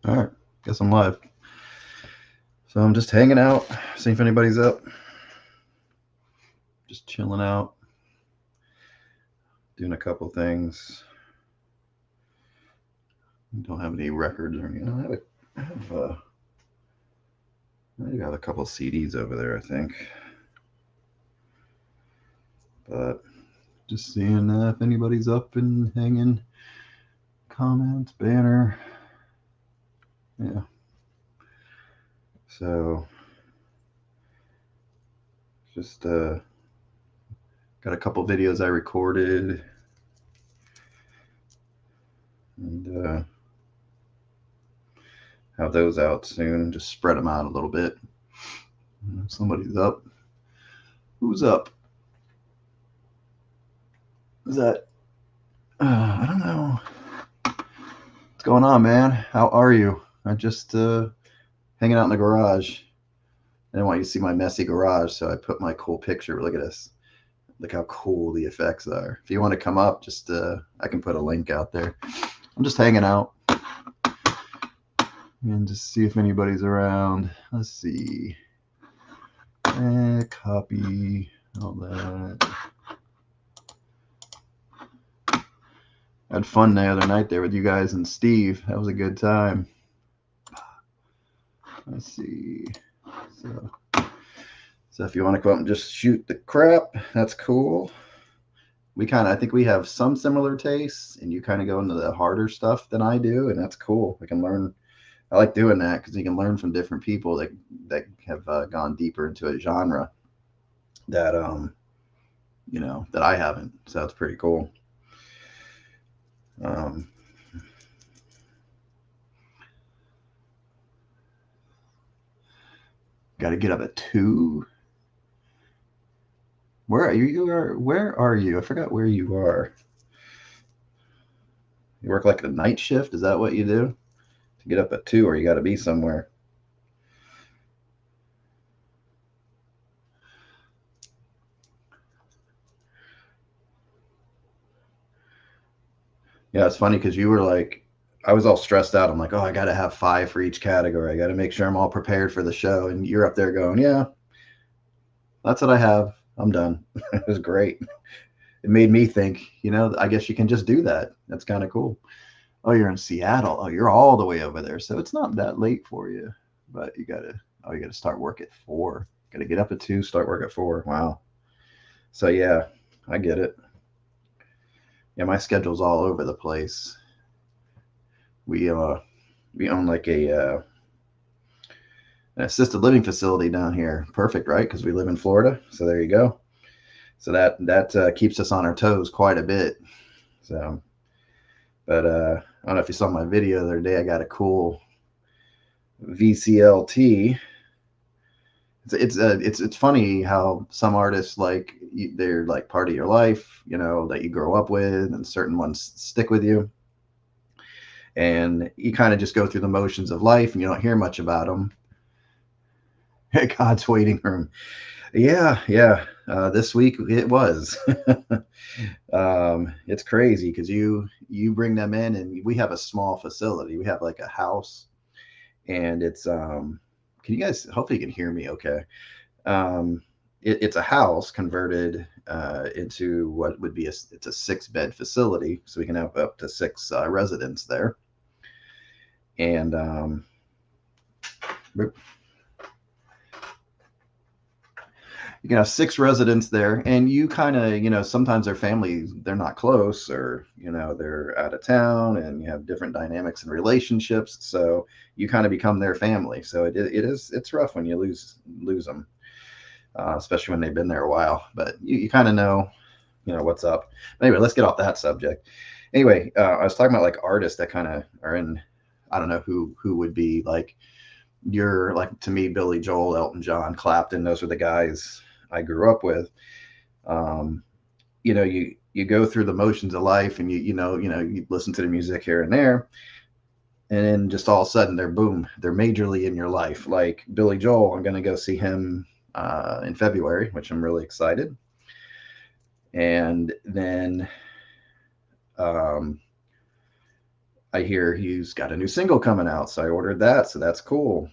All right, guess I'm live. So I'm just hanging out, seeing if anybody's up. Just chilling out, doing a couple things. Don't have any records or anything. I got a couple CDs over there, I think. But just seeing if anybody's up and hanging. Comments, banner. Yeah. So just got a couple videos I recorded, and have those out soon. Just spread them out a little bit. Somebody's up. Who's up? Is that? I don't know. What's going on, man? How are you? I just hanging out in the garage. I didn't want you to see my messy garage, so I put my cool picture. Look at this. Look how cool the effects are. If you want to come up, just I can put a link out there. I'm just hanging out and just see if anybody's around. Let's see. Copy all that. I had fun the other night there with you guys and Steve. That was a good time. Let's see. So if you want to come up and just shoot the crap, that's cool. I think we have some similar tastes, and you kind of go into the harder stuff than I do, and that's cool. We can learn. I like doing that because you can learn from different people that have gone deeper into a genre that that I haven't. So that's pretty cool. Um, Got to get up at 2. Where are you? Where are you? I forgot where you are. You work like a night shift? Is that what you do? To get up at 2, or you got to be somewhere? Yeah, it's funny because you were like, I was all stressed out. I'm like, oh, I got to have 5 for each category. I got to make sure I'm all prepared for the show. And you're up there going, yeah, that's what I have. I'm done. It was great. It made me think, I guess you can just do that. That's kind of cool. Oh, you're in Seattle. Oh, you're all the way over there. So it's not that late for you. But you got to start work at 4. Got to get up at 2, start work at 4. Wow. So yeah, I get it. Yeah, my schedule's all over the place. We uh we own like an assisted living facility down here. Perfect, right? Because we live in Florida. So there you go. So that keeps us on our toes quite a bit. So, but I don't know if you saw my video the other day. I got a cool VCLT. It's funny how some artists they're like part of your life, that you grow up with, and certain ones stick with you, and you kind of just go through the motions of life, and you don't hear much about them. God's waiting room. Yeah, yeah. This week it was. It's crazy because you bring them in, and we have a small facility. We have like a house, and it's Can you guys? Hopefully, you can hear me. Okay. Um, it's a house converted into what would be it's a 6-bed facility, so we can have up to 6 residents there, and you can have 6 residents there, and you kind of, sometimes their families, they're not close, or they're out of town, and you have different dynamics and relationships, so you kind of become their family. So it's rough when you lose them, especially when they've been there a while, but you kind of know what's up. But anyway, let's get off that subject. Anyway, I was talking about like artists that kind of are in, I don't know who would be like, you're like, to me, Billy Joel, Elton John, Clapton, those are the guys I grew up with. Um, you go through the motions of life, and you listen to the music here and there, and then just all of a sudden they're majorly in your life. Like Billy Joel, I'm going to go see him in February, which I'm really excited. And then um, I hear he's got a new single coming out, so I ordered that, so that's cool.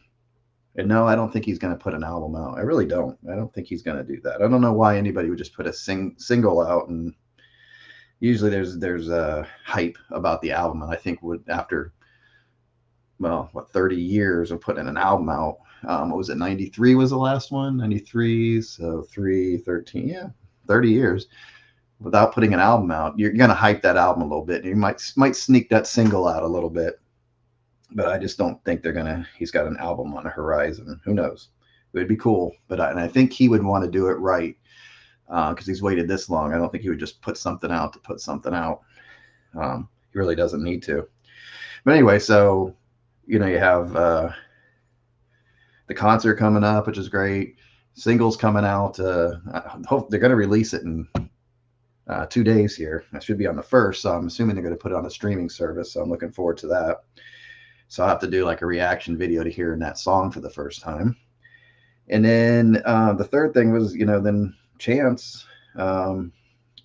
And no, I don't think he's going to put an album out. I really don't. I don't think he's going to do that. I don't know why anybody would just put a single out. And usually there's a hype about the album, and I think would after, well, what, 30 years of putting an album out. What was it? 93 was the last one. 93, so 3, 13, yeah, 30 years without putting an album out. You're going to hype that album a little bit. You might sneak that single out a little bit, but I just don't think they're gonna. He's got an album on the horizon. Who knows? It would be cool, but I think he would want to do it right because he's waited this long. I don't think he would just put something out to put something out. He really doesn't need to. But anyway, so you have the concert coming up, which is great. Singles coming out. I hope they're going to release it in 2 days here. That should be on the 1st, so I'm assuming they're going to put it on a streaming service. So I'm looking forward to that. So I'll have to do like a reaction video to hearing that song for the first time. And then the third thing was, then Chance. Man,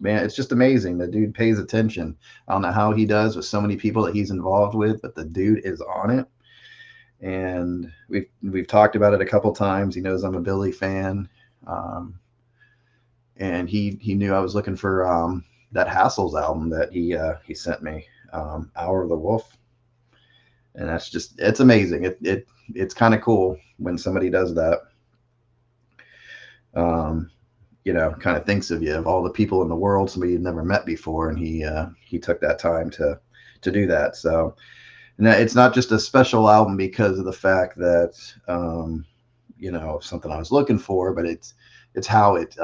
it's just amazing. The dude pays attention. I don't know how he does with so many people that he's involved with, but the dude is on it. And we've talked about it a couple times. He knows I'm a Billy fan. And he knew I was looking for that Hassles album that he sent me, Hour of the Wolf. And it's amazing. It's kind of cool when somebody does that. Kind of thinks of you, of all the people in the world, somebody you'd never met before, and he took that time to do that. So, and it's not just a special album because of the fact that something I was looking for, but it's how it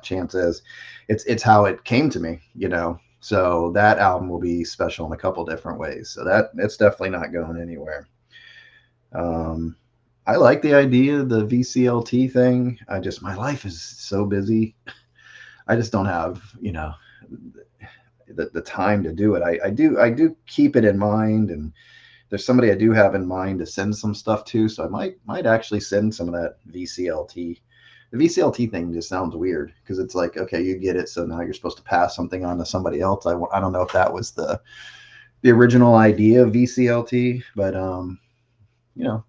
Chance is. It's how it came to me, So that album will be special in a couple different ways. So it's definitely not going anywhere. I like the idea of the VCLT thing. My life is so busy. I just don't have, the time to do it. I do keep it in mind, and there's somebody I do have in mind to send some stuff to. So I might actually send some of that VCLT. The VCLT thing just sounds weird because it's like, okay, you get it, so now you're supposed to pass something on to somebody else. I don't know if that was the original idea of VCLT, but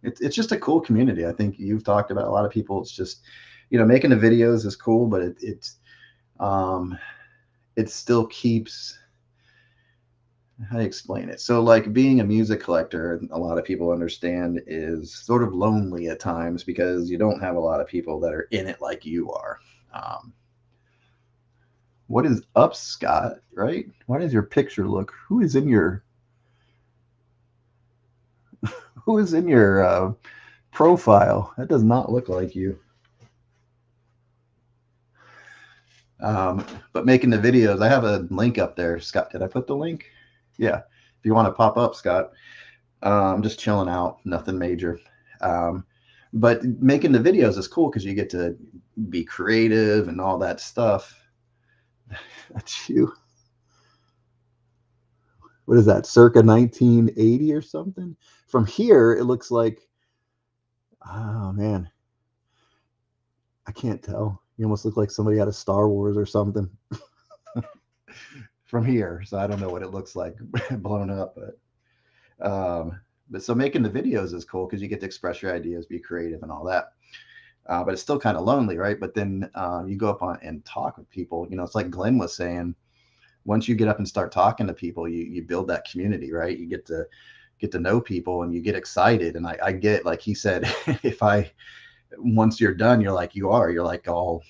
it's just a cool community. I think you've talked about a lot of people. It's just, making the videos is cool, but it still keeps, how do you explain it? So like being a music collector, a lot of people understand, is sort of lonely at times because you don't have a lot of people that are in it like you are. What is up, Scott? Right? Why does your picture look? Who is in your profile? That does not look like you. But making the videos, I have a link up there. Scott, did I put the link? Yeah. If you want to pop up, Scott, I'm just chilling out, nothing major. But making the videos is cool because you get to be creative and all that stuff. That's you. What is that? Circa 1980 or something? From here, it looks like, oh man, I can't tell. You almost look like somebody out of Star Wars or something. From here, so I don't know what it looks like blown up, but so making the videos is cool because you get to express your ideas, be creative, and all that. But it's still kind of lonely, right? But then you go up on and talk with people. It's like Glenn was saying. Once you get up and start talking to people, you build that community, right? You get to know people and you get excited. And I get, like he said, once you're done, you're like all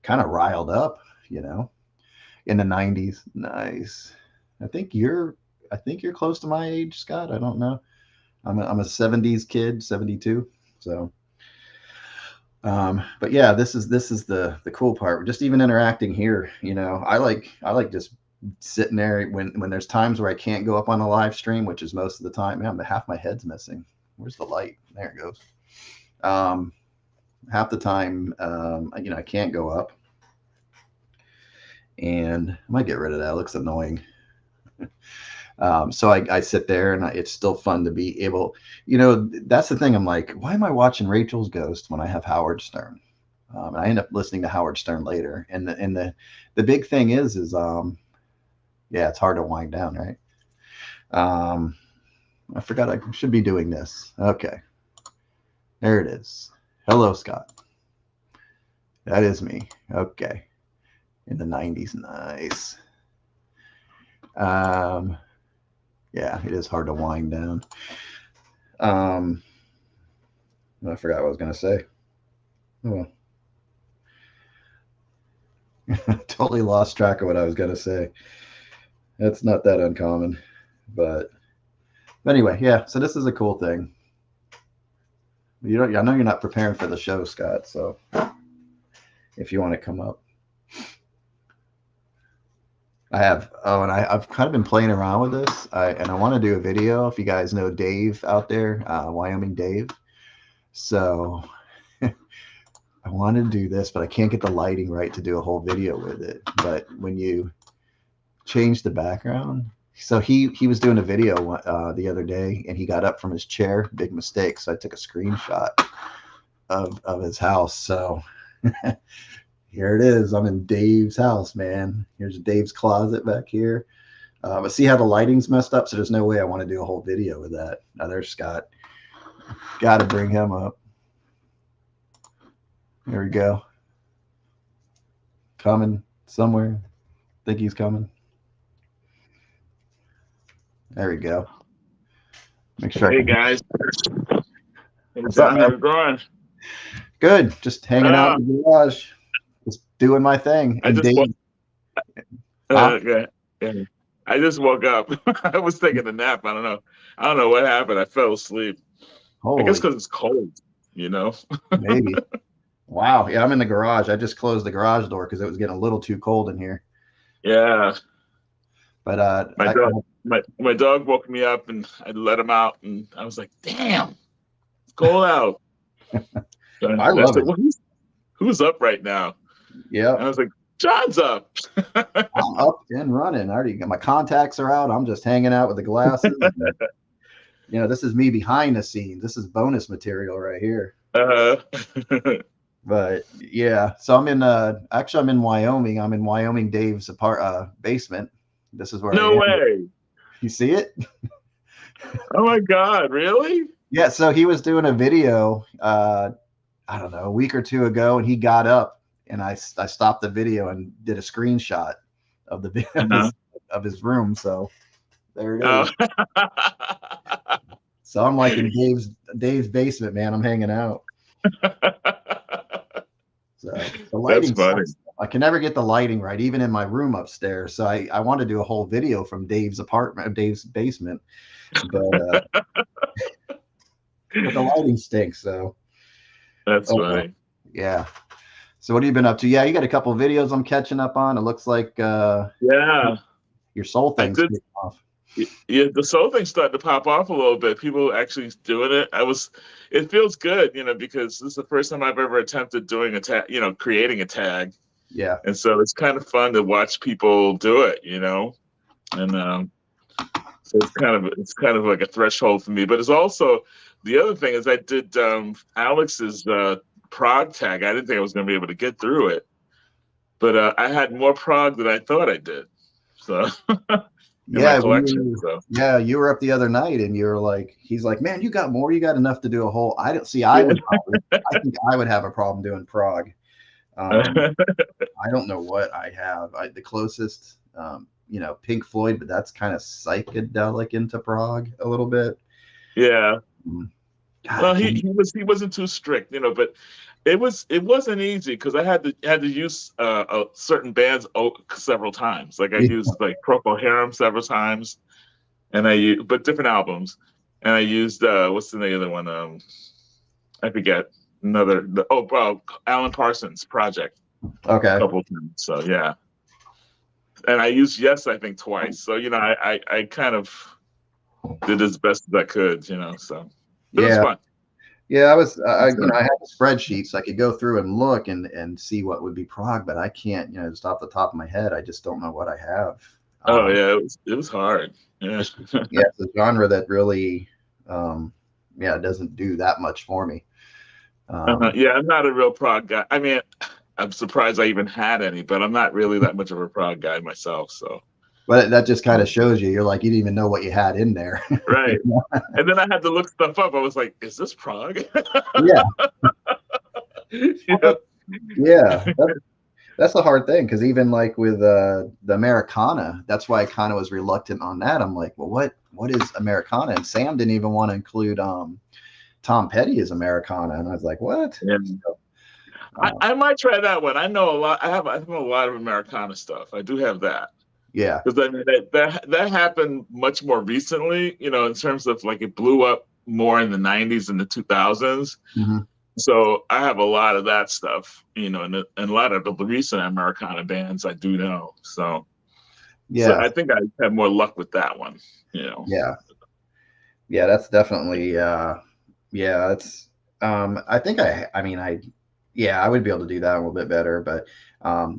kind of riled up, in the 90s. Nice. I think you're close to my age, Scott. I don't know. I'm a 70s kid, 72. So, but yeah, this is the cool part. Just even interacting here, I like just sitting there when there's times where I can't go up on a live stream, which is most of the time. Man, half my head's missing. Where's the light? There it goes. Half the time, I can't go up, and I might get rid of that. It looks annoying. So I sit there, and it's still fun to be able, that's the thing. I'm like, why am I watching Rachel's Ghost when I have Howard Stern? And I end up listening to Howard Stern later. And the big thing is yeah, it's hard to wind down, right? Um, I forgot I should be doing this. Okay, there it is. Hello, Scott. That is me. Okay, in the 90s. Nice. Yeah, it is hard to wind down. I forgot what I was gonna say. Oh, totally lost track of what I was gonna say. That's not that uncommon, but anyway, yeah. So this is a cool thing. You don't. I know you're not preparing for the show, Scott. So if you want to come up, I have. Oh, and I've kind of been playing around with this. And I want to do a video. If you guys know Dave out there, Wyoming Dave. So I wanted to do this, but I can't get the lighting right to do a whole video with it. But when you change the background, so he was doing a video the other day, and he got up from his chair. Big mistake. So I took a screenshot of his house. So here it is. I'm in Dave's house, man. Here's Dave's closet back here. But see how the lighting's messed up? So there's no way I want to do a whole video with that. Now there's Scott. Got to bring him up. There we go. Coming somewhere. Think he's coming. There we go. Make sure. Hey guys. What's up, man? How's it going? Good. Just hanging out in the garage. Just doing my thing. I just woke up. I was taking a nap. I don't know what happened. I fell asleep. I guess because it's cold, you know. Maybe. Wow. Yeah, I'm in the garage. I just closed the garage door because it was getting a little too cold in here. Yeah. But my dog woke me up, and I let him out, and I was like, "Damn, it's cold out." I love it. Well, who's up right now? Yeah. And I was like, John's up. I'm up and running. I already got my contacts are out. I'm just hanging out with the glasses. This is me behind the scenes. This is bonus material right here. But yeah, so I'm in I'm in Wyoming. I'm in Wyoming Dave's basement. This is where No way. You see it? Oh my God, really? Yeah, so he was doing a video I don't know, a week or two ago, and he got up, and I stopped the video and did a screenshot of the of his room. So there it is. So I'm like in Dave's basement, man. I'm hanging out. So the lighting, that's funny. I can never get the lighting right, even in my room upstairs. So I want to do a whole video from Dave's apartment, Dave's basement, but the lighting stinks. So that's funny. Yeah. So what have you been up to? Yeah, you got a couple of videos I'm catching up on. It looks like your soul thing's kicking off. Yeah, the soul thing started to pop off a little bit. People actually doing it. It feels good, because this is the first time I've ever attempted doing a tag, creating a tag. Yeah. And so it's kind of fun to watch people do it, and so it's kind of like a threshold for me. But it's also the other thing is I did Alex's prog tag. I didn't think I was going to be able to get through it, but I had more prog than I thought I did. So. Yeah, yeah, you were up the other night, and he's like, man, you got more. You got enough to do a whole. I don't see. I think I would have a problem doing prog. I don't know what I have. The closest, Pink Floyd, but that's kind of psychedelic into prog a little bit. Yeah. God, well, he wasn't too strict, but it wasn't easy because I had to use certain bands several times. Like I used like Procol Harum several times, and but different albums, and I used what's the name of the one? I forget. Alan Parsons Project. Okay. A couple of times. So yeah, and I used Yes, I think twice. So I kind of did as best as I could. So. It was fun. Yeah, I had a spreadsheet, so I could go through and look and see what would be prog, but I can't, just off the top of my head, I just don't know what I have. It was hard. Yeah, yeah, it's a genre that really, doesn't do that much for me. Yeah, I'm not a real prog guy. I mean, I'm surprised I even had any, but I'm not really that much of a prog guy myself. So, but that just kind of shows you like you didn't even know what you had in there. Right. And then I had to look stuff up. I was like, is this prog? Yeah. You know? Yeah. That's the hard thing because even like with the Americana, that's why I kind of was reluctant on that. I'm like, well, what is Americana? And Sam didn't even want to include Tom Petty as Americana, and I was like, what? Yeah. I might try that one. I know a lot. I know a lot of Americana stuff. I do have that. Yeah. Because I mean that happened much more recently, you know, in terms of like it blew up more in the 90s and the 2000s. Mm-hmm. So I have a lot of that stuff, you know, and a lot of the recent Americana bands I do know. So yeah, so I think I have more luck with that one, you know. Yeah, that's definitely that's I think I would be able to do that a little bit better, but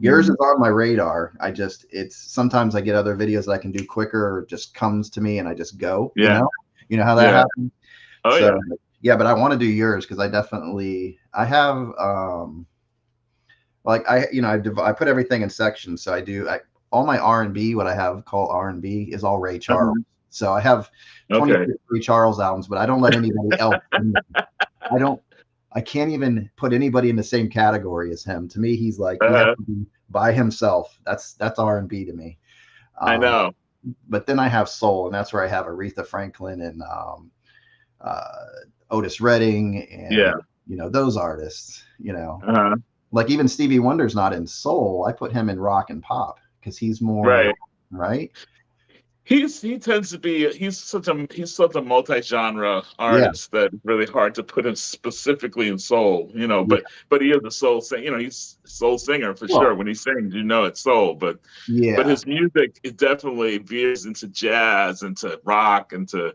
yours is on my radar. It's sometimes I get other videos that I can do quicker or it just comes to me and I just go, Yeah. you know how that happens. Oh so, yeah, but I want to do yours because I have like I put everything in sections. So all my R&B, what I have called R&B is all Ray Charles. So I have 20 Ray Charles albums, but I don't let anybody else. I can't even put anybody in the same category as him. To me, he's like he has to be by himself. That's R&B to me. I know. But then I have soul, and that's where I have Aretha Franklin and Otis Redding and those artists. Like even Stevie Wonder's not in soul. I put him in rock and pop because he's more right. He tends to be he's such a multi-genre artist that it's really hard to put him specifically in soul, but he is a soul singer, he's a soul singer for sure. When he sings, it's soul, but his music, it definitely veers into jazz, into rock, into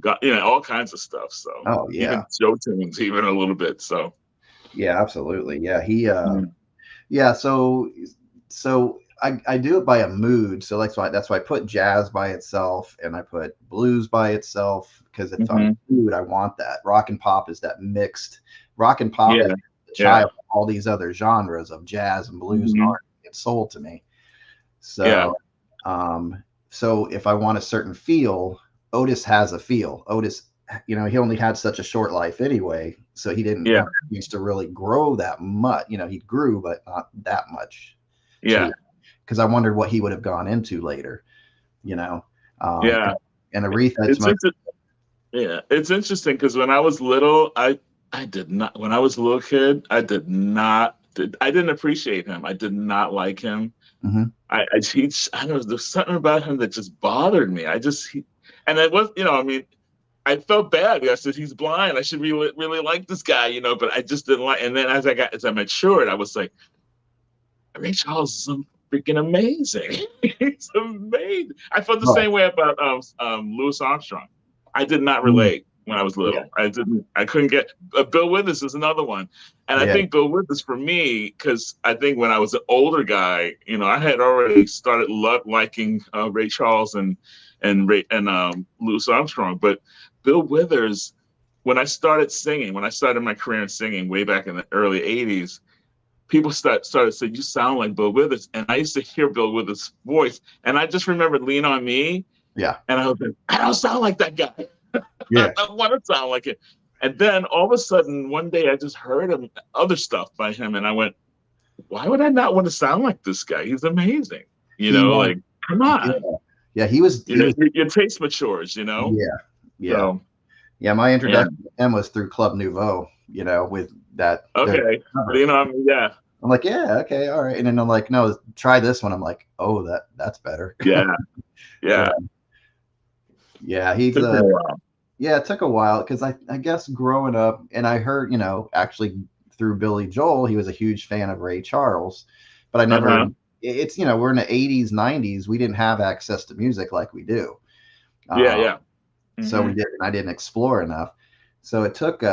all kinds of stuff. So even Joe tunes even a little bit. So absolutely. He so I do it by a mood. So that's why I put jazz by itself and I put blues by itself, because if I'm mood, I want that. Rock and pop is that mixed. Rock and pop is the child of all these other genres of jazz and blues and art and soul to me. So so if I want a certain feel, Otis has a feel. Otis, he only had such a short life anyway, so he didn't used to really grow that much. He grew, but not that much. Because I wondered what he would have gone into later, And Aretha, it's interesting because when I was little, I did not. When I was a little kid, I didn't appreciate him. I did not like him. Mm-hmm. I don't know. There's something about him that just bothered me. I felt bad. I said he's blind. I should really, really like this guy, But I just didn't like. And then as I matured, I was like, Ray Charles is freaking amazing. He's amazing. I felt the same way about Louis Armstrong. I did not relate when I was little. I couldn't get Bill Withers is another one. And I think Bill Withers for me, because I think when I was an older guy, I had already started liking Ray Charles and Louis Armstrong. But Bill Withers, when I started my career in singing way back in the early 80s, people started saying, "You sound like Bill Withers," and I used to hear Bill Withers' voice, and I just remembered "Lean on Me." Yeah, and I was like, "I don't sound like that guy. I don't want to sound like it." And then all of a sudden, one day, I just heard other stuff by him, and I went, "Why would I not want to sound like this guy? He's amazing." Like, come on. Yeah, he was. Your taste matures, Yeah. So, my introduction to him was through Club Nouveau. With that. Okay. I'm like, okay, all right. And then I'm like, no, try this one. I'm like, oh, that's better. Yeah. He's it took a while because I guess growing up, and I heard, actually through Billy Joel, he was a huge fan of Ray Charles, but I never. It's we're in the 80s, 90s. We didn't have access to music like we do. So I didn't explore enough. So it took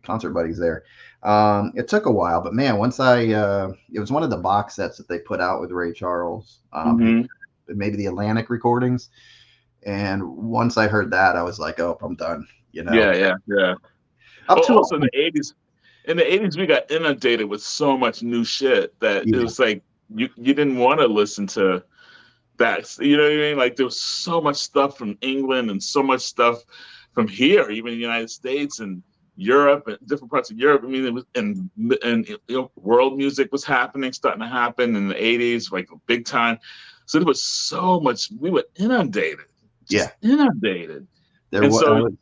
Concert Buddies there. It took a while, but man, once it was one of the box sets that they put out with Ray Charles, maybe the Atlantic recordings. And once I heard that, I was like, oh, I'm done. Also in the 80s, we got inundated with so much new shit that it was like you didn't want to listen to That's, you know what I mean? Like there was so much stuff from England and so much stuff from here, even in the United States and Europe and different parts of Europe. I mean, it was, and you know, world music was happening, starting to happen in the 80s, like big time. So there was so much, we were inundated, Yeah, just inundated. there And so was.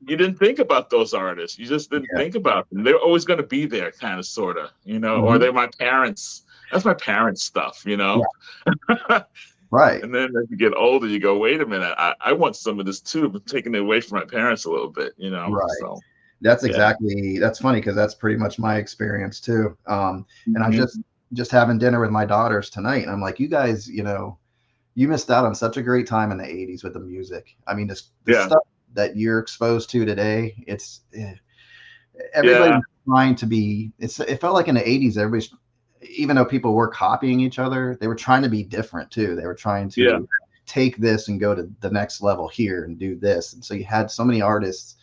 you didn't think about those artists. You just didn't Yeah. think about them. They're always going to be there, kind of, sort of, you know, or Mhm. they're my parents. That's my parents' stuff, you Yeah. know. Right. And then as you get older, you go, wait a minute, I want some of this too, but taking it away from my parents a little bit, you know. Right. So yeah. That's funny because that's pretty much my experience too. And I was Mhm. just having dinner with my daughters tonight, and I'm like, you guys, you missed out on such a great time in the 80s with the music. I mean, the Yeah. stuff that you're exposed to today, everybody Yeah. was trying to be, it felt like in the 80s, everybody's, even though people were copying each other, they were trying to be different too. They were trying Yeah. to take this and go to the next level here and do this. And so you had so many artists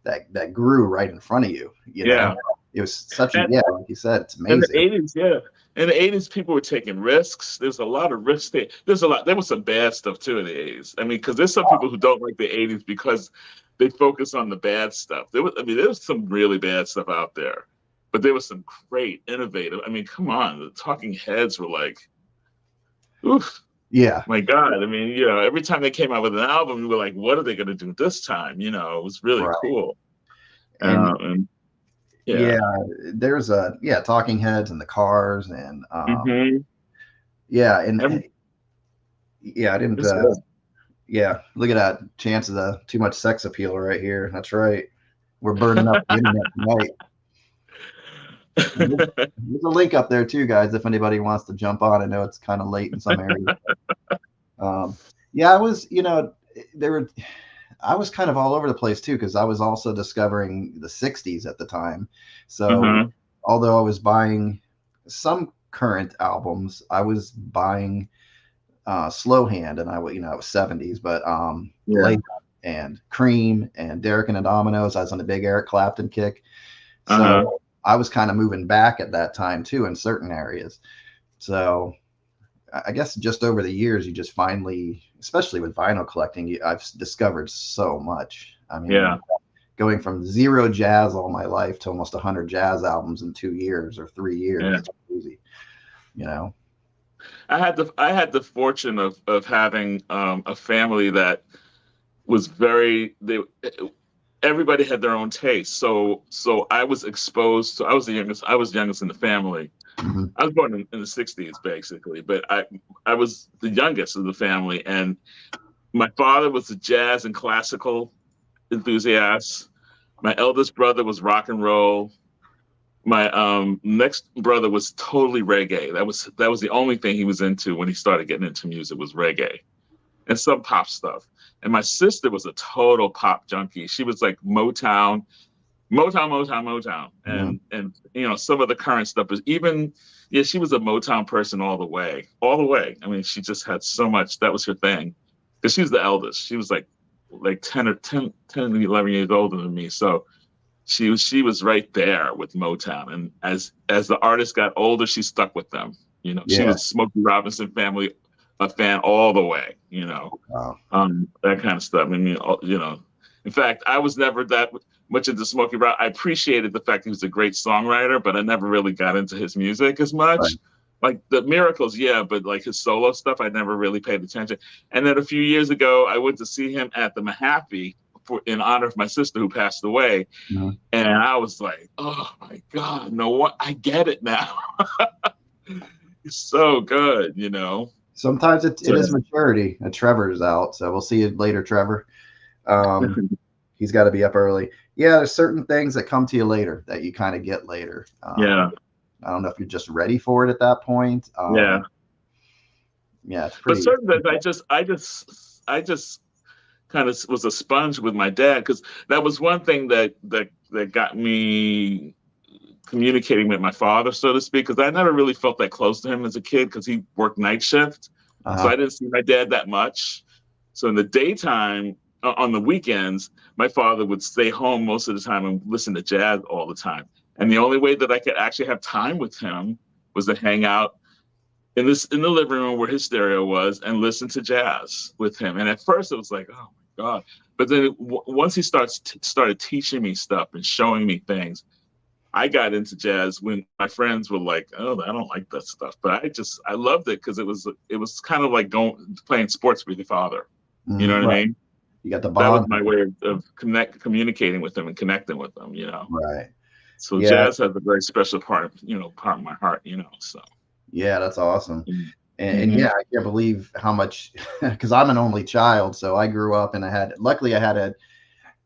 that grew right in front of you, Yeah. It was such a, And yeah, like you said, it's in the amazing. 80s, yeah. In the 80s, people were taking risks. There's a lot of risks there. There's a lot. There was some bad stuff too in the 80s. I mean, because there's some people who don't like the 80s because they focus on the bad stuff. There was some really bad stuff out there, but there was some great, innovative. I mean, come on, the Talking Heads were like, oof, Yeah. my God. I mean, you know, every time they came out with an album, we were like, what are they going to do this time? You know, it was really Right. cool. And And yeah. yeah, there's Talking Heads and the Cars and Hmm. yeah, and Every, yeah, I didn't it's good. yeah, look at that chance of the too much sex appeal right here. That's right. We're burning up the internet tonight. There's a link up there too, guys, if anybody wants to jump on. I know it's kind of late in some areas. Um, yeah, I was, there were, I was kind of all over the place too, because I was also discovering the 60s at the time. So Uh-huh. although I was buying some current albums, I was buying Slow Hand, and it was 70s, but Yeah. Late and Cream and Derek and the Dominoes. I was on a big Eric Clapton kick. Uh-huh. So I was kind of moving back at that time too in certain areas. So I guess just over the years, you just finally, especially with vinyl collecting, I've discovered so much. I Yeah. mean, going from zero jazz all my life to almost 100 jazz albums in 2 years or 3 years. Yeah. It's crazy, you know? I had the fortune of having a family that was very they everybody had their own taste. So I was exposed to I was the youngest in the family. Mhm. I was born in the 60s basically, but I was the youngest of the family, and my father was a jazz and classical enthusiast. My eldest brother was rock and roll. My next brother was totally reggae. That was the only thing he was into when he started getting into music was reggae and some pop stuff. And my sister was a total pop junkie. She was like Motown, Motown, Motown, Motown, Mhm. and you know some of the current stuff is even yeah she was a Motown person all the way, all the way. I mean she just had so much. That was her thing because she's the eldest. She was like 10 or 11 years older than me. So she was right there with Motown, and as the artist got older, she stuck with them. You know, she Yeah. was Smokey Robinson family, a fan all the way. You know, Wow. that kind of stuff. I mean, in fact, I was never that much into Smokey Robinson. I appreciated the fact he was a great songwriter, but I never really got into his music as Right. much. Like the Miracles, yeah, but like his solo stuff, I never really paid attention. And then a few years ago, I went to see him at the Mahaffey in honor of my sister who passed away, Mhm. and I was like, oh my God, no, what? I get it now. It's so good, you know. Sometimes it So, is maturity. Trevor's out, so we'll see you later, Trevor. Um, he's got to be up early. Yeah, there's certain things that come to you later that you kind of get later. yeah, I don't know if you're just ready for it at that point. yeah. Yeah, it's But pretty. certain things, I just kind of was a sponge with my dad because that was one thing that got me communicating with my father, so to speak, because I never really felt that close to him as a kid because he worked night shift. So Uh-huh. I didn't see my dad that much. So in the daytime, on the weekends, my father would stay home most of the time and listen to jazz all the time. And the only way that I could actually have time with him was to hang out in the living room where his stereo was and listen to jazz with him. And at first it was like, oh my God. But then once he started teaching me stuff and showing me things, I got into jazz when my friends were like, oh, I don't like that stuff. But I loved it because it was kind of like playing sports with your father. You know what Right. I mean? You got the That was bond. my way of communicating with them and connecting with them, you know. Right. So Yeah. jazz has a very special part of my heart, you know. So Yeah, that's awesome. And Mhm. yeah, I can't believe how much, because I'm an only child. So I grew up and luckily I had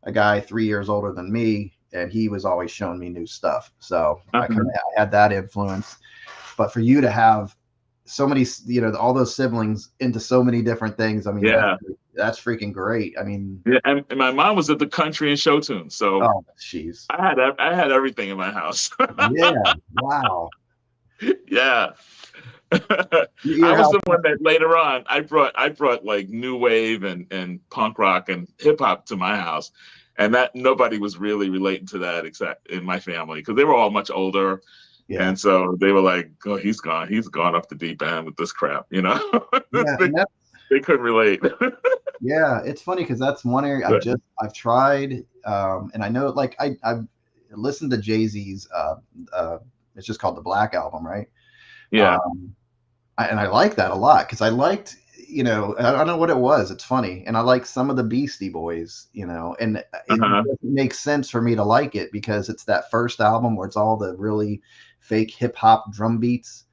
a guy 3 years older than me, and he was always showing me new stuff. So I had that influence. But for you to have so many, all those siblings into so many different things, I mean, Yeah. that's freaking great. I mean, Yeah, and my mom was at the country and show tune, so oh, jeez. I had everything in my house. Yeah. Wow. Yeah. I Your was house. the one that later on I brought like new wave and punk rock and hip hop to my house, and that nobody was really relating to that except in my family because they were all much older, Yeah. and so they were like, "Oh, he's gone off the deep end with this crap," you know. Yeah. And they couldn't relate. yeah, it's funny because that's one area I've tried, and I know like I've listened to Jay-Z's. It's just called the Black Album, right? Yeah. And I like that a lot because I liked, I don't know what it was. It's funny, and I like some of the Beastie Boys, and it doesn't make sense for me to like it because it's that first album where it's all the really fake hip hop drum beats.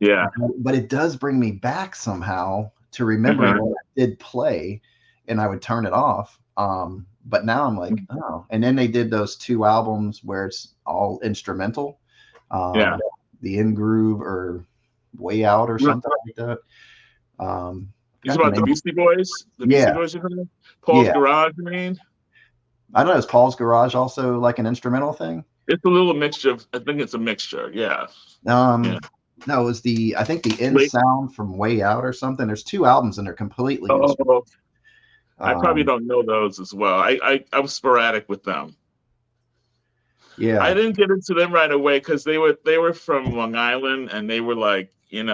Yeah. But it does bring me back somehow to remembering what I did play, and I would turn it off. But now I'm like, oh. And then they did those 2 albums where it's all instrumental. Yeah. The In Groove or Way Out or something like that. It's about the Beastie Boys? The Beastie Boys, you know? Paul's Garage, you mean? I don't know. Is Paul's Garage also like an instrumental thing? It's a little mixture I think it's a mixture, yeah. No, it was I think the In Sound from Way Out or something. There's 2 albums and they're completely instrumental. I probably don't know those as well. I was sporadic with them. Yeah. I didn't get into them right away because they were from Long Island and they were like, it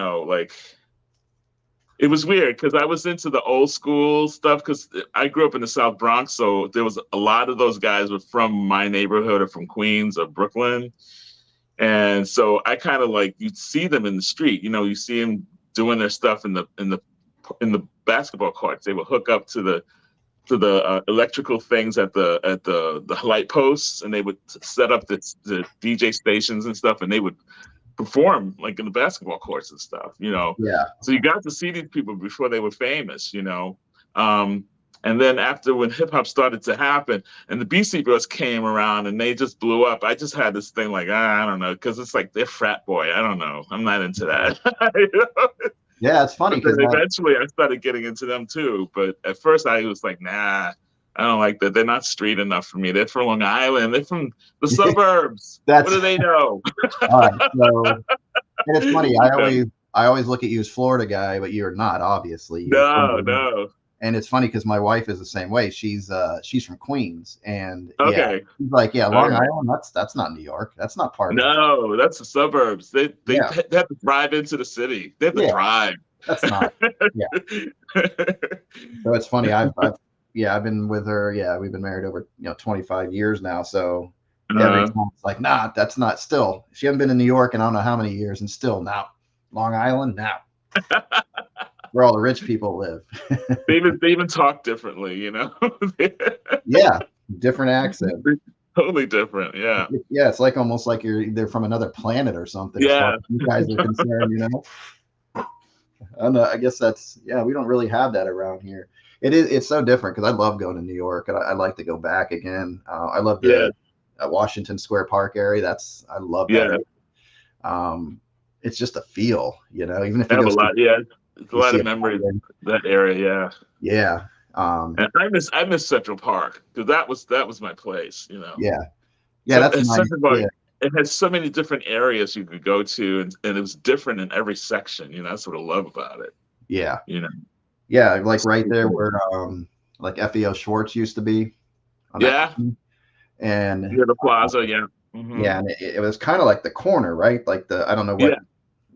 was weird because I was into the old school stuff because I grew up in the South Bronx, so there was a lot of those guys were from my neighborhood or from Queens or Brooklyn, and so I kind of like you'd see them in the street, you see them doing their stuff in the basketball courts. They would hook up to the electrical things at the light posts, and they would set up the DJ stations and stuff, and they would perform like in the basketball courts and stuff, Yeah. So you got to see these people before they were famous, and then after when hip hop started to happen and the Beastie Boys came around and they just blew up, I just had this thing like, I don't know, because it's like they're frat boy. I don't know. I'm not into that. Yeah, it's funny because eventually I started getting into them too. But at first I was like, nah, I don't like that. They're not street enough for me. They're from Long Island. They're from the suburbs. What do they know? All right. So, and it's funny. I always look at you as Florida guy, but you're not, obviously. No. And it's funny because my wife is the same way. She's from Queens, and she's like, Long Island. That's not New York. That's not part of it. No, that's the suburbs. They have to drive into the city. They have to drive. That's not. Yeah. So it's funny. I've been with her. Yeah, we've been married over 25 years now. So every time it's like, nah, that's not. Still, she hasn't been in New York in I don't know how many years, and still now, Long Island now. Where all the rich people live. they even talk differently, Yeah, different accent. Totally different, yeah. Yeah, it's like almost like they're from another planet or something. Yeah, you guys are concerned, I don't know. I guess we don't really have that around here. It's so different because I love going to New York and I'd like to go back again. I love the Washington Square Park area. I love that. It's just a feel, even if you have a lot. Yeah, it's a lot of memories in that area. Yeah. And I miss Central Park because that was my place. Yeah. That's nice. It has so many different areas you could go to, and it was different in every section. That's what I love about it. Yeah. Yeah, like right there where like FEO Schwartz used to be. And the plaza. Yeah. Mm-hmm. Yeah, and it was kind of like the corner, right? Like I don't know what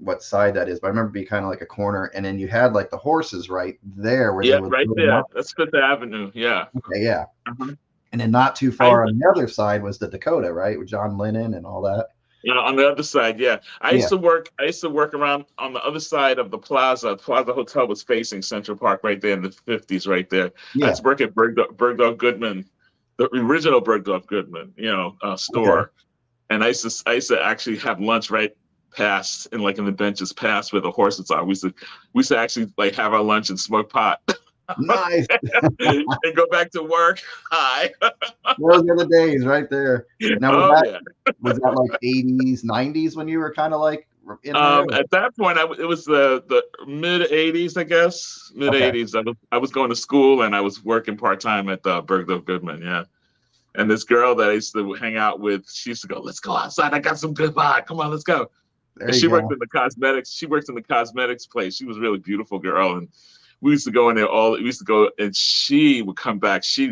what side that is, but I remember being kind of like a corner, and then you had like the horses right there where they Yeah, would right build them there. up. That's Fifth Avenue. Yeah. Okay, yeah. Uh-huh. And then not too I far on the other side was the Dakota, right, with John Lennon and all that. On the other side, yeah. I Yeah, used to work. I used to work around on the other side of the Plaza. Plaza Hotel was facing Central Park right there in the 50s, right there. I yeah. used to work at Bergdorf Goodman, the original Bergdorf Goodman, Okay. store. And I used to actually have lunch right past in the benches past where the horses are. We used to actually like have our lunch and smoke pot Nice. and go back to work. Hi. Those are the days right there. Now Oh yeah. was that like 80s, 90s when you were kind of like in there? At that point, it was the mid '80s, I guess. Mid Okay. '80s. I was going to school and I was working part time at Bergdorf Goodman. Yeah. And this girl that I used to hang out with, she used to go, "Let's go outside. I got some good vibe. Come on, let's go." There And you she go. worked in the cosmetics. She worked in the cosmetics place. She was a really beautiful girl, and we used to go in there we used to go, and she would come back. She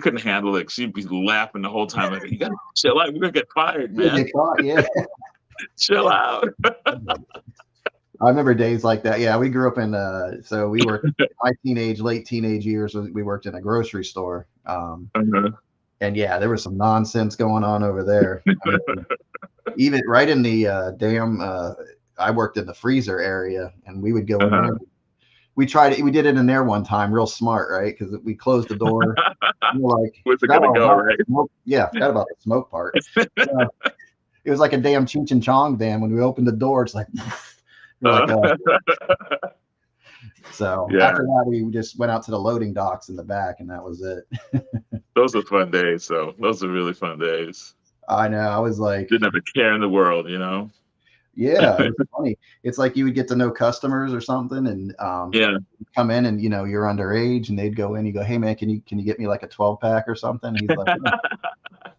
couldn't handle it. She'd be laughing the whole time. Like, you gotta chill out. We're gonna get fired, You man. get caught, yeah. Chill out. I remember days like that. Yeah, we grew up in so we worked my late teenage years. We worked in a grocery store. Uh-huh. And yeah, there was some nonsense going on over there. I mean, even right in the I worked in the freezer area, and we would go in there. We did it in there one time, real smart, right? Because we closed the door. We're like, Where's it gonna go, right? Yeah, forgot about the smoke part. It was like a damn Cheech and Chong van. When we opened the door, it's like, so yeah. After that, we just went out to the loading docks in the back, and that was it. Those are fun days. So those are really fun days. I know. I was like, Didn't have a care in the world, Yeah, it was funny. It's like you would get to know customers or something, and yeah, come in, and you're underage, and they'd go in. You go, "Hey man, can you get me like a 12-pack or something?" And he's like, "Yeah.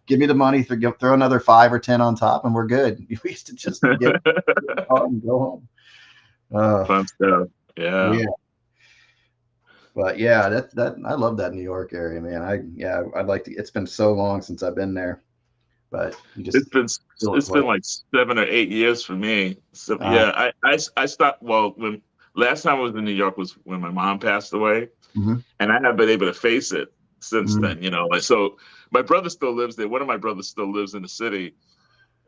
Give me the money, throw another 5 or 10 on top, and we're good." We used to just get and go home. Fun stuff. Yeah. But yeah, that I love that New York area, man. I'd like to. It's been so long since I've been there, but it's been like 7 or 8 years for me. So yeah, I stopped. Well, when last time I was in New York was when my mom passed away, and I haven't been able to face it since then. So my brother still lives there. One of my brothers still lives in the city,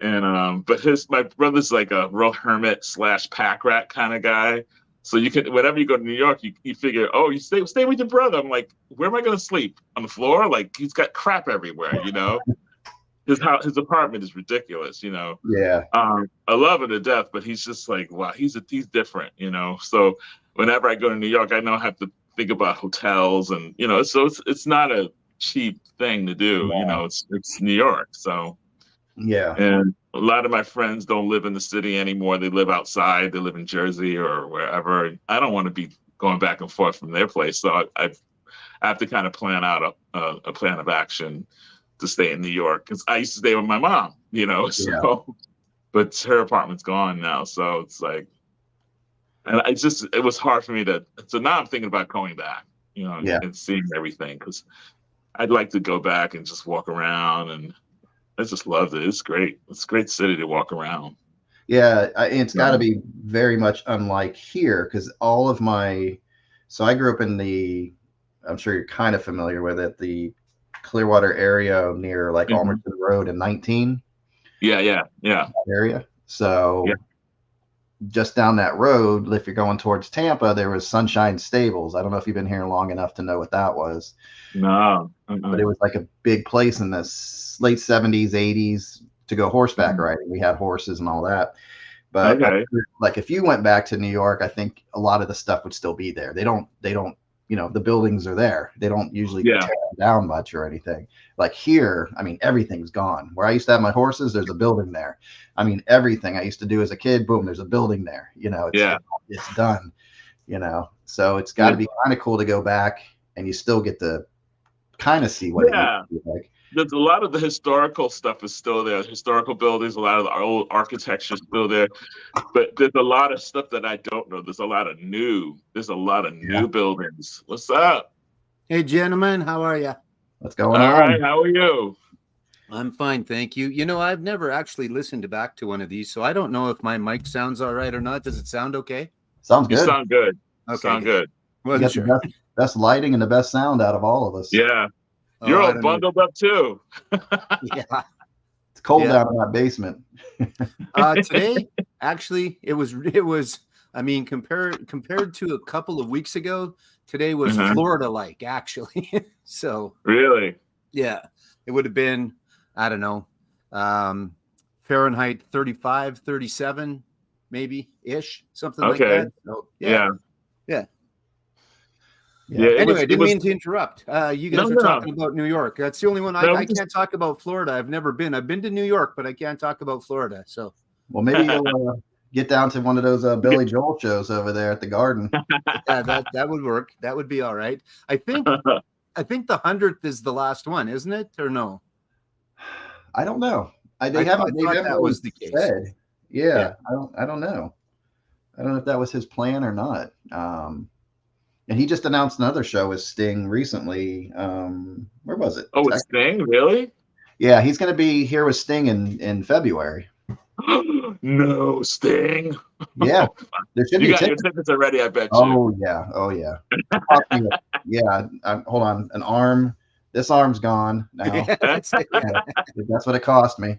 and but my brother's like a real hermit / pack rat kind of guy. So you can, whenever you go to New York, you figure, oh, you stay with your brother. I'm like, where am I going to sleep? On the floor? Like, he's got crap everywhere, His apartment is ridiculous, Yeah. I love him to death, but he's just like, wow, he's different, So whenever I go to New York, I know I have to think about hotels, and so it's not a cheap thing to do. Wow. It's New York, so yeah. And a lot of my friends don't live in the city anymore. They live outside. They live in Jersey or wherever. And I don't want to be going back and forth from their place. So I have to kind of plan out a plan of action to stay in New York, because I used to stay with my mom, but her apartment's gone now. So it's like, and it was hard for me so now I'm thinking about going back, and seeing everything, because I'd like to go back and just walk around, and I just loved it. It's great. It's a great city to walk around. Yeah, it's got to be very much unlike here, because so I grew up in I'm sure you're kind of familiar with it, the Clearwater area near like Almerton Road and 19. Yeah. Area. So just down that road, if you're going towards Tampa, there was Sunshine Stables. I don't know if you've been here long enough to know what that was. No. But it was like a big place in the late 70s, 80s to go horseback riding. We had horses and all that. But like if you went back to New York, I think a lot of the stuff would still be there. They don't, the buildings are there. They don't usually tear them down much or anything. Like here, I mean, everything's gone. Where I used to have my horses, there's a building there. I mean, everything I used to do as a kid, boom, there's a building there. It's done. So it's got to be kind of cool to go back, and you still get to kind of see what it used to be like. There's a lot of the historical stuff is still there. Historical buildings, a lot of the old architecture is still there. But there's a lot of stuff that I don't know. There's a lot of new buildings. What's up? Hey, gentlemen, how are you? What's going on? All right, how are you? I'm fine, thank you. You know, I've never actually listened back to one of these, so I don't know if my mic sounds all right or not. Does it sound okay? Sounds You good. sound good. Okay, Sound good. You wasn't got sure. the best lighting and the best sound out of all of us. Yeah. Oh, You're I all don't know. bundled up too. Yeah. It's cold Yeah. down in that basement. Today, actually, it was. I mean, compared to a couple of weeks ago, today was Uh-huh. Florida-like, actually. So Really? yeah, it would have been, I don't know, Fahrenheit 35, 37, maybe ish, something like Okay. that. So Yeah. yeah. Yeah. It Anyway, I was. It didn't was. mean to interrupt. You No, guys are no. talking about New York. That's the only one No, I we just- can't talk about. Florida. I've never been. I've been to New York, but I can't talk about Florida. So Well, maybe you'll get down to one of those Billy Joel shows over there at the Garden. yeah, that would work. That would be all right. I think the 100th is the last one, isn't it? Or no? I don't know. They I haven't. They thought haven't that really was the case. said. Yeah, Yeah. I don't know. I don't know if that was his plan or not. And he just announced another show with Sting recently. Where was it? Oh, it's Sting, really? Yeah, he's going to be here with Sting in February. No, Sting. Yeah, there should You be got your tickets. tickets already, I bet you. Oh yeah. Yeah. Hold on, an arm. This arm's gone now. That's it. Yeah, that's what it cost me.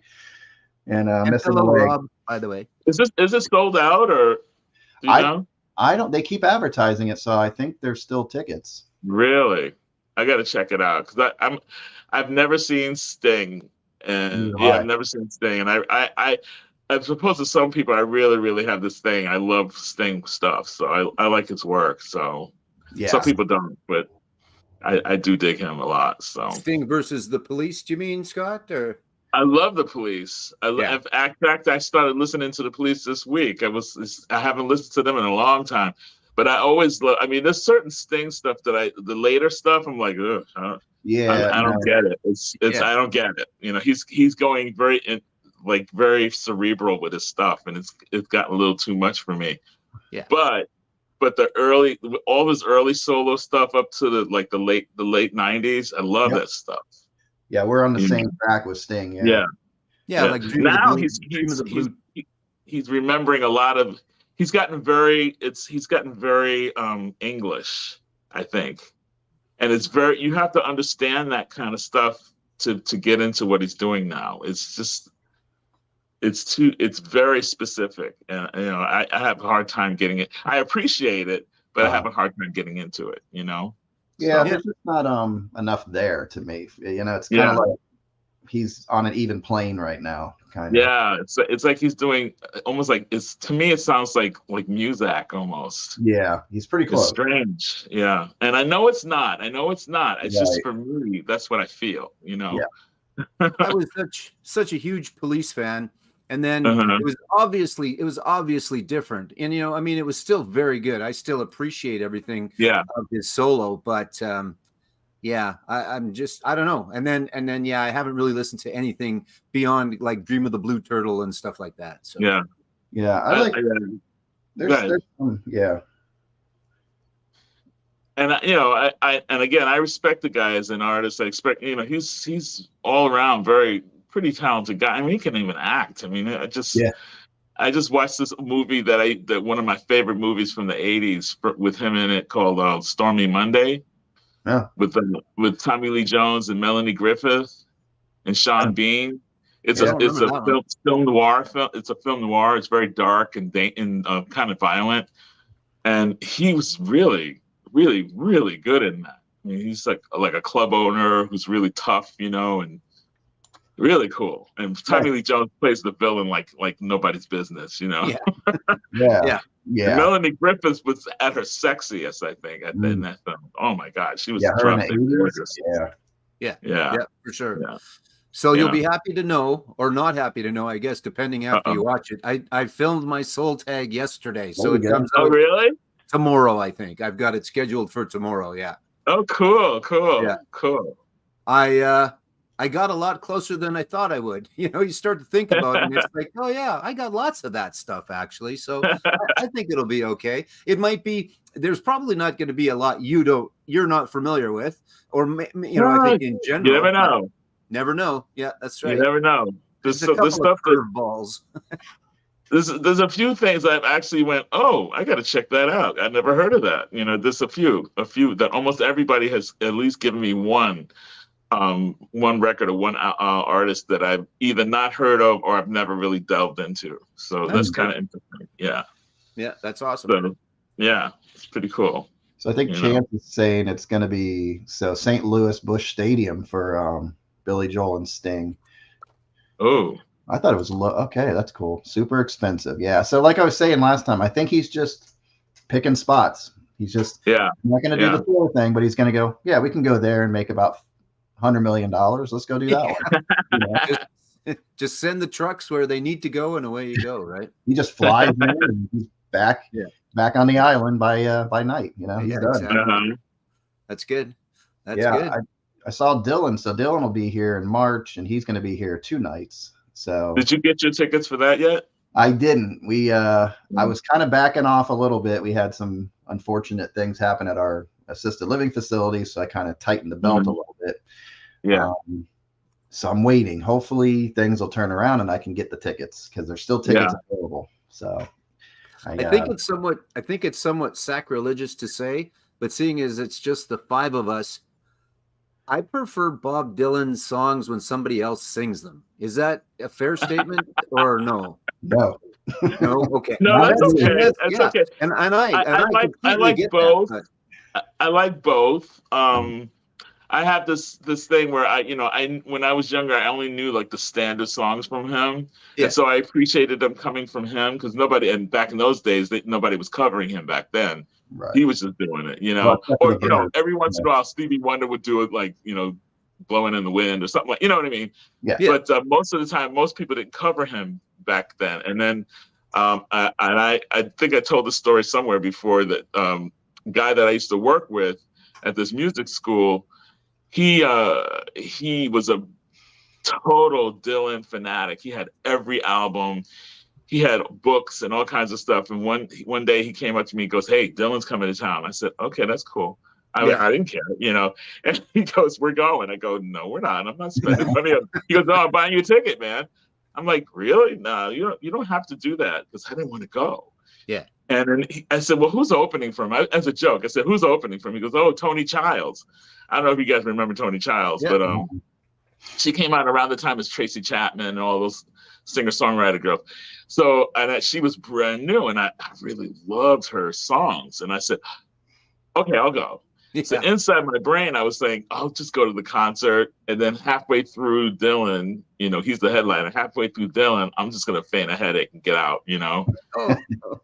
And missing hello, the leg. Rob, by the way. Is this sold out, or do you know? I don't. They keep advertising it, so I think there's still tickets. Really? I got to check it out because I've never seen Sting, and Neither have I. I've never seen Sting, and I as opposed to some people, I really have this thing. I love Sting stuff, so I like his work. So Yeah. some people don't, but I do dig him a lot. So Sting versus the Police, do you mean, Scott? Or I love the Police. Yeah. In fact, I started listening to the Police this week. I haven't listened to them in a long time, but I always love. I mean, there's certain Sting stuff that the later stuff, I'm like, ugh, I don't get it. It's I don't get it. You know, he's going very cerebral with his stuff, and it's gotten a little too much for me. Yeah. But all of his early solo stuff up to the late 90s, I love that stuff. Yeah, we're on the same track with Sting. Yeah. like Now he's remembering a lot of. He's gotten very English, I think, and you have to understand that kind of stuff to get into what he's doing now. It's very specific, and I have a hard time getting it. I appreciate it, but I have a hard time getting into it. Yeah, there's just not enough there to me. It's kind of like he's on an even plane right now, kind of. Yeah, it's like he's doing almost like to me it sounds like Muzak almost. Yeah, he's pretty close. It's strange. Yeah, and I know it's not. It's just for me. That's what I feel. Yeah. I was such a huge Police fan, and then it was obviously different. And I mean, it was still very good. I still appreciate everything of his solo, but I'm just I don't know. And then I haven't really listened to anything beyond like Dream of the Blue Turtle and stuff like that. So yeah, I like. There's And I respect the guy as an artist. I expect he's all around pretty talented guy. I mean, he can even act. I mean, I just watched this movie that one of my favorite movies from the 80s with him in it called Stormy Monday. Yeah. With Tommy Lee Jones and Melanie Griffith and Sean Bean. It's a film noir film. It's a film noir. It's very dark and kind of violent. And he was really, really, really good in that. I mean, he's like a club owner who's really tough, and really cool. And Tommy Lee Jones plays the villain like nobody's business, Yeah. And Melanie Griffith was at her sexiest, I think, in that film. Oh my God, she was gorgeous. Yeah, for sure. Yeah. So you'll be happy to know, or not happy to know, I guess, depending after you watch it. I filmed my Soul Tag yesterday, so it comes out really? tomorrow. I think I've got it scheduled for tomorrow. Yeah. Oh, cool. Yeah. Cool. I got a lot closer than I thought I would. You start to think about it, and it's like, oh yeah, I got lots of that stuff actually. So I think it'll be okay. It might be. There's probably not going to be a lot you're not familiar with, or I think in general. You never know. Never know. Yeah, that's right. You never know. There's stuff curveballs. There's a few things I've actually went, oh, I got to check that out. I never heard of that. You know, there's a few that almost everybody has at least given me one record or one artist that I've either not heard of or I've never really delved into. So that's kind of interesting. Yeah. Yeah, that's awesome. So, yeah, it's pretty cool. So I think Chance is saying it's going to be St. Louis Busch Stadium for Billy Joel and Sting. Oh. I thought it was low. Okay, that's cool. Super expensive. Yeah. So like I was saying last time, I think he's just picking spots. He's just not going to do the tour thing, but he's going to go, yeah, we can go there and make about $100 million. Let's go do that one. Just send the trucks where they need to go and away you go, right? He just flies in and he's back on the island by night. You know, he's done. Exactly. That's good. That's good. I saw Dylan. So Dylan will be here in March and he's going to be here 2 nights. So did you get your tickets for that yet? I didn't. I was kind of backing off a little bit. We had some unfortunate things happen at our assisted living facility, so I kind of tightened the belt a little bit. Yeah. So I'm waiting. Hopefully things will turn around and I can get the tickets because there's still tickets available. So I think it's somewhat sacrilegious to say, but seeing as it's just the 5 of us, I prefer Bob Dylan's songs when somebody else sings them. Is that a fair statement or no? No. No. Okay. No, that's okay. That's okay. And I like both. I like both. I have this thing where when I was younger, I only knew like the standard songs from him, and so I appreciated them coming from him because back in those days, nobody was covering him back then. Right. He was just doing it, or every once in a while Stevie Wonder would do it, like Blowing in the Wind or something like, you know what I mean? Yeah. But most of the time, most people didn't cover him back then. And then I think I told the story somewhere before that guy that I used to work with at this music school, he was a total Dylan fanatic. He had every album. He had books and all kinds of stuff. And one day he came up to me and goes, "Hey, Dylan's coming to town." I said, "Okay, that's cool." I didn't care, And he goes, "We're going." I go, "No, we're not. I'm not spending money on." He goes, "No, I'm buying you a ticket, man." I'm like, "Really? No, you don't have to do that," because I didn't want to go. Yeah. And then I said, "Well, who's opening for him?" As a joke, I said, "Who's opening for him?" He goes, "Oh, Tony Childs." I don't know if you guys remember Tony Childs, but she came out around the time as Tracy Chapman and all those singer-songwriter girls. So, she was brand new, and I really loved her songs. And I said, "Okay, I'll go." Yeah. So inside my brain, I was saying, I'll just go to the concert. And then halfway through Dylan, he's the headliner. Halfway through Dylan, I'm just going to feign a headache and get out, Oh.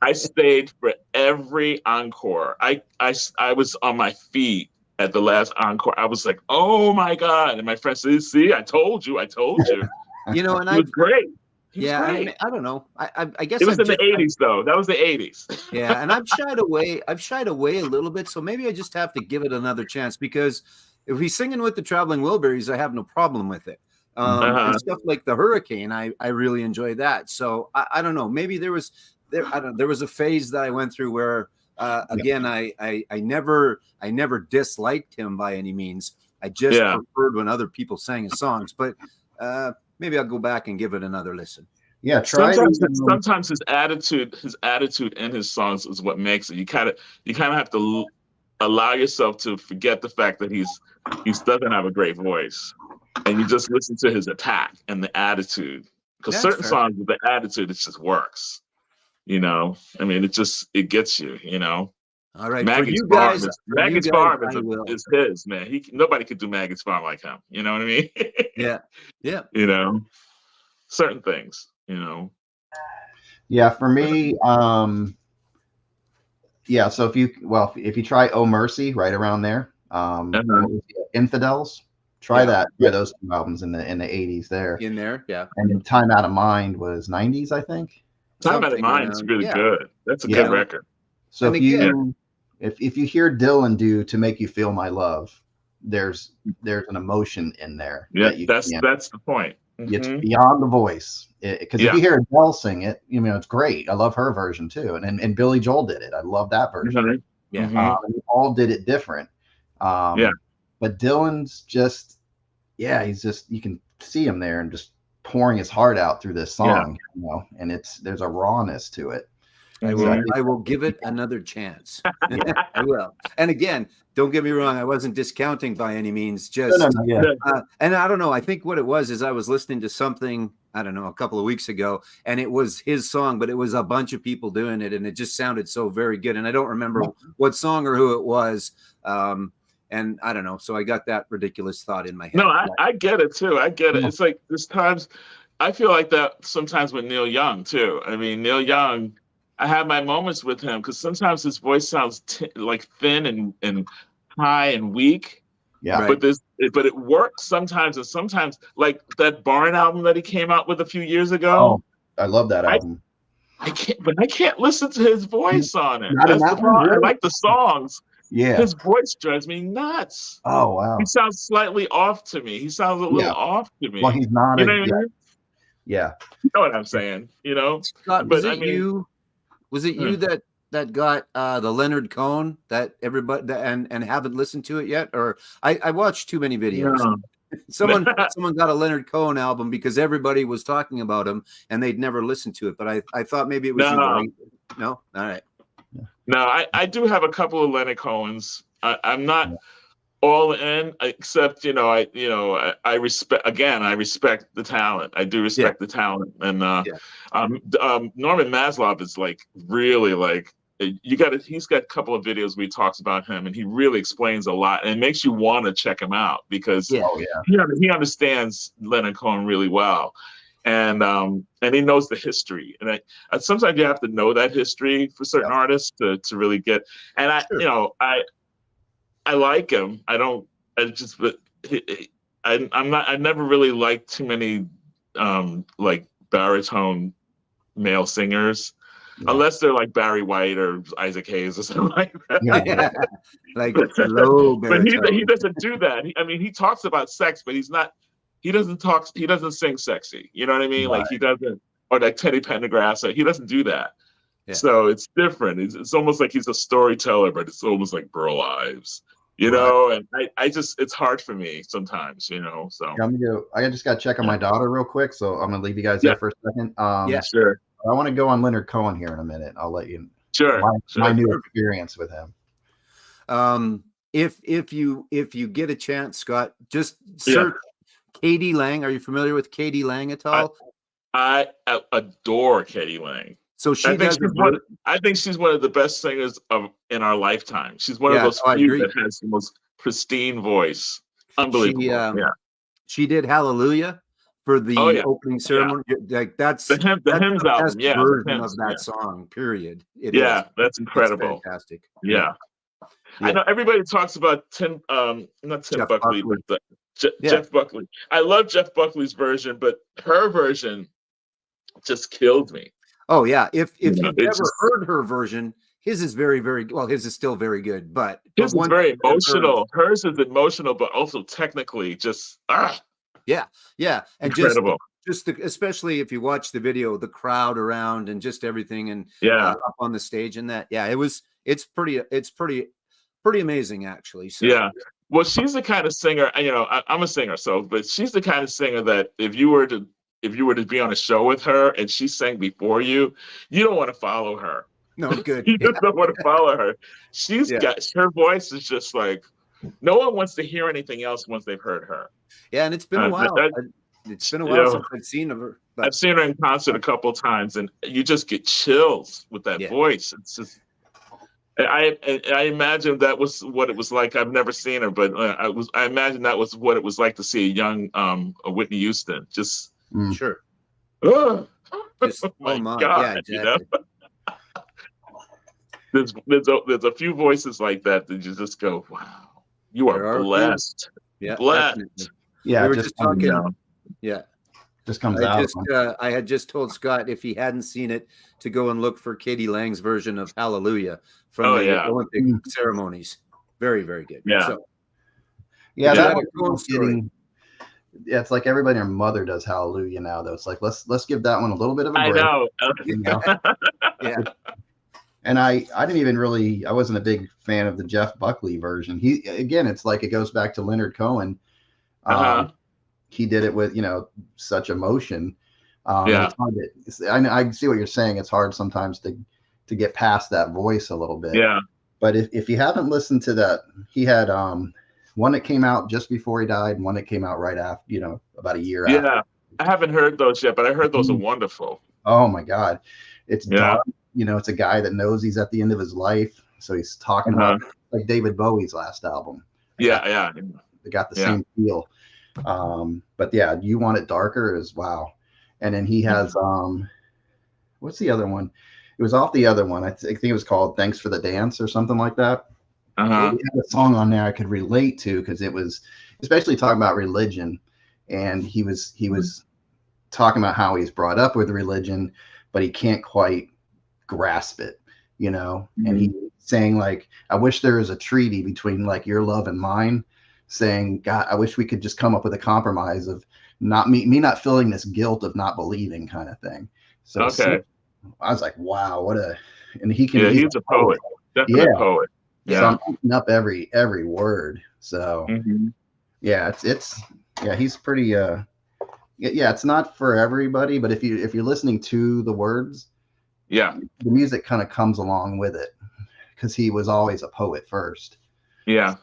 I stayed for every encore. I was on my feet at the last encore. I was like, oh my God. And my friend said, "See, I told you. And it was great. I don't know. I guess it was in the 80s, though. That was the 80s. Yeah, and I've shied away a little bit, so maybe I just have to give it another chance, because if he's singing with the Traveling Wilburys, I have no problem with it. And stuff like the Hurricane, I really enjoy that. So I don't know. Maybe there was a phase that I went through where again I never disliked him by any means. I just preferred when other people sang his songs, but. Maybe I'll go back and give it another listen. Yeah, sometimes his attitude in his songs is what makes it. You kind of have to allow yourself to forget the fact that he doesn't have a great voice, and you just listen to his attack and the attitude. Because certain songs with the attitude, it just works. I mean, it gets you. All right, Maggie's Farm is his, man. Nobody could do Maggie's Farm like him. You know what I mean? Yeah. Certain things. Yeah, for me, So if you try "Oh Mercy," right around there, Infidels, try that. Yeah, those 2 albums in the 80s there. In there, yeah. And then "Time Out of Mind" was 90s, I think. "Time Out of Mind" is really good. That's a good record. So if you hear Dylan do "To Make You Feel My Love," there's an emotion in there. Yeah, that's the point. Mm-hmm. It's beyond the voice, because if you hear Adele sing it, it's great. I love her version too, and Billy Joel did it. I love that version. Mm-hmm. Yeah, and we all did it different. But Dylan's just yeah, he's just, you can see him there and just pouring his heart out through this song, you know, and there's a rawness to it. I will give it another chance. I will. And again, don't get me wrong, I wasn't discounting by any means. Just and I don't know. I think what it was is I was listening to something, I don't know, a couple of weeks ago, and it was his song, but it was a bunch of people doing it, and it just sounded so very good. And I don't remember what song or who it was. And I don't know. So I got that ridiculous thought in my head. No, I get it too. I get it. It's like there's times I feel like that sometimes with Neil Young too. I mean, Neil Young, I have my moments with him because sometimes his voice sounds like thin and high and weak. Yeah. But it works sometimes, and sometimes like that Barn album that he came out with a few years ago. Oh, I love that album. I can't listen to his voice on it. That's the problem. I like the songs. Yeah. His voice drives me nuts. Oh wow. He sounds slightly off to me. He sounds a little off to me. Well, he's not. You know what I mean? Yeah. You know what I'm saying? You know. Scott, was it you? Was it you that got the Leonard Cohen that everybody and haven't listened to it yet? Or I watched too many videos. No. Someone got a Leonard Cohen album because everybody was talking about him and they'd never listened to it. But I thought maybe it was you. No? All right. No, I do have a couple of Leonard Cohens. I'm not all in, except I respect the talent. I do respect the talent, and Norman Maslow is like really like he's got a couple of videos where he talks about him, and he really explains a lot, and it makes you want to check him out because he understands Leonard Cohen really well. And he knows the history, and sometimes you have to know that history for certain artists to really get. And I like him. I never really liked too many like baritone male singers, unless they're like Barry White or Isaac Hayes or something like that. Like low baritone. But he doesn't do that. He talks about sex, but he's not. He doesn't sing sexy. You know what I mean? Right. Like he doesn't, or like Teddy Pendergrass. He doesn't do that. Yeah. So it's different. It's almost like he's a storyteller, but it's almost like Burl Ives, you know? And it's hard for me sometimes, so. I just got to check on my daughter real quick. So I'm going to leave you guys there for a second. Sure. I want to go on Leonard Cohen here in a minute. I'll let you my new experience with him. If you get a chance, Scott, just search k.d. lang. Are you familiar with k.d. lang at all? I adore k.d. lang. So I think she's one of the best singers in our lifetime. She's one of those few that has the most pristine voice. Unbelievable. She did Hallelujah for the opening ceremony. Like that's the hymns album. Version of that song. Period. That's incredible. It's fantastic. Yeah. I know everybody talks about not Tim Buckley, but Jeff Buckley. I love Jeff Buckley's version, but her version just killed me. Oh yeah, if you've never heard her version, his is very, very well. His is still very good, but his is very emotional. Hers is emotional, but also technically just and incredible. Especially if you watch the video, the crowd around and just everything, and up on the stage and that. Yeah, it's pretty amazing actually. So. Well, she's the kind of singer, I'm a singer, but she's the kind of singer that if you were to be on a show with her and she sang before you don't want to follow her. No, good. You just don't want to follow her. She's got, her voice is just like, no one wants to hear anything else once they've heard her. Yeah, and it's been a while. It's been a while since I've seen her. But... I've seen her in concert a couple of times, and you just get chills with that voice. It's just... I imagine that was what it was like. I've never seen her, but I imagine that was what it was like to see a young Whitney Houston. Just sure. Oh my God! Yeah, exactly. There's a few voices like that you just go, wow, you are blessed. Yeah, blessed. Definitely. Yeah, we were just talking. Yeah. Just comes out. I had just told Scott if he hadn't seen it to go and look for k.d. lang's version of Hallelujah from the Olympic ceremonies. Very, very good. Yeah. So, it's like everybody and their mother does Hallelujah now, though. It's like let's give that one a little bit of a break. I know. And I wasn't a big fan of the Jeff Buckley version. It's like it goes back to Leonard Cohen. he did it with, such emotion. Yeah. It's hard I see what you're saying. It's hard sometimes to get past that voice a little bit. Yeah. But if you haven't listened to that, he had one that came out just before he died, and one that came out right after, about a year after. Yeah, I haven't heard those yet, but I heard those are wonderful. Oh my God. It's dark. It's a guy that knows he's at the end of his life. So he's talking about like David Bowie's last album. They got the same feel. But yeah, You Want It Darker is wow. And then he has what's the other one? It was off the other one. I think it was called Thanks for the Dance or something like that. He had a song on there I could relate to, because it was especially talking about religion, and he was talking about how he's brought up with religion, but he can't quite grasp it, and he saying like, I wish there was a treaty between like your love and mine, saying, God, I wish we could just come up with a compromise of not me not feeling this guilt of not believing kind of thing. So I was like, wow, and he's a poet. Definitely a poet. Yeah. So I'm picking up every word. So yeah, he's pretty it's not for everybody, but if you're listening to the words, the music kind of comes along with it, because he was always a poet first. Yeah.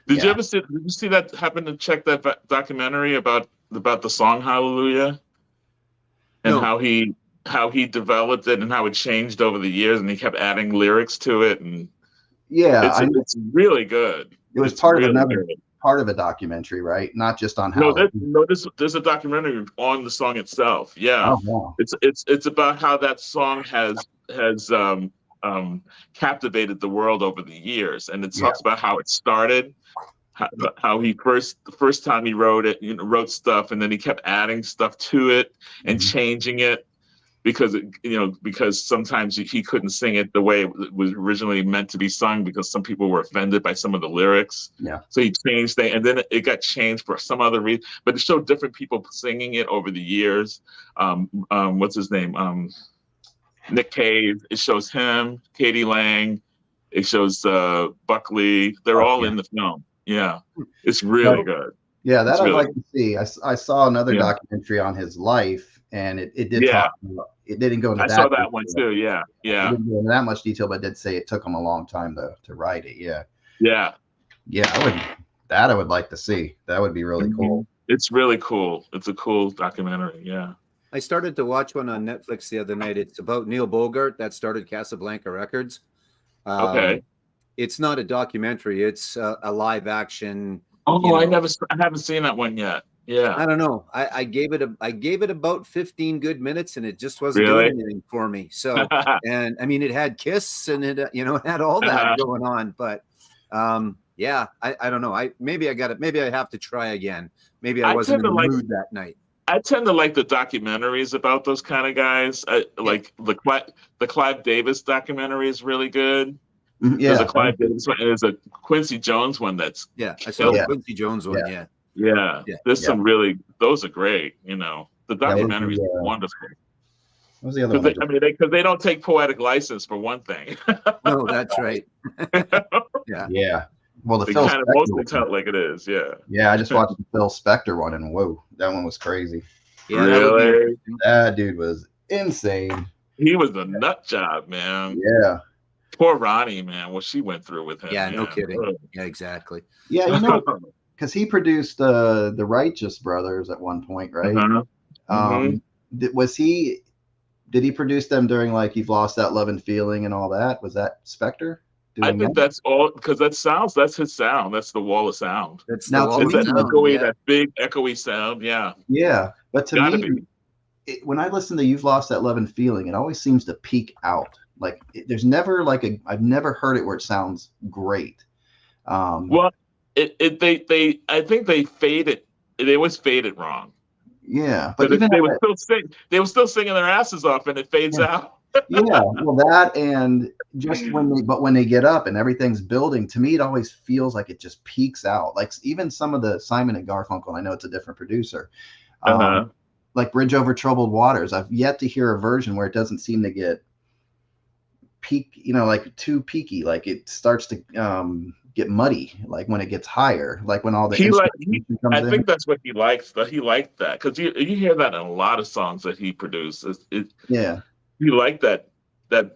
Did you see that, happen to check that documentary about the song Hallelujah? And how he developed it and how it changed over the years, and he kept adding lyrics to it, and it's really good. It was part of a documentary, right? Not just on how. There's a documentary on the song itself. Yeah. Oh, wow. It's about how that song has captivated the world over the years, and it talks about how it started, how he the first time he wrote it, wrote stuff, and then he kept adding stuff to it and changing it, because sometimes he couldn't sing it the way it was originally meant to be sung, because some people were offended by some of the lyrics. Yeah. So he changed it, and then it got changed for some other reason. But it showed different people singing it over the years. What's his name? Nick Cave. It shows him, Katie Lang. It shows Buckley. They're all in the film. Yeah, it's really good. Yeah, that I'd like to see. I saw another documentary on his life, and it did talk about, it didn't go into I saw that one too. Yeah. It didn't go into that much detail, but it did say it took him a long time to write it. Yeah. I would like to see. That would be really cool. It's really cool. It's a cool documentary. Yeah. I started to watch one on Netflix the other night. It's about Neil Bogart that started Casablanca Records. Okay. It's not a documentary. It's a live action. Oh, I haven't seen that one yet. Yeah. I don't know. I gave it about 15 good minutes, and it just wasn't doing anything for me. So, and I mean, it had Kiss, and it had all that going on, but I don't know. Maybe I have to try again. Maybe I wasn't in the mood that night. I tend to like the documentaries about those kind of guys. Like the Clive Davis documentary is really good. Yeah, there's a Clive Davis one, and there's a Quincy Jones one that's I saw the Quincy Jones one. Yeah. There's some really, those are great. The documentaries are wonderful. What was the other one? Because they don't take poetic license, for one thing. No, that's right. Yeah. Well, they kind of mostly tell it like it is. Yeah. Yeah, I just watched the Phil Spector one, and whoa, that one was crazy. Yeah, really? That dude was insane. He was a nut job, man. Yeah. Poor Ronnie, man, what she went through with him. Yeah, no kidding. Yeah, exactly. Yeah, because he produced the Righteous Brothers at one point, right? Did he produce them during like You've Lost That Love and Feeling and all that? Was that Spector? I think that's all, because that's his sound. That's the wall of sound. It's that big echoey sound. Yeah. Yeah, but to me, when I listen to You've Lost That Love and Feeling, it always seems to peak out. Like there's never I've never heard it where it sounds great. Well, I think they faded. They always faded wrong. Yeah, but they were still singing their asses off, and it fades out. Yeah, well, that, and just when they get up and everything's building, to me it always feels like it just peaks out. Like even some of the Simon and Garfunkel, I know it's a different producer, like Bridge Over Troubled Waters, I've yet to hear a version where it doesn't seem to get peak, you know, like too peaky. Like it starts to get muddy, like when it gets higher, like when all the instrumentation comes I think that's what he likes. He liked that because you hear that in a lot of songs that he produces. Yeah, he liked that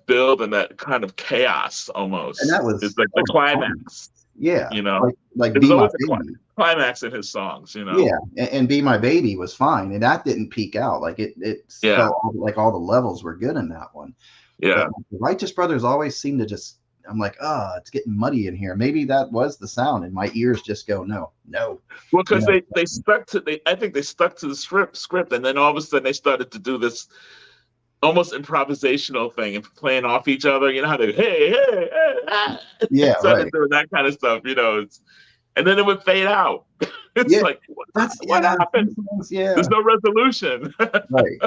build and that kind of chaos almost. And that was it's like the climax. Yeah, you know, like there's Be My always a Baby. climax in his songs. You know, Yeah, and Be My Baby was fine, and that didn't peak out. Like it felt like all the levels were good in that one. Yeah, but the Righteous Brothers always seem to just. I'm like, it's getting muddy in here. Maybe that was the sound, and my ears just go, no. Well, because they stuck to I think they stuck to the script, and then all of a sudden they started to do this almost improvisational thing and playing off each other. You know how they yeah, started doing that kind of stuff. You know, and then it would fade out. It's like what happened? Yeah, there's no resolution. Right.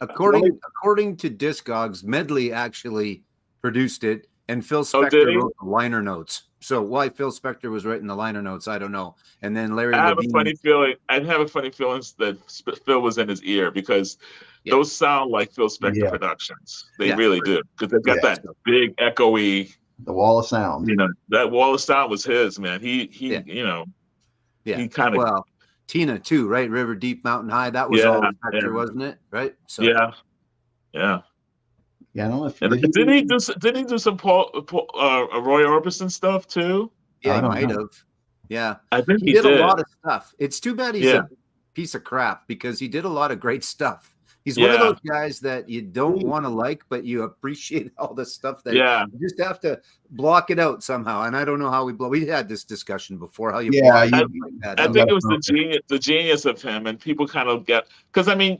According to Discogs, Medley actually produced it. And Phil Spector wrote the liner notes. So why Phil Spector was writing the liner notes, I don't know. And then Larry Levine. I have a funny feeling that Phil was in his ear because those sound like Phil Spector productions. They really do because they've got that big echoey. The wall of sound. You know, that wall of sound was his, man. He you know, he kind of Tina too, right? River Deep, Mountain High. That was all Spector, wasn't it? Right? So yeah. Yeah, I don't know if did he do some Roy Orbison stuff too? Yeah, he might have. Yeah, I think he did a lot of stuff. It's too bad he's a piece of crap because he did a lot of great stuff. He's one of those guys that you don't want to like, but you appreciate all the stuff that you just have to block it out somehow. And I don't know how we had this discussion before. How you block it like that. I think it was the genius of him, and people kind of get because I mean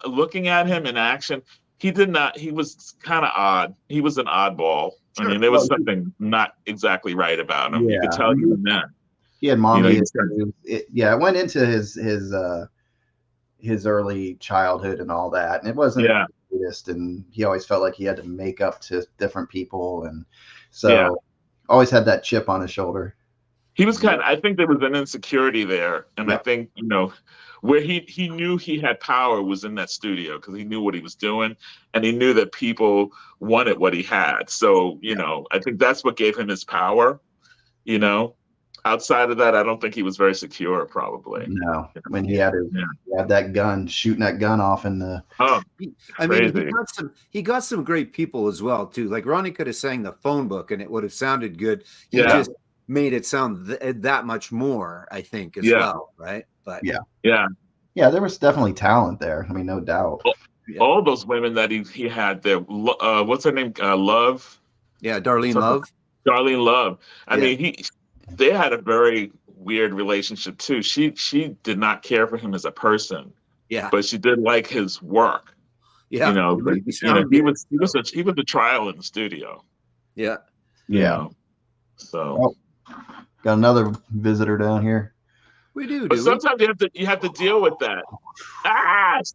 looking at him in action, he was kind of odd. He was an oddball. Sure. I mean, there was something not exactly right about him. You could tell even then. He had mommy issues. It went into his early childhood and all that, and it wasn't the greatest, and he always felt like he had to make up to different people, and so always had that chip on his shoulder. He was I think there was an insecurity there, and I think where he knew he had power was in that studio because he knew what he was doing, and he knew that people wanted what he had. So I think that's what gave him his power. Outside of that, I don't think he was very secure, probably. No, when he had that gun, shooting that gun off in the. I mean, he got some great people as well too. Like Ronnie could have sang the Phone Book, and it would have sounded good. He just made it sound that much more, I think, as well, right? But there was definitely talent there. I mean, no doubt. All those women that he had there. What's her name? Love. Yeah, Darlene Love. Darlene Love. I mean, they had a very weird relationship too. She did not care for him as a person. Yeah. But she did like his work. Yeah. He was a trial in the studio. Yeah. Yeah. So got another visitor down here. We do. But sometimes you have to deal with that.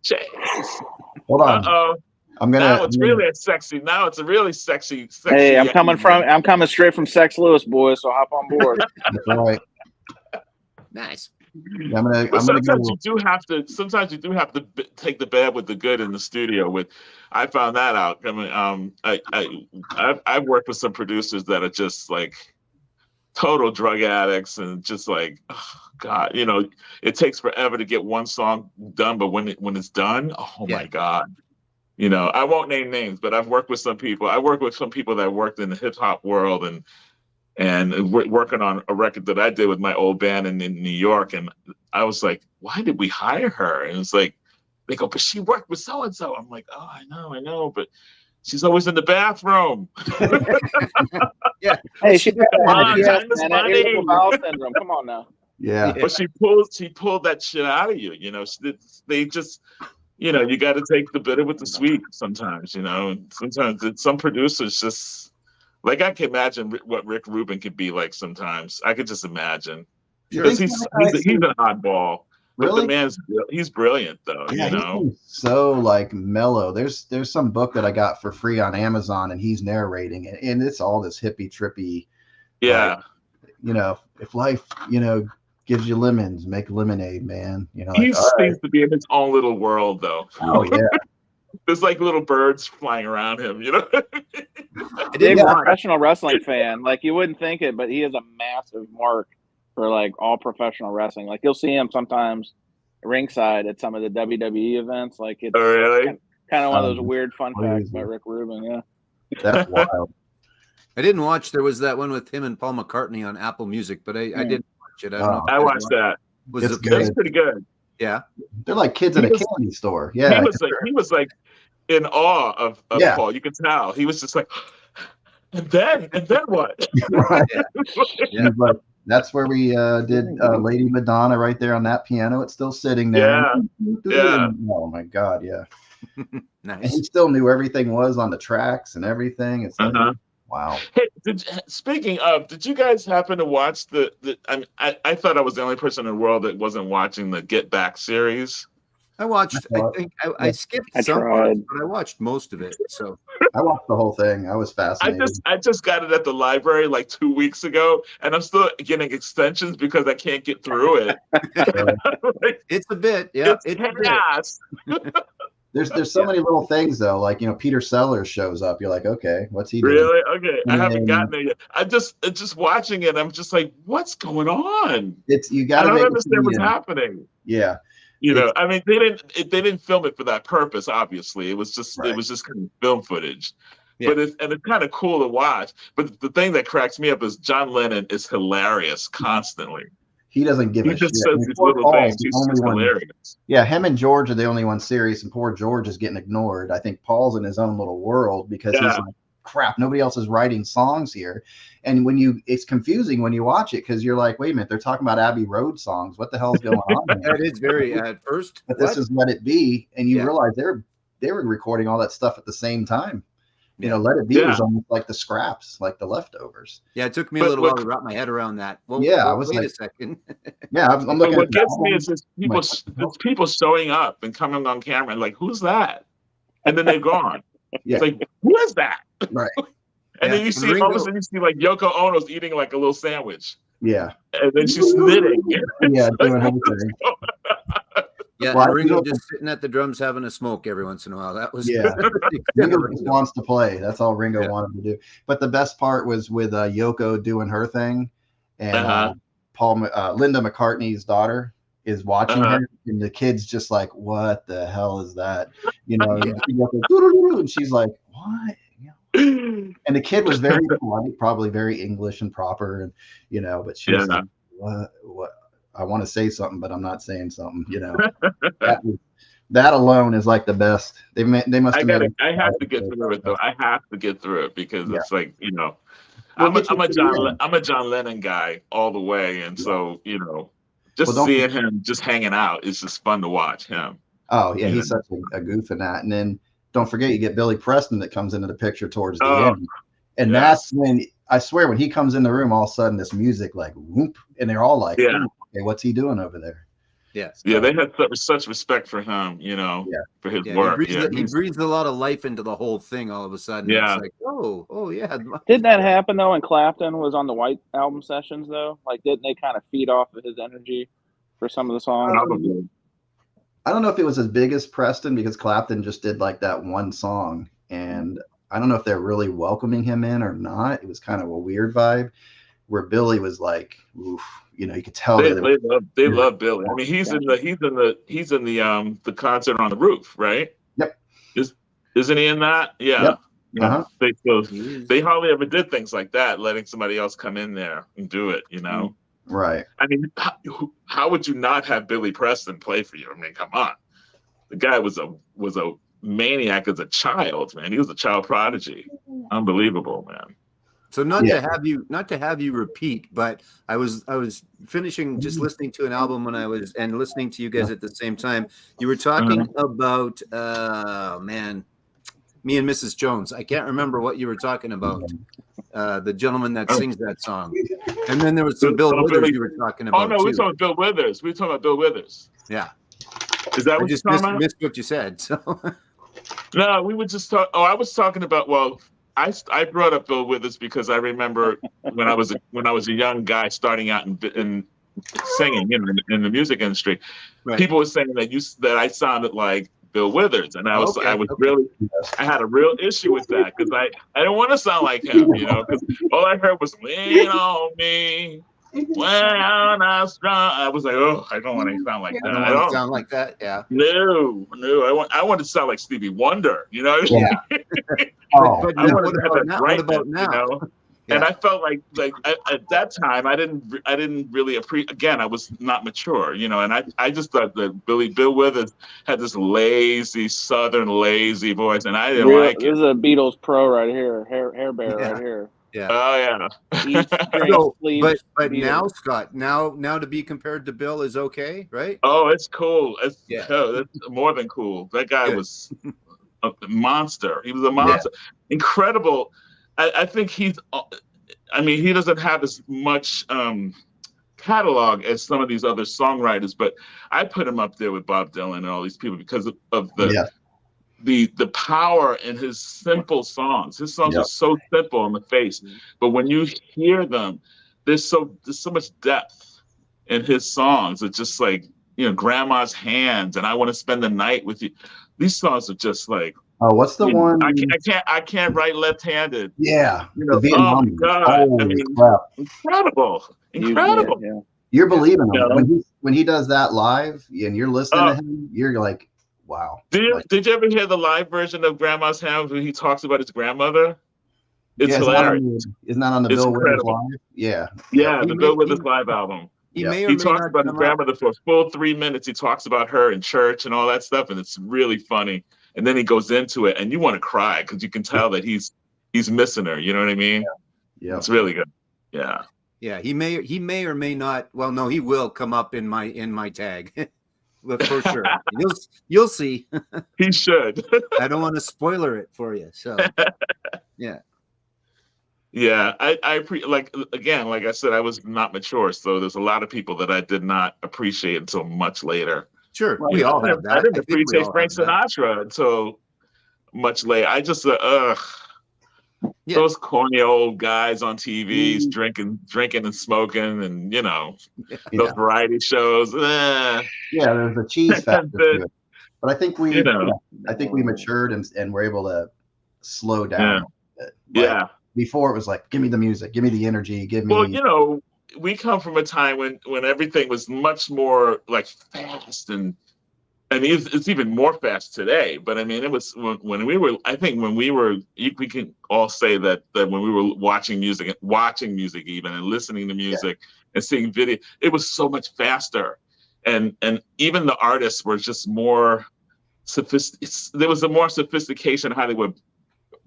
Chase. Hold on. Uh-oh. Now it's really sexy. Now it's a really sexy. Hey, I'm coming straight from Sex Lewis, boys. So hop on board. That's right. Nice. Sometimes you do have to take the bad with the good in the studio. I found that out. I mean, I've worked with some producers that are just like total drug addicts and just like, oh God, it takes forever to get one song done, but when it's done, my God. I won't name names, but I've worked with some people. I worked with some people that worked in the hip hop world and working on a record that I did with my old band in New York. And I was like, why did we hire her? And it's like, they go, but she worked with so-and-so. I'm like, oh, I know, but she's always in the bathroom. Yeah. Hey, she got bowel syndrome. Come on now. Yeah. But she pulled that shit out of you. They just, you got to take the bitter with the sweet sometimes, Sometimes some producers just, like I can imagine what Rick Rubin could be like sometimes. I could just imagine. Because he's an oddball. Really? But he's brilliant though, He's so like mellow. There's some book that I got for free on Amazon and he's narrating it. And it's all this hippie trippy. Yeah. Like, if life, gives you lemons, make lemonade, man. He seems to be in his own little world, though. Oh yeah, there's like little birds flying around him, you know. He's a professional wrestling fan. Like you wouldn't think it, but he is a massive mark for like all professional wrestling. Like you'll see him sometimes ringside at some of the WWE events. Like it's kind of one of those weird fun facts about Rick Rubin. Yeah, that's wild. I didn't watch. There was that one with him and Paul McCartney on Apple Music, but I didn't watch it. I don't know. I watched that. It's pretty good. Yeah, they're like kids in a candy store. Yeah, he was like in awe of Paul. You could tell he was just like, and then what? Right. Yeah. Like, that's where we did Lady Madonna right there on that piano. It's still sitting there. Yeah. Oh my God, yeah. Nice. And he still knew everything was on the tracks and everything. It's like, wow. Hey, speaking of, did you guys happen to watch the I thought I was the only person in the world that wasn't watching the Get Back series. I watched. I think I skipped some parts, but I watched most of it. So I watched the whole thing. I was fascinated. I just got it at the library like 2 weeks ago, and I'm still getting extensions because I can't get through it. It's a bit, yeah. It's chaos. There's so many little things though, like Peter Sellers shows up. You're like, okay, what's he doing? Really? Okay, I haven't gotten there yet. I'm just watching it. I'm just like, what's going on? You got to. I don't understand what's happening. Yeah. I mean, they didn't film it for that purpose. Obviously, it was just kind of film footage. Yeah. But it's kind of cool to watch. But the thing that cracks me up is John Lennon is hilarious constantly. He doesn't give a shit. He just says these little things. He's hilarious. Yeah, him and George are the only ones serious, and poor George is getting ignored. I think Paul's in his own little world because he's like, crap, nobody else is writing songs here. And it's confusing when you watch it because you're like, wait a minute, they're talking about Abbey Road songs. What the hell's going on here? That is very at first. But this is Let It Be, and you realize they were recording all that stuff at the same time. Let It Be was almost like the scraps, like the leftovers. Yeah, it took me a little while to wrap my head around that. Well, I was wait like, a second. I'm looking. What gets me is just people showing up and coming on camera and like, who's that? And then they're gone. It's like, who is that? Right. And then you see all of a sudden you see like Yoko Ono's eating like a little sandwich. Yeah. And then she's knitting. Yeah, doing her thing. Yeah, and Ringo just sitting at the drums having a smoke every once in a while. That was Ringo just wants to play. That's all Ringo wanted to do. But the best part was with Yoko doing her thing, and Linda McCartney's daughter is watching her, and the kid's just like, "What the hell is that?" And she's like, "What?" And the kid was very polite, probably very English and proper, and but she was like, "What? I want to say something, but I'm not saying something." That alone is like the best. They must. I have to get through it though. I have to get through it because it's like I'm a John Lennon guy all the way, and so seeing him just hanging out is just fun to watch him. Oh yeah, he's such a goof in that. And then don't forget you get Billy Preston that comes into the picture towards the end, and that's when I swear when he comes in the room, all of a sudden this music like whoop, and they're all like, "Okay, what's he doing over there?" Yes. Yeah, they had such respect for him, for his work. He breathes a lot of life into the whole thing all of a sudden. Yeah. It's like, oh yeah. Didn't that happen though when Clapton was on the White Album sessions though? Like didn't they kind of feed off of his energy for some of the songs? I don't know if it was as big as Preston because Clapton just did like that one song, and I don't know if they're really welcoming him in or not. It was kind of a weird vibe where Billy was like, oof. You could tell they love Billy. I mean, he's in the concert on the roof, right? Yep. Isn't he in that? Yeah. Yep. Uh-huh. They hardly ever did things like that, letting somebody else come in there and do it. Right. I mean, how would you not have Billy Preston play for you? I mean, come on. The guy was a maniac as a child, man. He was a child prodigy. Unbelievable, man. So not to have you repeat, but I was finishing just listening to an album and listening to you guys at the same time. You were talking about Me and Mrs. Jones. I can't remember what you were talking about. The gentleman that sings that song. And then there was some Bill Withers you were talking about. Oh no, we were talking about Bill Withers. Yeah. Is that what you're talking about? I just missed what you said. So no, we would just talk. Oh, I was talking about I brought up Bill Withers because I remember when I was a young guy starting out in singing in the music industry, people were saying that I sounded like Bill Withers, and I was really, I had a real issue with that because I didn't want to sound like him, you know, because all I heard was "Lean on me." When I strong, I was like, oh, I don't want to sound like that. I don't sound like that. Yeah. No. I want to sound like Stevie Wonder. You know what I mean? Yeah. But I wanted to have that brightness, you know. Yeah. And I felt like at that time I didn't really appreciate. Again, I was not mature, you know, and I just thought that Bill Withers had this lazy Southern lazy voice, and I didn't like it. This is a Beatles pro right here, hair bear right here. Yeah. Oh yeah. So, but now, Scott, now to be compared to Bill is okay, right? Oh, it's cool. It's more than cool. That guy was a monster. He was a monster. Yeah. Incredible. I think he doesn't have as much catalog as some of these other songwriters, but I put him up there with Bob Dylan and all these people because of the power in his simple songs. His songs are so simple on the face, but when you hear them, there's so much depth in his songs. It's just like, you know, Grandma's Hands and I Want to Spend the Night with You. These songs are just like, oh, what's the one? I can't write left-handed. Yeah, you know, oh my God, incredible. Yeah. You're believing him when he does that live, and you're listening to him. You're like, wow. Did you ever hear the live version of Grandma's Hands where he talks about his grandmother? It's hilarious. Isn't that on the Bill Withers live? Yeah. Yeah, the Bill Withers live album. He talks about his grandmother for a full 3 minutes. He talks about her in church and all that stuff, and it's really funny. And then he goes into it, and you want to cry because you can tell that he's missing her. You know what I mean? Yeah. It's really good. Yeah. Yeah. He may or may not. Well, no, he will come up in my tag. For sure. You'll see. He should. I don't want to spoiler it for you. So yeah. Yeah. I like I said, I was not mature. So there's a lot of people that I did not appreciate until much later. Sure. We all have that. I didn't appreciate Frank Sinatra until much later. I just those corny old guys on TVs drinking and smoking, and you know, those variety shows. Yeah, there's a cheese factor to it. But I think we matured and were able to slow down. Yeah. Before it was like, give me the music, give me the energy, give me. Well, you know, we come from a time when everything was much more like fast, and I mean it's even more fast today. But I mean, it was when we were. I think when we were, we can all say that when we were watching music even, and listening to music and seeing video, it was so much faster, and even the artists were just more sophisticated. There was a more sophistication how they were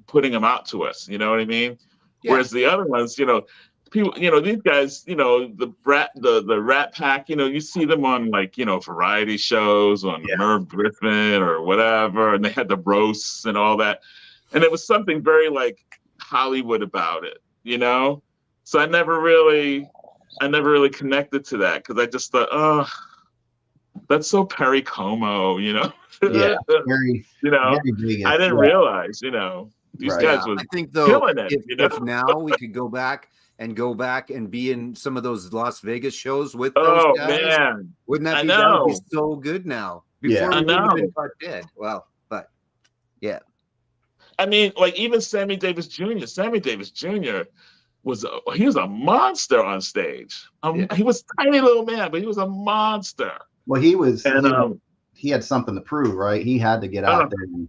putting them out to us. You know what I mean? Yeah. Whereas the other ones, you know. People, you know, these guys, you know, the Rat Pack, you know, you see them on like, you know, variety shows on Merv Griffin or whatever, and they had the roasts and all that, and it was something very like Hollywood about it, you know. So I never really connected to that because I just thought, oh, that's so Perry Como, you know. Yeah, very, you know, very I didn't realize, you know, these guys was I think though, killing it. If now we could go back and be in some of those Las Vegas shows with those guys. Man. Wouldn't that be so good now? Before we would have been caught dead. Well, but yeah. I mean, like even Sammy Davis Jr. Sammy Davis Jr. was a monster on stage. He was a tiny little man, but he was a monster. Well, he was, and he had something to prove, right? He had to get out there. And,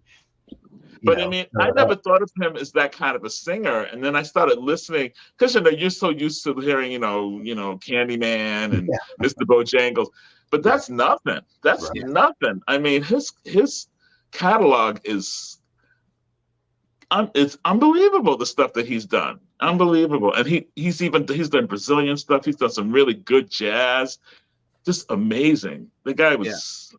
but I mean, I never thought of him as that kind of a singer, and then I started listening because you know you're so used to hearing you know Candyman and Mr. Bojangles, but that's nothing. That's nothing. I mean, his catalog is it's unbelievable. The stuff that he's done, unbelievable, and he's done Brazilian stuff. He's done some really good jazz, just amazing. The guy was.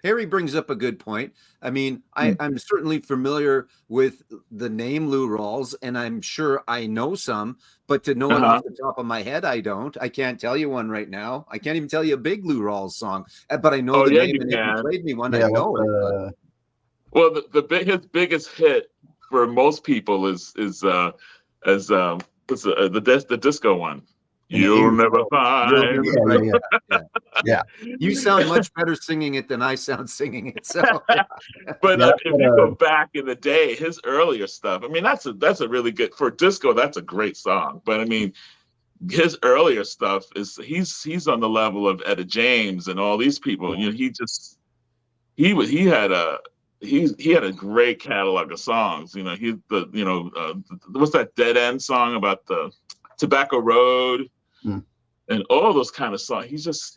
Harry brings up a good point. I mean, I'm certainly familiar with the name Lou Rawls, and I'm sure I know some, but to know it off the top of my head, I don't. I can't tell you one right now. I can't even tell you a big Lou Rawls song, but I know the name, and if you played me one, I know it. Well, his biggest hit for most people is the disco one. You'll never find. Yeah. You sound much better singing it than I sound singing it. So, but if you go back in the day, his earlier stuff, I mean, that's a really good for disco. That's a great song. But I mean, his earlier stuff is he's on the level of Etta James and all these people. You know, he had a great catalog of songs. You know, what's that Dead End song about the Tobacco Road? And all those kind of songs.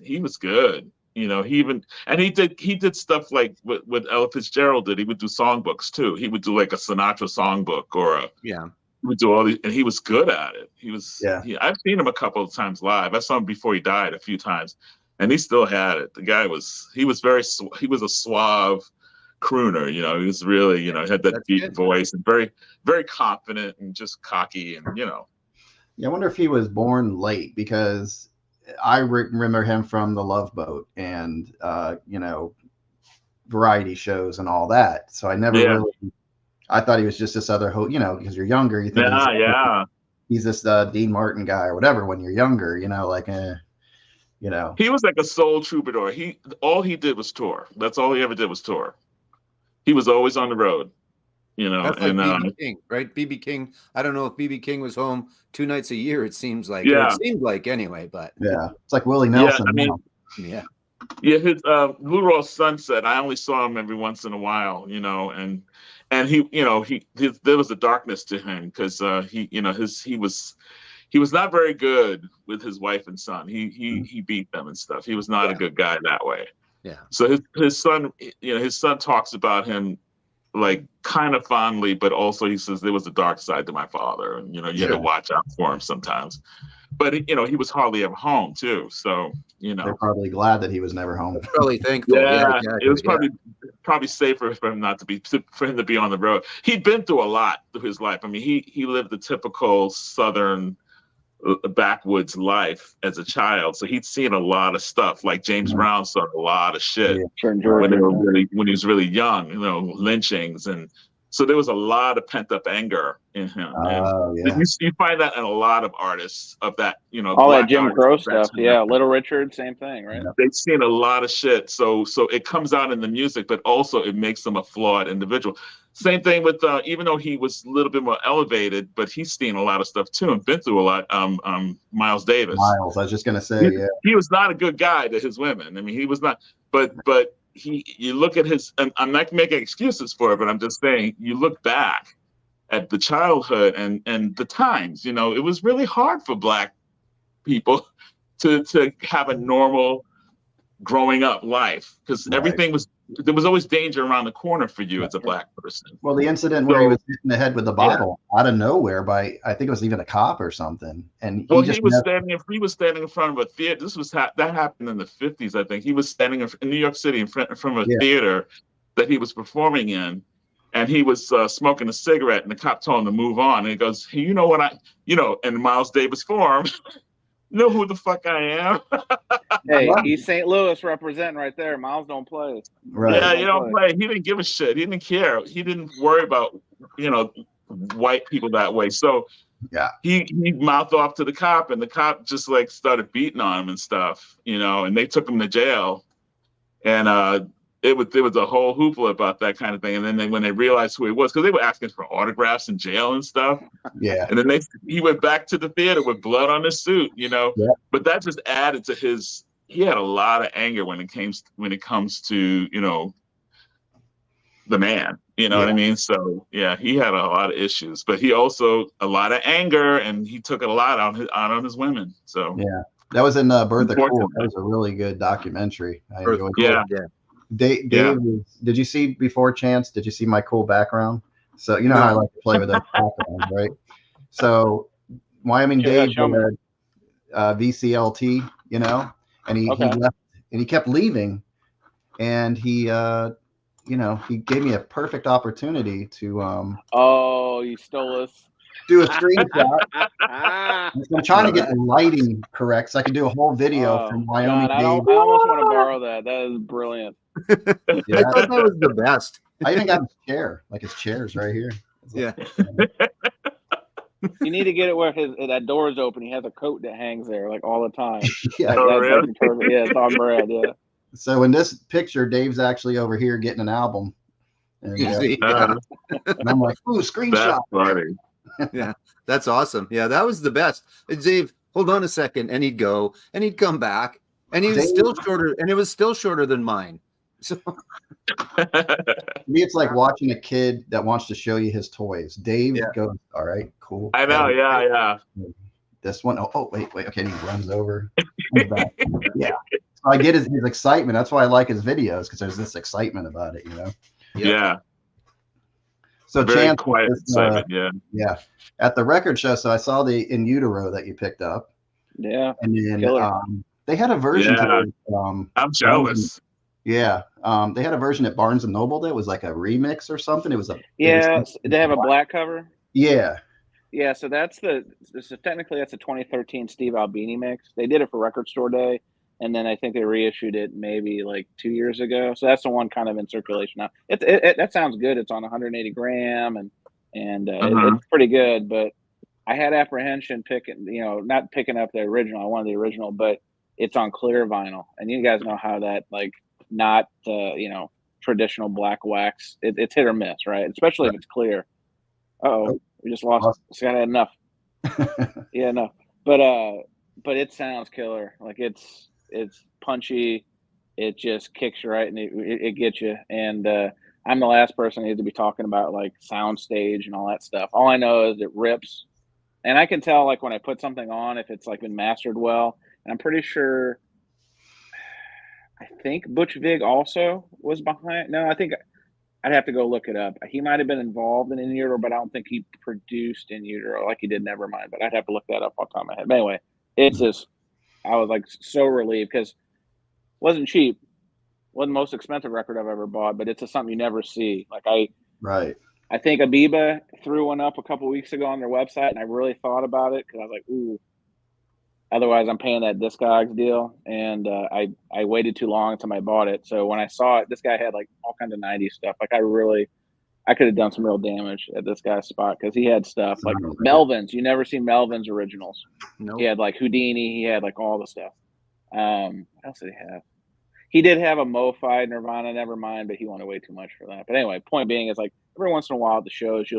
He was good. You know, he did stuff like what Ella Fitzgerald did. He would do songbooks too. He would do like a Sinatra songbook he would do all these, and he was good at it. I've seen him a couple of times live. I saw him before he died a few times, and he still had it. The guy he was a suave crooner. You know, he was really, you know, had that deep voice and very, very confident and just cocky and, you know. Yeah, I wonder if he was born late, because I remember him from The Love Boat and you know, variety shows and all that. So I never really. I thought he was just this other, you know, because you're younger, you think he's this Dean Martin guy or whatever. When you're younger, you know, like you know, he was like a soul troubadour. All he did was tour. That's all he ever did was tour. He was always on the road. You know, that's like BB King, right? BB King. I don't know if BB King was home 2 nights a year. It seems like. Yeah. It seemed like anyway, but it's like Willie Nelson. Yeah, his Blue Roll Sunset. I only saw him every once in a while. You know, and he, you know, there was a darkness to him because he was not very good with his wife and son. He beat them and stuff. He was not a good guy that way. Yeah. So his son, you know, his son talks about him like kind of fondly, but also he says there was a dark side to my father, and you know, you had to watch out for him sometimes. But you know, he was hardly ever home too, so you know, they're probably glad that he was never home. Probably thankful. It was probably safer for him to be on the road. He'd been through a lot through his life. I mean, he lived the typical Southern backwoods life as a child, so he'd seen a lot of stuff. Like James Brown saw a lot of shit when he was really young, you know, lynchings, and so there was a lot of pent up anger in him. You find that in a lot of artists of that, you know, all that Jim Crow stuff. Yeah, Little Richard, same thing, right? They've seen a lot of shit, so it comes out in the music, but also it makes them a flawed individual. Same thing with even though he was a little bit more elevated, but he's seen a lot of stuff too and been through a lot. Miles Davis. Miles, I was just gonna say, he was not a good guy to his women. I mean, he was not. But you look at his, and I'm not making excuses for it, but I'm just saying, you look back at the childhood and the times. You know, it was really hard for Black people to have a normal growing up life, because there was always danger around the corner for you as a Black person. Well, the incident where he was hit in the head with the bottle out of nowhere by, I think it was even a cop or something, and he was standing in front of a theater. This was that happened in the 50s, I think. He was standing in New York City in front of a theater that he was performing in, and he was smoking a cigarette, and the cop told him to move on, and he goes, hey, you know what in Miles Davis form, know who the fuck I am. Hey, East St. Louis representing right there. Miles don't play. Right. Yeah, you don't play. He didn't give a shit. He didn't care. He didn't worry about, you know, white people that way. So he mouthed off to the cop, and the cop just like started beating on him and stuff, you know, and they took him to jail. And there was a whole hoopla about that kind of thing. And then when they realized who he was, because they were asking for autographs in jail and stuff. Yeah. And then he went back to the theater with blood on his suit, you know. Yeah. But that just added to he had a lot of anger when it comes to, you know, the man. You know what I mean? So yeah, he had a lot of issues, but he also a lot of anger, and he took it a lot out on his women. So yeah, that was in Birth of Cool. That was a really good documentary. I enjoyed it. Dave, did you see Before Chance? Did you see my cool background? So you know how I like to play with that background, right? So Wyoming Dave did VCLT, you know, and he left, and he kept leaving, and he he gave me a perfect opportunity to you stole us. Do a screenshot. I'm trying to get the lighting correct so I can do a whole video from Wyoming Dave. I almost want to borrow that. That is brilliant. I thought that was the best. I even got his chair, like his chair's right here. Yeah. You need to get it where that door is open. He has a coat that hangs there like all the time. Yeah, really? Like perfect. Yeah, it's on brand. Yeah. So in this picture, Dave's actually over here getting an album, and, and I'm like, "Ooh, screenshot!" That's funny. Yeah, that's awesome. Yeah, that was the best. Dave, hold on a second, and he'd go, and he'd come back, and he was still shorter, and it was still shorter than mine. So to me, it's like watching a kid that wants to show you his toys. Dave goes, "All right, cool." I know, yeah. This one, wait, okay, and he runs over. Yeah. So I get his excitement. That's why I like his videos, because there's this excitement about it, Yeah. So very Chance, quiet excitement, yeah. At the record show, so I saw the In Utero that you picked up. Yeah. And then they had a version to it, I'm jealous. Yeah. They had a version at Barnes and Noble that was like a remix or something. It was they have a black cover. Yeah. Yeah, so technically that's a 2013 Steve Albini mix. They did it for Record Store Day, and then I think they reissued it maybe like 2 years ago. So that's the one kind of in circulation now. That sounds good. It's on 180 gram, and it's pretty good. But I had apprehension not picking up the original. I wanted the original, but it's on clear vinyl, and you guys know how that not traditional black wax. It's hit or miss, right? Especially if it's clear. We just lost. Scott had enough. Yeah, no. But it sounds killer. Like it's punchy. It just kicks you right, and it gets you. And I'm the last person who needs to be talking about like soundstage and all that stuff. All I know is it rips, and I can tell like when I put something on if it's like been mastered well. And I'm pretty sure. I think Butch Vig also was behind. No, I think. I'd have to go look it up. He might have been involved in Utero, but I don't think he produced In Utero like he did Nevermind. But I'd have to look that up off the top of my head. But anyway, it's just I was like so relieved because it wasn't cheap. Wasn't the most expensive record I've ever bought, but it's just something you never see. Like I think Amoeba threw one up a couple weeks ago on their website, and I really thought about it because I was like, ooh. Otherwise, I'm paying that Discogs deal, and I waited too long until I bought it. So when I saw it, this guy had like all kinds of 90s stuff. Like I could have done some real damage at this guy's spot because he had stuff like Melvins. You never see Melvins originals. No. He had like Houdini. He had like all the stuff. What else did he have? He did have a MoFi Nirvana, Nevermind, but he wanted way too much for that. But anyway, point being is like every once in a while at the shows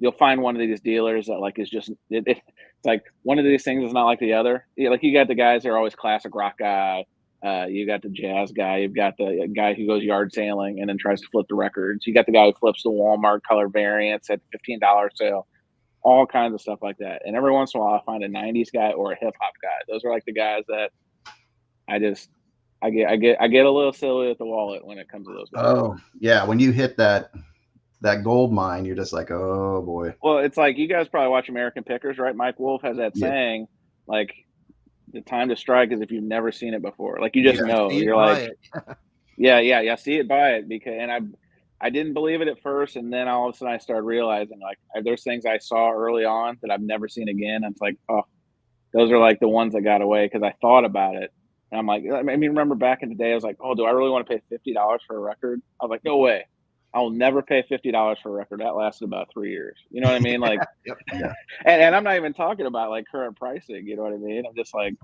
you'll find one of these dealers that like is just it's like one of these things is not like the other. Like you got the guys that are always classic rock guy. You got the jazz guy. You've got the guy who goes yard sailing and then tries to flip the records. You got the guy who flips the Walmart color variants at $15 sale. All kinds of stuff like that. And every once in a while, I find a '90s guy or a hip hop guy. Those are like the guys that I get a little silly at the wallet when it comes to those guys. Oh yeah, when you hit that gold mine, you're just like, oh boy. Well, it's like you guys probably watch American Pickers, right? Mike Wolf has that saying, like, the time to strike is if you've never seen it before. Like you just know. You're like, yeah, see it, buy it. And I didn't believe it at first, and then all of a sudden I started realizing like there's things I saw early on that I've never seen again. And it's like, oh, those are like the ones that got away because I thought about it. And I'm like, I mean, remember back in the day, I was like, oh, do I really want to pay $50 for a record? I was like, no way. I will never pay $50 for a record. That lasted about 3 years. You know what I mean? Like, and I'm not even talking about like current pricing. You know what I mean? I'm just like,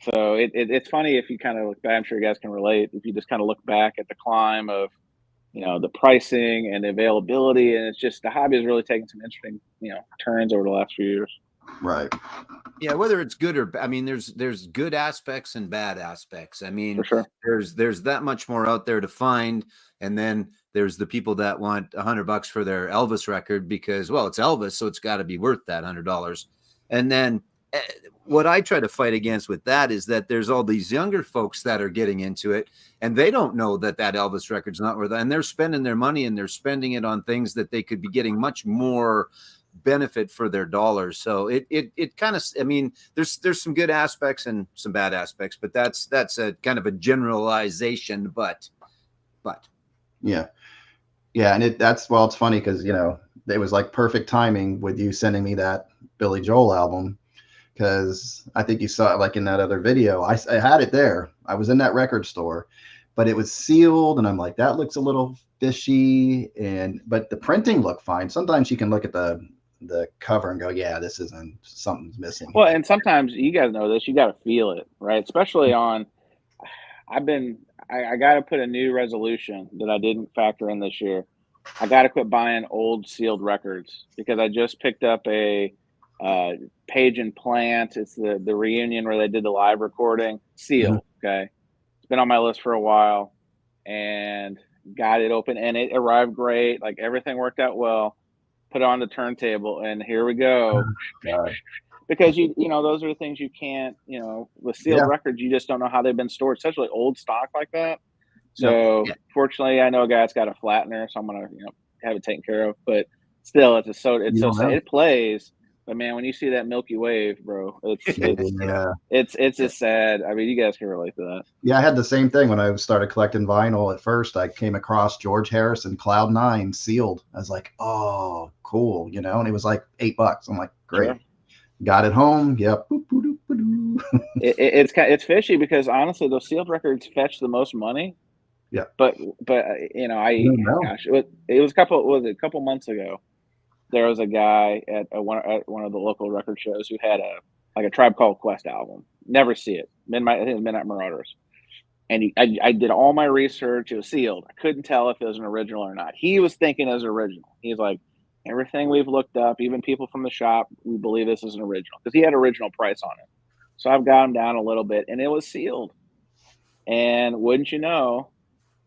so it's funny if you kind of look back. I'm sure you guys can relate. If you just kind of look back at the climb of, the pricing and the availability, and it's just the hobby has really taken some interesting, turns over the last few years. Right. Yeah, whether it's good or I mean, there's good aspects and bad aspects. I mean, for sure. There's that much more out there to find, and then there's the people that want $100 for their Elvis record because, well, it's Elvis, so it's got to be worth that $100. And then what I try to fight against with that is that there's all these younger folks that are getting into it, and they don't know that Elvis record's not worth it, and they're spending their money and they're spending it on things that they could be getting much more benefit for their dollars. So it kind of, I mean, there's some good aspects and some bad aspects, but that's a kind of a generalization, but yeah. And it's funny because it was like perfect timing with you sending me that Billy Joel album, because I think you saw it like in that other video. I had it there. I was in that record store, but it was sealed, and I'm like, that looks a little fishy, but the printing looked fine. Sometimes you can look at the the cover and go, yeah, this isn't, something's missing. Well, and sometimes you guys know this, you got to feel it, right? Especially on, I got to put a new resolution that I didn't factor in this year. I got to quit buying old sealed records because I just picked up a Page and Plant. It's the reunion where they did the live recording, sealed. Okay. It's been on my list for a while and got it open and it arrived great. Like everything worked out well. Put it on the turntable and here we go. Because you know, those are the things you can't, you know, with sealed records, you just don't know how they've been stored, especially old stock like that. So fortunately, I know a guy that's got a flattener, so I'm gonna, you know, have it taken care of. But still, it's so sad. It plays, but man, when you see that Milky Wave, bro, it's just sad. I mean, you guys can relate to that. Yeah, I had the same thing when I started collecting vinyl. At first, I came across George Harrison Cloud 9 sealed. I was like, oh, cool, you know, and it was like $8. I'm like, great. Sure. Got it home. Yep. It's fishy because honestly, those sealed records fetch the most money. Yeah. But you know, gosh, it was a couple months ago. There was a guy at one of the local record shows who had a Tribe Called Quest album. Never see it. I think it was Midnight Marauders. And I did all my research. It was sealed. I couldn't tell if it was an original or not. He was thinking it was original. He's like, everything we've looked up, even people from the shop, we believe this is an original because he had original price on it. So I've got him down a little bit, and it was sealed. And wouldn't you know,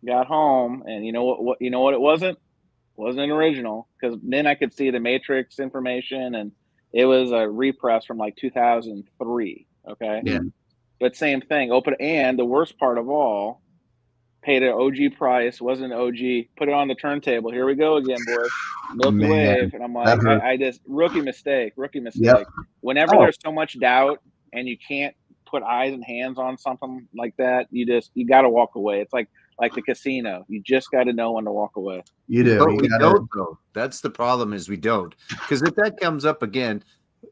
got home, and you know what it wasn't? It wasn't an original because then I could see the Matrix information, and it was a repress from like 2003. Okay, yeah, but same thing. Open, and the worst part of all, paid an OG price, wasn't an OG. Put it on the turntable. Here we go again, boys. Milky Wave, and I'm like, I just rookie mistake. Yep. Whenever there's so much doubt and you can't put eyes and hands on something like that, you got to walk away. It's like the casino. You just got to know when to walk away. You do. But we don't, though. That's the problem, is we don't. Because if that comes up again,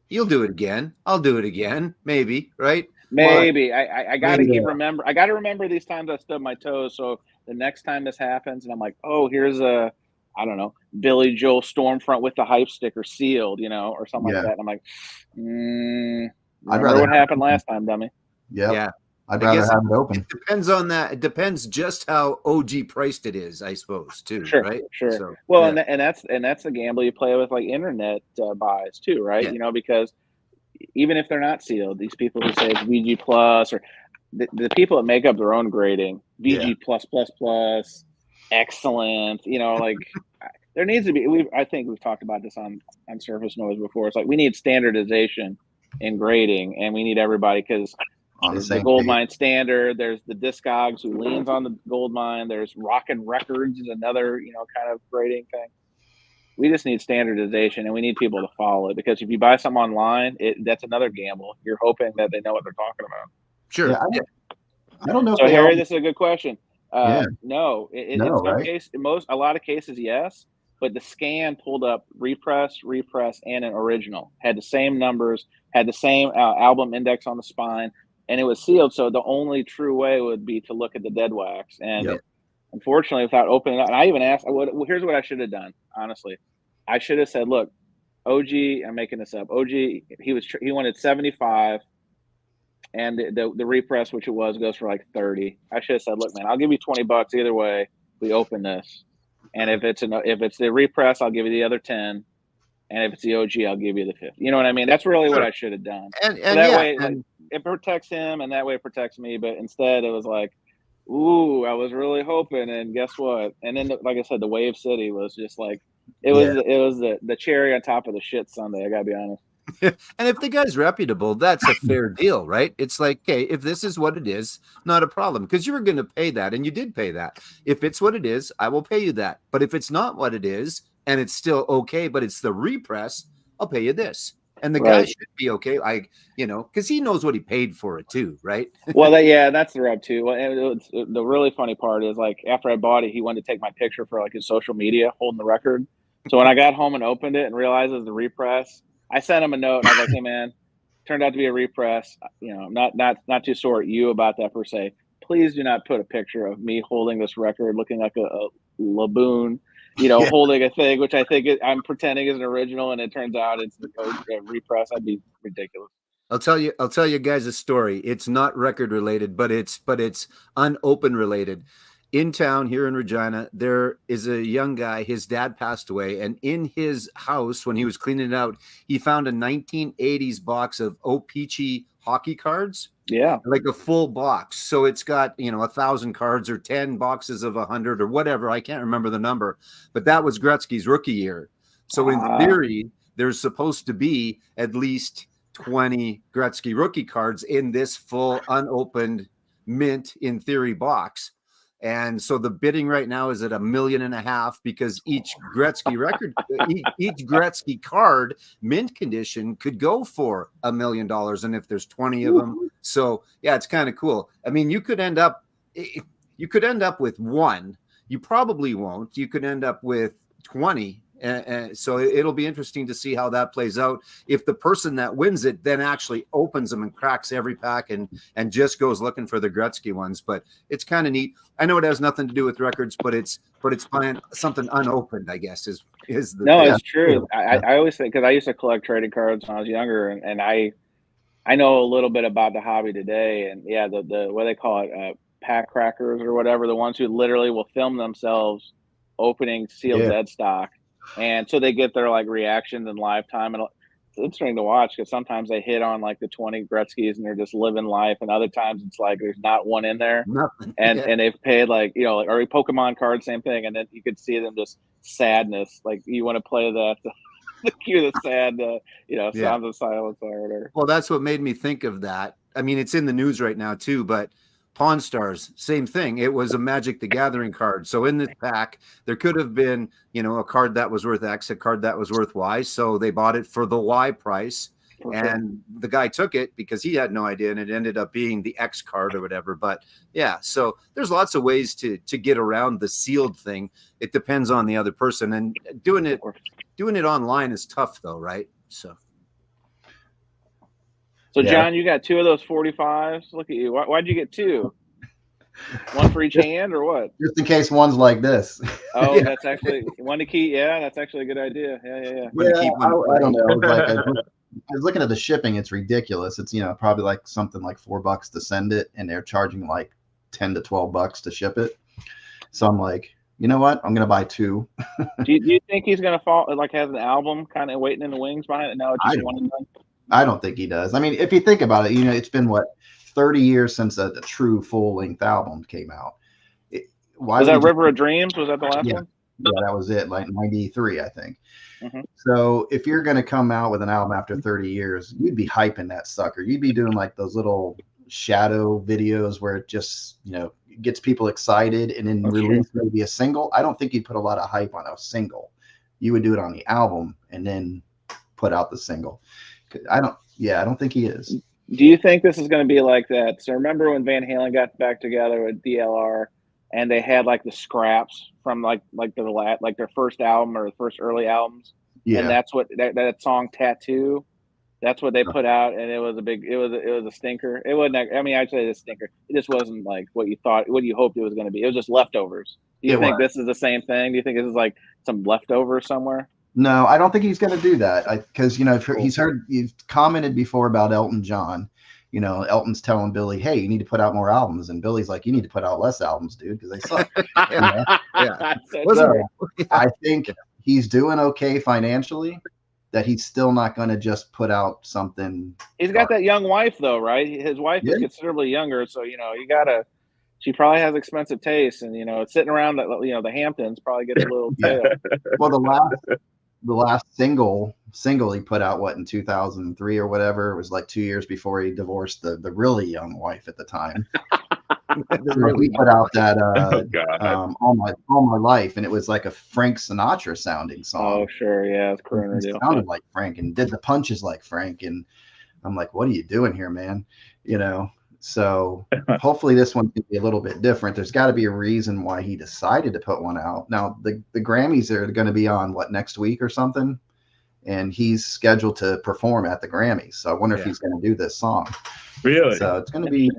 you'll do it again. I'll do it again. Maybe, right? Maybe. I got to remember. I got to remember these times I stubbed my toes. So the next time this happens, and I'm like, oh, here's I don't know, Billy Joel Stormfront with the hype sticker sealed, you know, or something like that. And I'm like, I'd rather what happened last time, dummy. Yeah. I'd rather have it open. It depends on that. It depends just how OG priced it is, I suppose, too. Sure, right? Sure. So, well, and that's a gamble you play with, like internet buys too, right? Yeah. You know, because even if they're not sealed, these people who say it's VG plus or the people that make up their own grading, VG plus, excellent, you know, like there needs to be. I think we've talked about this on Surface Noise before. It's like we need standardization in grading, and we need everybody because. There's the Goldmine standard. There's the Discogs who leans on the Goldmine. There's Rockin' Records is another, you know, kind of grading thing. We just need standardization, and we need people to follow it because if you buy something online, that's another gamble. You're hoping that they know what they're talking about. Sure. Yeah, I don't know. So Harry, this is a good question. No, right? A lot of cases, yes, but the scan pulled up repress, and an original. Had the same numbers, had the same album index on the spine. And it was sealed, so the only true way would be to look at the dead wax. And unfortunately, without opening up, and I even asked, here's what I should have done, honestly. I should have said, look, OG, I'm making this up. OG, he wanted 75, and the repress, which it was, goes for like 30. I should have said, look, man, I'll give you $20 either way. We open this. And if it's the repress, I'll give you the other 10. And if it's the OG, I'll give you the 50. You know what I mean? That's really what I should have done. And so that way, like, it protects him, and that way it protects me. But instead, it was like, ooh, I was really hoping, and guess what? And then, like I said, the Wave City was just like, it was the cherry on top of the shit sundae. I gotta be honest. And if the guy's reputable, that's a fair deal, right? It's like, okay, if this is what it is, not a problem, because you were going to pay that, and you did pay that. If it's what it is, I will pay you that. But if it's not what it is, and it's still okay, but it's the repress, I'll pay you this. And the guy should be okay. Because he knows what he paid for it too, right? Well, that's the rub too. Well, the really funny part is, like, after I bought it, he wanted to take my picture for like his social media holding the record. So when I got home and opened it and realized it was the repress, I sent him a note and I was like, hey man, turned out to be a repress. You know, not too sore at you about that per se. Please do not put a picture of me holding this record looking like a laboon holding a thing, which I think I'm pretending is an original, and it turns out it's the repress. That'd be ridiculous. I'll tell you guys a story. It's not record related, but it's unopened related. In town here in Regina, there is a young guy. His dad passed away, and in his house, when he was cleaning it out, he found a 1980s box of O-Pee-Chee hockey cards. Yeah, like a full box. So it's got 1,000 cards or 10 boxes of 100 or whatever. I can't remember the number, but that was Gretzky's rookie year. So in theory, there's supposed to be at least 20 Gretzky rookie cards in this full unopened mint in theory box. And so the bidding right now is at $1.5 million because each Gretzky record, each Gretzky card mint condition could go for $1 million. And if there's 20 of them, so yeah, it's kind of cool. I mean, you could end up with one. You probably won't. You could end up with 20. So it'll be interesting to see how that plays out. If the person that wins it then actually opens them and cracks every pack and just goes looking for the Gretzky ones, but it's kind of neat. I know it has nothing to do with records, but it's something unopened, I guess is the no, thing. It's true. I always think, because I used to collect trading cards when I was younger, and I know a little bit about the hobby today, and yeah, the what they call it, pack crackers or whatever, the ones who literally will film themselves opening sealed dead stock. And so they get their like reactions in live time, and it's interesting to watch because sometimes they hit on like the 20 Gretzky's and they're just living life, and other times it's like there's not one in there, and they've paid like or a Pokemon card, same thing, and then you could see them just sadness, like you want to play the cue the sad sounds of silence or whatever. Well, that's what made me think of that. I mean, it's in the news right now too, but Pawn Stars, same thing. It was a Magic the Gathering card. So in this pack, there could have been, a card that was worth X, a card that was worth Y. So they bought it for the Y price. And the guy took it because he had no idea, and it ended up being the X card or whatever. But yeah, so there's lots of ways to get around the sealed thing. It depends on the other person, and doing it online is tough though, right? So John, you got two of those 45s. Look at you. Why'd you get two? One for each hand, or what? Just in case one's like this. Oh, that's actually one to keep. Yeah, that's actually a good idea. Yeah. I don't know. I was looking at the shipping. It's ridiculous. It's probably like something like $4 to send it, and they're charging like $10 to $12 to ship it. So I'm like, you know what? I'm gonna buy two. do you think he's gonna fall? Like has an album kind of waiting in the wings behind it? No, it's just one and done. I don't think he does. I mean, if you think about it, it's been 30 years since a true full-length album came out. Was that River of Dreams? Was that the last one? Yeah, that was it, like 93, I think. Mm-hmm. So if you're going to come out with an album after 30 years, you'd be hyping that sucker. You'd be doing like those little shadow videos where it just, gets people excited and then release maybe a single. I don't think you'd put a lot of hype on a single. You would do it on the album and then put out the single. I don't think he is. Do you think this is going to be like that? So remember when Van Halen got back together with DLR, and they had like the scraps from like their first album or the first early albums, and that's what that song "Tattoo," that's what they put out, and it was a stinker. It wasn't. I'd say it's a stinker. It just wasn't like what you hoped it was going to be. It was just leftovers. Do you think this is the same thing? Do you think this is like some leftover somewhere? No, I don't think he's going to do that. Because you've commented before about Elton John. Elton's telling Billy, "Hey, you need to put out more albums," and Billy's like, "You need to put out less albums, dude, because they suck." So I think he's doing okay financially. That he's still not going to just put out something. He's got that young wife though, right? His wife is considerably younger, so she probably has expensive taste, and it's sitting around the Hamptons probably gets a little tail. Well, the last single he put out in 2003 or whatever. It was like 2 years before he divorced the really young wife at the time. He put out that all my life, and it was like a Frank Sinatra sounding song. Oh sure, yeah, it's crooner deal. Sounded like Frank and did the punches like Frank, and I'm like, what are you doing here, man? So hopefully this one can be a little bit different. There's got to be a reason why he decided to put one out. Now the Grammys are going to be on next week or something, and he's scheduled to perform at the Grammys. So I wonder if he's going to do this song. Really? So it's going to be,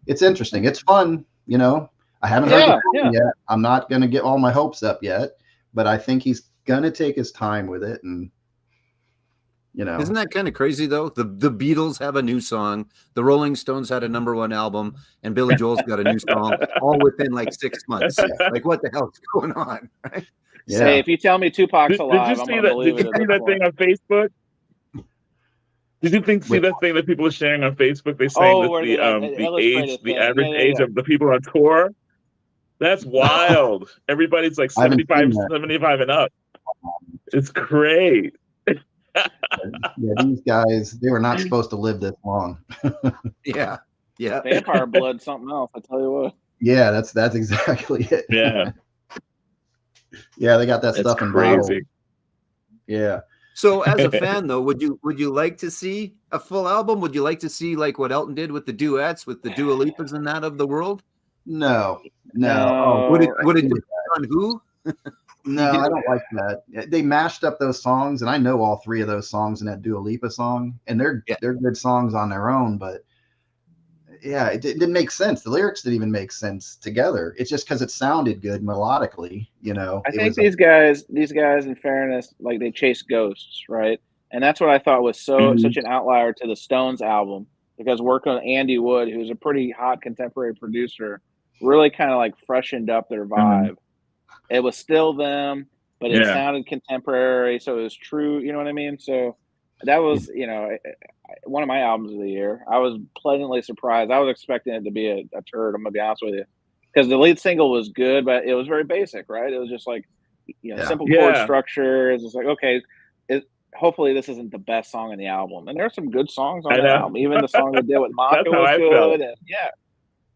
it's interesting. It's fun. I haven't heard it yet. I'm not going to get all my hopes up yet, but I think he's gonna take his time with it, and isn't that kind of crazy though? The Beatles have a new song, the Rolling Stones had a #1 album, and Billy Joel's got a new song all within like 6 months. Like, what the hell's going on, right? Yeah. Hey, if you tell me Tupac's alive, I'm gonna believe it. Did you see that thing on Facebook? Did you see that thing that people are sharing on Facebook? They're saying that the average age of the people on tour. That's wild. Everybody's like 75 and up. It's great. Yeah, these guys, they were not supposed to live this long. Yeah. Vampire blood, something else, I tell you what. Yeah, that's exactly it. Yeah. Yeah, they got that stuff in bottles. Yeah. So as a fan though, would you like to see a full album? Would you like to see like what Elton did with the duets with the Dua Lipas and that of the world? No. Oh, would it depend on who? No, I don't like that. They mashed up those songs, and I know all 3 of those songs in that Dua Lipa song, and they're good songs on their own, but yeah, it didn't make sense. The lyrics didn't even make sense together. It's just because it sounded good melodically, I think these guys, in fairness, like they chase ghosts, right? And that's what I thought was such an outlier to the Stones album, because working with Andy Wood, who's a pretty hot contemporary producer, really kind of like freshened up their vibe. It was still them, but it sounded contemporary, so it was true. You know what I mean? So that was, one of my albums of the year. I was pleasantly surprised. I was expecting it to be a turd, I'm going to be honest with you. Because the lead single was good, but it was very basic, right? It was just like, simple chord structure. It's just like, okay, hopefully this isn't the best song on the album. And there are some good songs on the album. Even the song they did with Maka was good.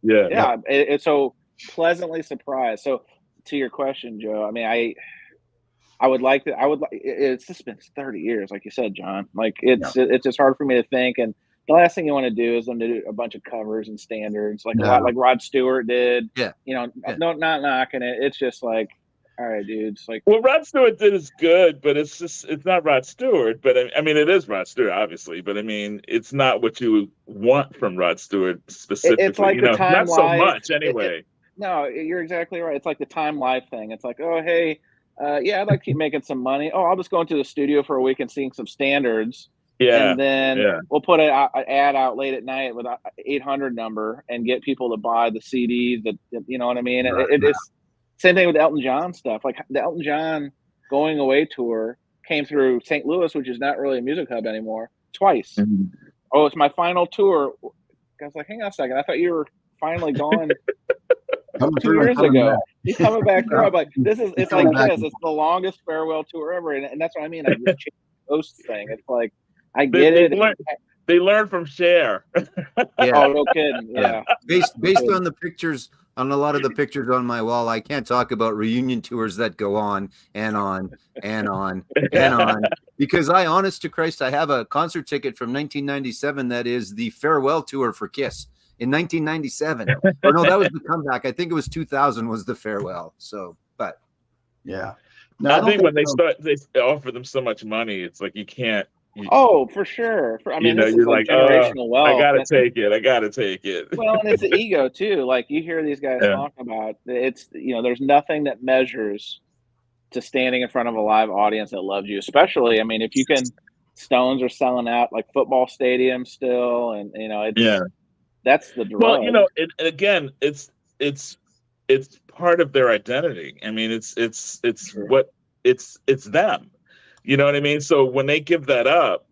And it's so pleasantly surprised. So to your question, Joe, I mean, I would like to. It's just been 30 years, like you said, John. Like it's just hard for me to think. And the last thing you want to do is them to do a bunch of covers and standards, like a lot like Rod Stewart did. No, not knocking it. It's just like, all right, dude. It's like, well, Rod Stewart did is good, but it's not Rod Stewart. But I mean, it is Rod Stewart, obviously. But I mean, it's not what you want from Rod Stewart specifically. It's like the Time not so much anyway. No, you're exactly right. It's like the Time Life thing. It's like, oh, hey, I'd like to keep making some money. Oh, I'll just go into the studio for a week and sing some standards. Yeah. And then we'll put an ad out late at night with an 800 number and get people to buy the CDs that you know what I mean? It's same thing with the Elton John stuff. Like the Elton John Going Away tour came through St. Louis, which is not really a music hub anymore, twice. Oh, it's my final tour. I was like, hang on a second. I thought you were finally gone 2 years ago. He's coming back through. I'm like, it's like this. It's the longest farewell tour ever, and that's what I mean. I just changed the host thing. It's like I get it. They learned from Cher. Oh, no kidding. Yeah. Based on the pictures, on a lot of the pictures on my wall, I can't talk about reunion tours that go on and on and on and on, because honest to Christ, I have a concert ticket from 1997 that is the farewell tour for Kiss. In 1997, or no, that was the comeback. I think it was 2000 was the farewell. So, but no, I think when they offer them so much money, it's like you can't. For sure. I mean, this is like generational wealth. I gotta take it. Well, and it's the ego too. Like you hear these guys talk about it's there's nothing that measures to standing in front of a live audience that loves you. Especially, I mean, if you can, Stones are selling out like football stadiums still, and that's the drug. Well, again, it's part of their identity. I mean, it's them. You know what I mean? So when they give that up,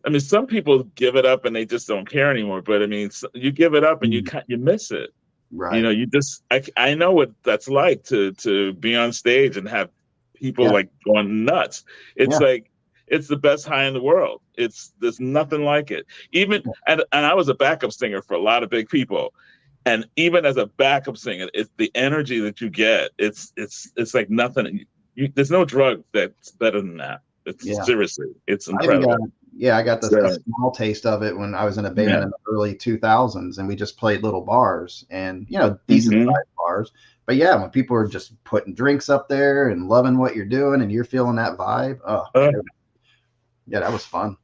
I mean, some people give it up and they just don't care anymore. But I mean, you give it up and you miss it. Right. You just I know what that's like to be on stage and have people like going nuts. It's like. It's the best high in the world. There's nothing like it. Even and I was a backup singer for a lot of big people, and even as a backup singer, it's the energy that you get. It's like nothing. There's no drug that's better than that. Seriously, it's incredible. I got a small taste of it when I was in a band in the early 2000s, and we just played little bars and decent sized bars. But when people are just putting drinks up there and loving what you're doing, and you're feeling that vibe. That was fun.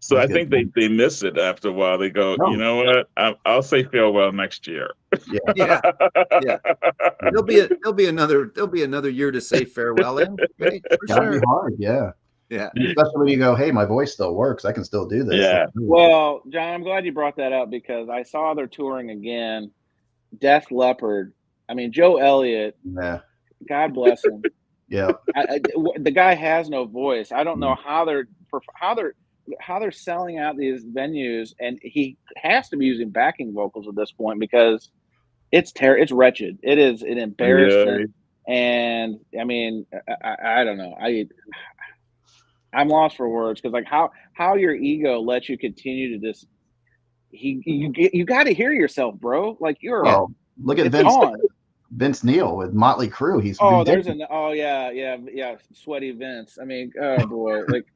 So I think they miss it after a while. They go, you know what? I'll say farewell next year. Yeah. There'll be another year to say farewell in. Right? That'd be hard. Yeah. Yeah. Especially when you go, hey, my voice still works. I can still do this. Yeah. Well, John, I'm glad you brought that up because I saw they're touring again. Def Leppard. I mean, Joe Elliott. Yeah. God bless him. Yeah. The guy has no voice. I don't know how they're selling out these venues, and he has to be using backing vocals at this point because it's wretched. It is an embarrassment. Yeah. And I mean, I don't know. I'm lost for words because like how your ego lets you continue to just you got to hear yourself, bro. Like you're look at Vince Neil with Motley Crue. He's sweaty Vince. I mean, oh boy, like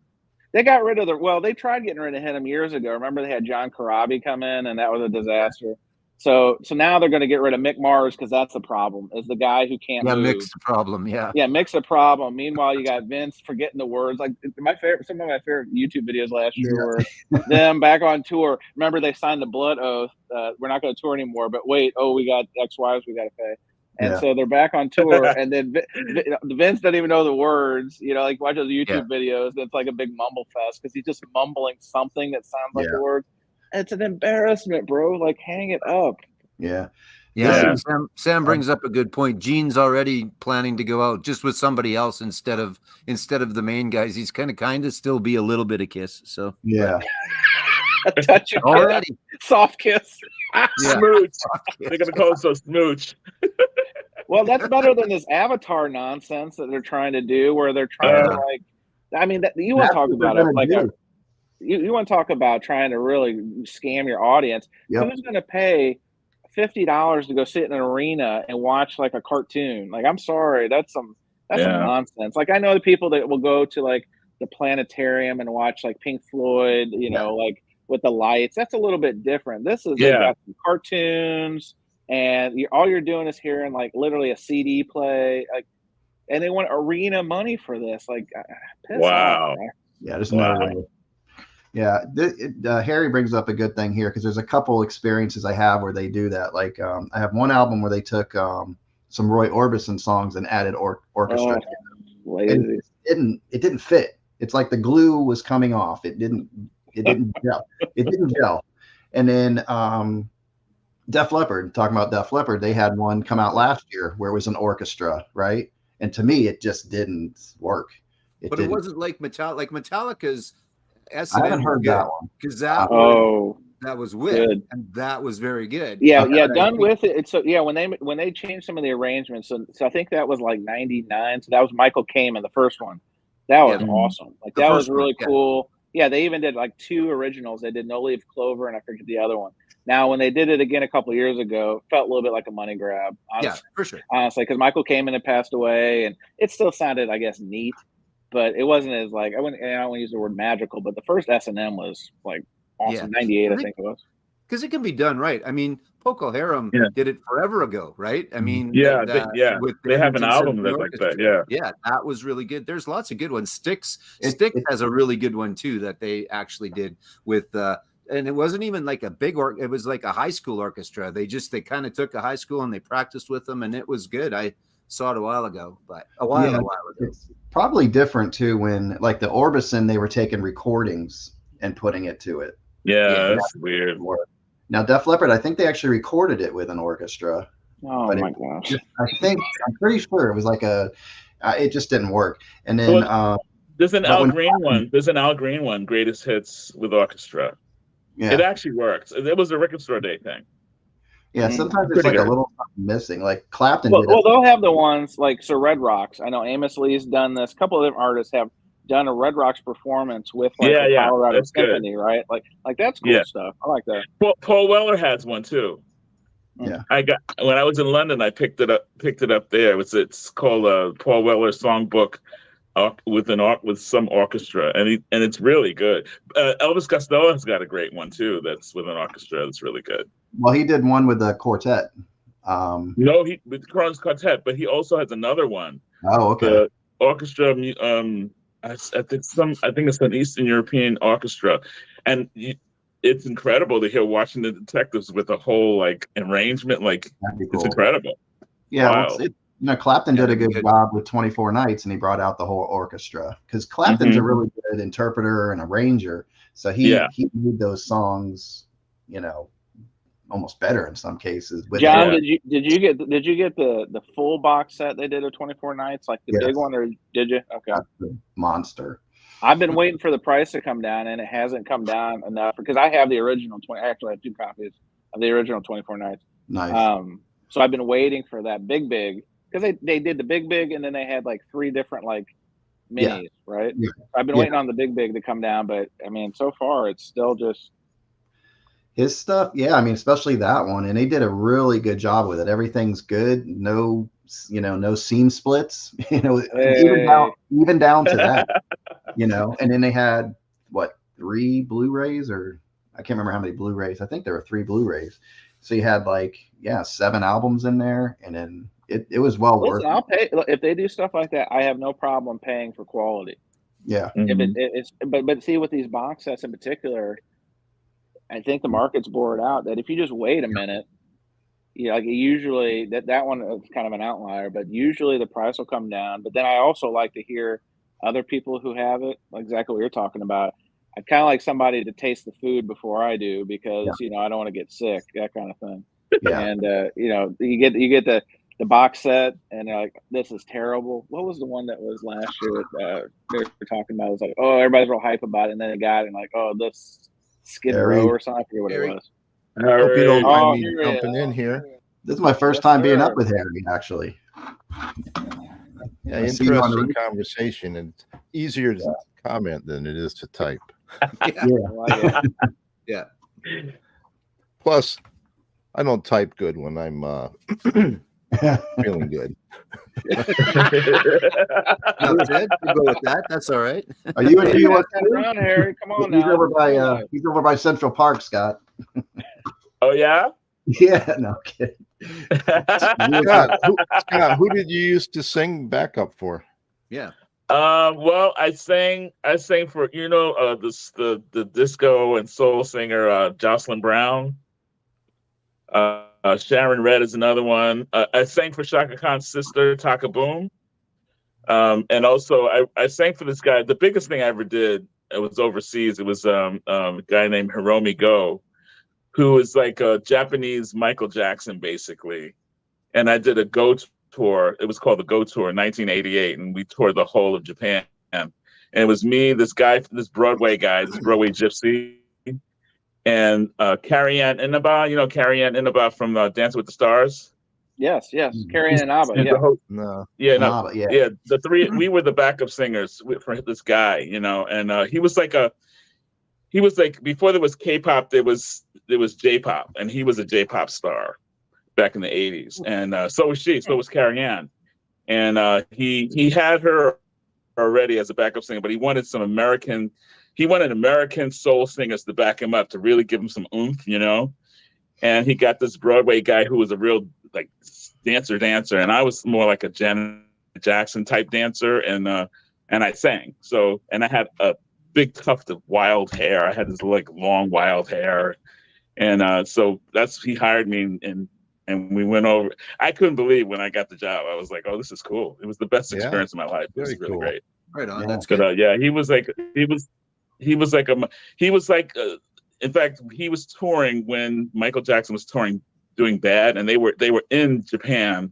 they got rid of they tried getting rid of him years ago. Remember they had John Corabi come in and that was a disaster. So now they're going to get rid of Mick Mars because that's the problem. Is the guy who can't move. Mick's the problem. Yeah, Mick's the problem. Meanwhile, you got Vince forgetting the words. Like some of my favorite YouTube videos last year were them back on tour. Remember they signed the blood oath. We're not going to tour anymore. But wait, we got ex-wives we got to pay. And so they're back on tour, and then Vince doesn't even know the words. You know, like watch those YouTube videos. It's like a big mumble fest because he's just mumbling something that sounds like the words. It's an embarrassment, bro. Like, hang it up. Yeah. Sam brings up a good point. Gene's already planning to go out just with somebody else instead of the main guys. He's kind of still be a little bit of Kiss. So yeah, a touch of already soft kiss. Smooch. They're gonna call it smooch. Well, that's better than this Avatar nonsense that they're trying to do, where they're trying to like. I mean, you want to talk about it like you want to talk about trying to really scam your audience. Yep. Who's going to pay $50 to go sit in an arena and watch like a cartoon? Like, I'm sorry, that's some nonsense. Like, I know the people that will go to like the planetarium and watch like Pink Floyd, you know, like with the lights. That's a little bit different. This is they've got some cartoons, and all you're doing is hearing like literally a CD play, like, and they want arena money for this. Like, piss off, man. Yeah, there's no way. Yeah, Harry brings up a good thing here because there's a couple experiences I have where they do that. Like I have one album where they took some Roy Orbison songs and added orchestra. And it didn't fit. It's like the glue was coming off. It didn't gel. It didn't gel. And then Def Leppard, talking about Def Leppard, they had one come out last year where it was an orchestra, right? And to me, it just didn't work. It wasn't like Metallica. Like Metallica's. I haven't heard that one because that was with good. And that was very good. Yeah, done with it. So when they changed some of the arrangements, so I think that was like '99. So that was Michael Kamen, the first one. That was awesome. Like that was really cool. Yeah, they even did like 2 originals. They did No Leaf Clover and I forget the other one. Now, when they did it again a couple of years ago, it felt a little bit like a money grab. Honestly, yeah, for sure. Honestly, because Michael Kamen had passed away, and it still sounded, I guess, neat. But it wasn't as like I don't want to use the word magical, but the first S&M was like awesome. 98, I think it was. Because it can be done right. I mean, Procol Harum did it forever ago, right? I mean, they have an album that's like that. Yeah, that was really good. There's lots of good ones. Styx has a really good one too that they actually did with. And it wasn't even like a big it was like a high school orchestra. They kind of took a high school and they practiced with them, and it was good. I saw it a while ago. It's probably different too when like the Orbison, they were taking recordings and putting it to it. Yeah, that's weird. Now Def Leppard, I think they actually recorded it with an orchestra. Oh my gosh! I'm pretty sure it was like it just didn't work. And then there's an Al Green one. There's an Al Green one, Greatest Hits with orchestra. Yeah, it actually works. It was a Record Store Day thing. Yeah, sometimes it's like a little something missing. Like Clapton. Well, they'll have the ones like Red Rocks. I know Amos Lee's done this. A couple of different artists have done a Red Rocks performance with like the Colorado Symphony, right? Like that's cool stuff. I like that. Paul Weller has one too. Yeah, when I was in London, I picked it up there. It's called Paul Weller Songbook with some orchestra, and it's really good. Elvis Costello has got a great one too. That's with an orchestra. That's really good. Well, he did one with a quartet. No, with Crohn's Quartet, but he also has another one. Oh, okay. The orchestra. I think it's an Eastern European orchestra, and it's incredible to hear Washington Detectives with a whole like arrangement. Like Cool. It's incredible. Yeah, wow. Well, Clapton did a good job with 24 Nights, and he brought out the whole orchestra because Clapton's a really good interpreter and arranger. So he made those songs, almost better in some cases. John, did you get the full box set they did of 24 Nights, like the big one, or did you? Okay, that's the monster. I've been waiting for the price to come down, and it hasn't come down enough because I have the original 20. I actually have 2 copies of the original 24 Nights. Nice. So I've been waiting for that big because they did the big, and then they had like 3 different like minis, right? Yeah. I've been waiting on the big to come down, but I mean, so far it's still just his stuff. Yeah, I mean, especially that one, and they did a really good job with it. Everything's good. No, no seam splits. Even down to that. And then they had 3 Blu-rays, or I can't remember how many Blu-rays. I think there were 3 Blu-rays. So you had 7 albums in there, and then it was worth it. I'll pay if they do stuff like that. I have no problem paying for quality. Yeah. But see, with these box sets in particular, I think the market's bored out that if you just wait a minute, usually that one is kind of an outlier, but usually the price will come down. But then I also like to hear other people who have it, like exactly what you're talking about. I kind of like somebody to taste the food before I do because I don't want to get sick, that kind of thing. Yeah. And you get the box set, and they're like, this is terrible. What was the one that was last year? They were talking about. It was like, oh, everybody's real hype about it, and then they got it and like, oh, this Skid Row or something. I forget what it was. I hope you don't mind me jumping in here. This is my first time being up with Harry, actually. Yeah, interesting conversation, and easier to comment than it is to type. Yeah. Plus, I don't type good when I'm feeling good. No, Ted, you go with that. That's all right. Are you around, Harry? Come on now. He's over by Central Park, Scott. Oh yeah. Yeah, no kidding. Scott, who did you used to sing backup for? Yeah. Well, I sang for the disco and soul singer Jocelyn Brown. Sharon Red is another one. I sang for Shaka Khan's sister Taka Boom, and also I sang for this guy. The biggest thing I ever did, it was overseas. It was a guy named Hiromi Go, who is like a Japanese Michael Jackson, basically. And I did a Go tour. It was called the Go Tour in 1988, and we toured the whole of Japan. And it was me, this Broadway guy, this Broadway gypsy, and Carrie Ann Inaba. Carrie Ann Inaba from Dancing with the Stars. Yes, Carrie Ann Inaba. Yeah. The 3, we were the backup singers for this guy, and he was like before there was K-pop, there was J-pop, and he was a J-pop star back in the 80s, and so was she. So was Carrie Ann, and he had her already as a backup singer, but he wanted American soul singers to back him up, to really give him some oomph, And he got this Broadway guy who was a real like dancer, and I was more like a Janet Jackson type dancer, and I sang. So, and I had a big tuft of wild hair. I had this like long wild hair, and so he hired me, and we went over. I couldn't believe when I got the job. I was like, oh, this is cool. It was the best experience of my life. It was really great. Right on. Yeah. That's good. But he was like in fact, he was touring when Michael Jackson was touring, doing Bad, and they were in Japan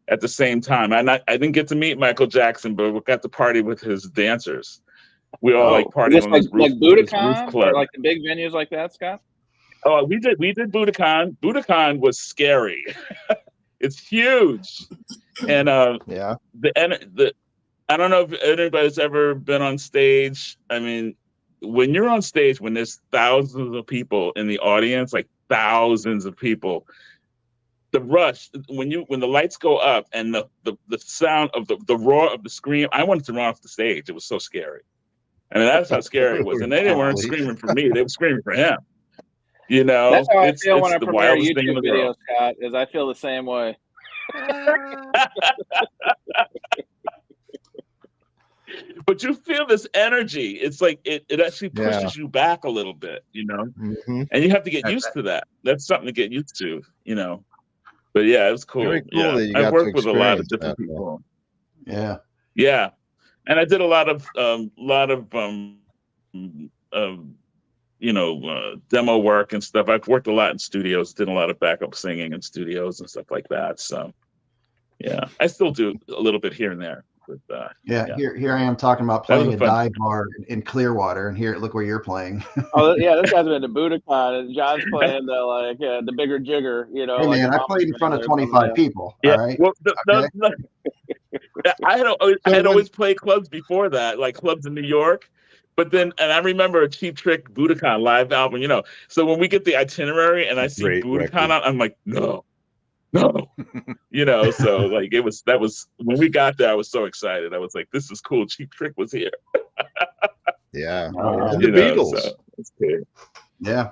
at the same time. I didn't get to meet Michael Jackson, but we got to party with his dancers. We all like partied on this roof, roof club, or like the big venues like that, Scott. Oh, we did Budokan. Budokan was scary. It's huge, and I don't know if anybody's ever been on stage. I mean, when you're on stage, when there's thousands of people in the audience, like thousands of people, the rush, when the lights go up and the sound of the roar of the scream, I wanted to run off the stage. It was so scary. I mean, that's how scary it was. And they weren't screaming for me; they were screaming for him. That's how I feel when I premiere YouTube videos, Scott. Is I feel the same way. but you feel this energy. It's like it actually pushes you back a little bit, and you have to get used to that. That's something to get used to, But yeah, it was cool. Very cool that you got I worked with a lot of that, different people. Yeah. Yeah, and I did a lot of demo work and stuff. I've worked a lot in studios, did a lot of backup singing in studios and stuff like that. So yeah, I still do a little bit here and there. But, here I am talking about playing a dive bar in Clearwater, and look where you're playing. Oh yeah, this guy's been to Budokan, and John's playing the bigger jigger. Hey man, I played in front of 25 people. Yeah. All right. Well, I had always played clubs before that, like clubs in New York. But then, and I remember a Cheap Trick Budokan live album. So when we get the itinerary and I see Budokan on, I'm like, no. So like that was when we got there, I was so excited. I was like, this is cool. Cheap Trick was here. Yeah. And the Beatles. So it's good. Yeah.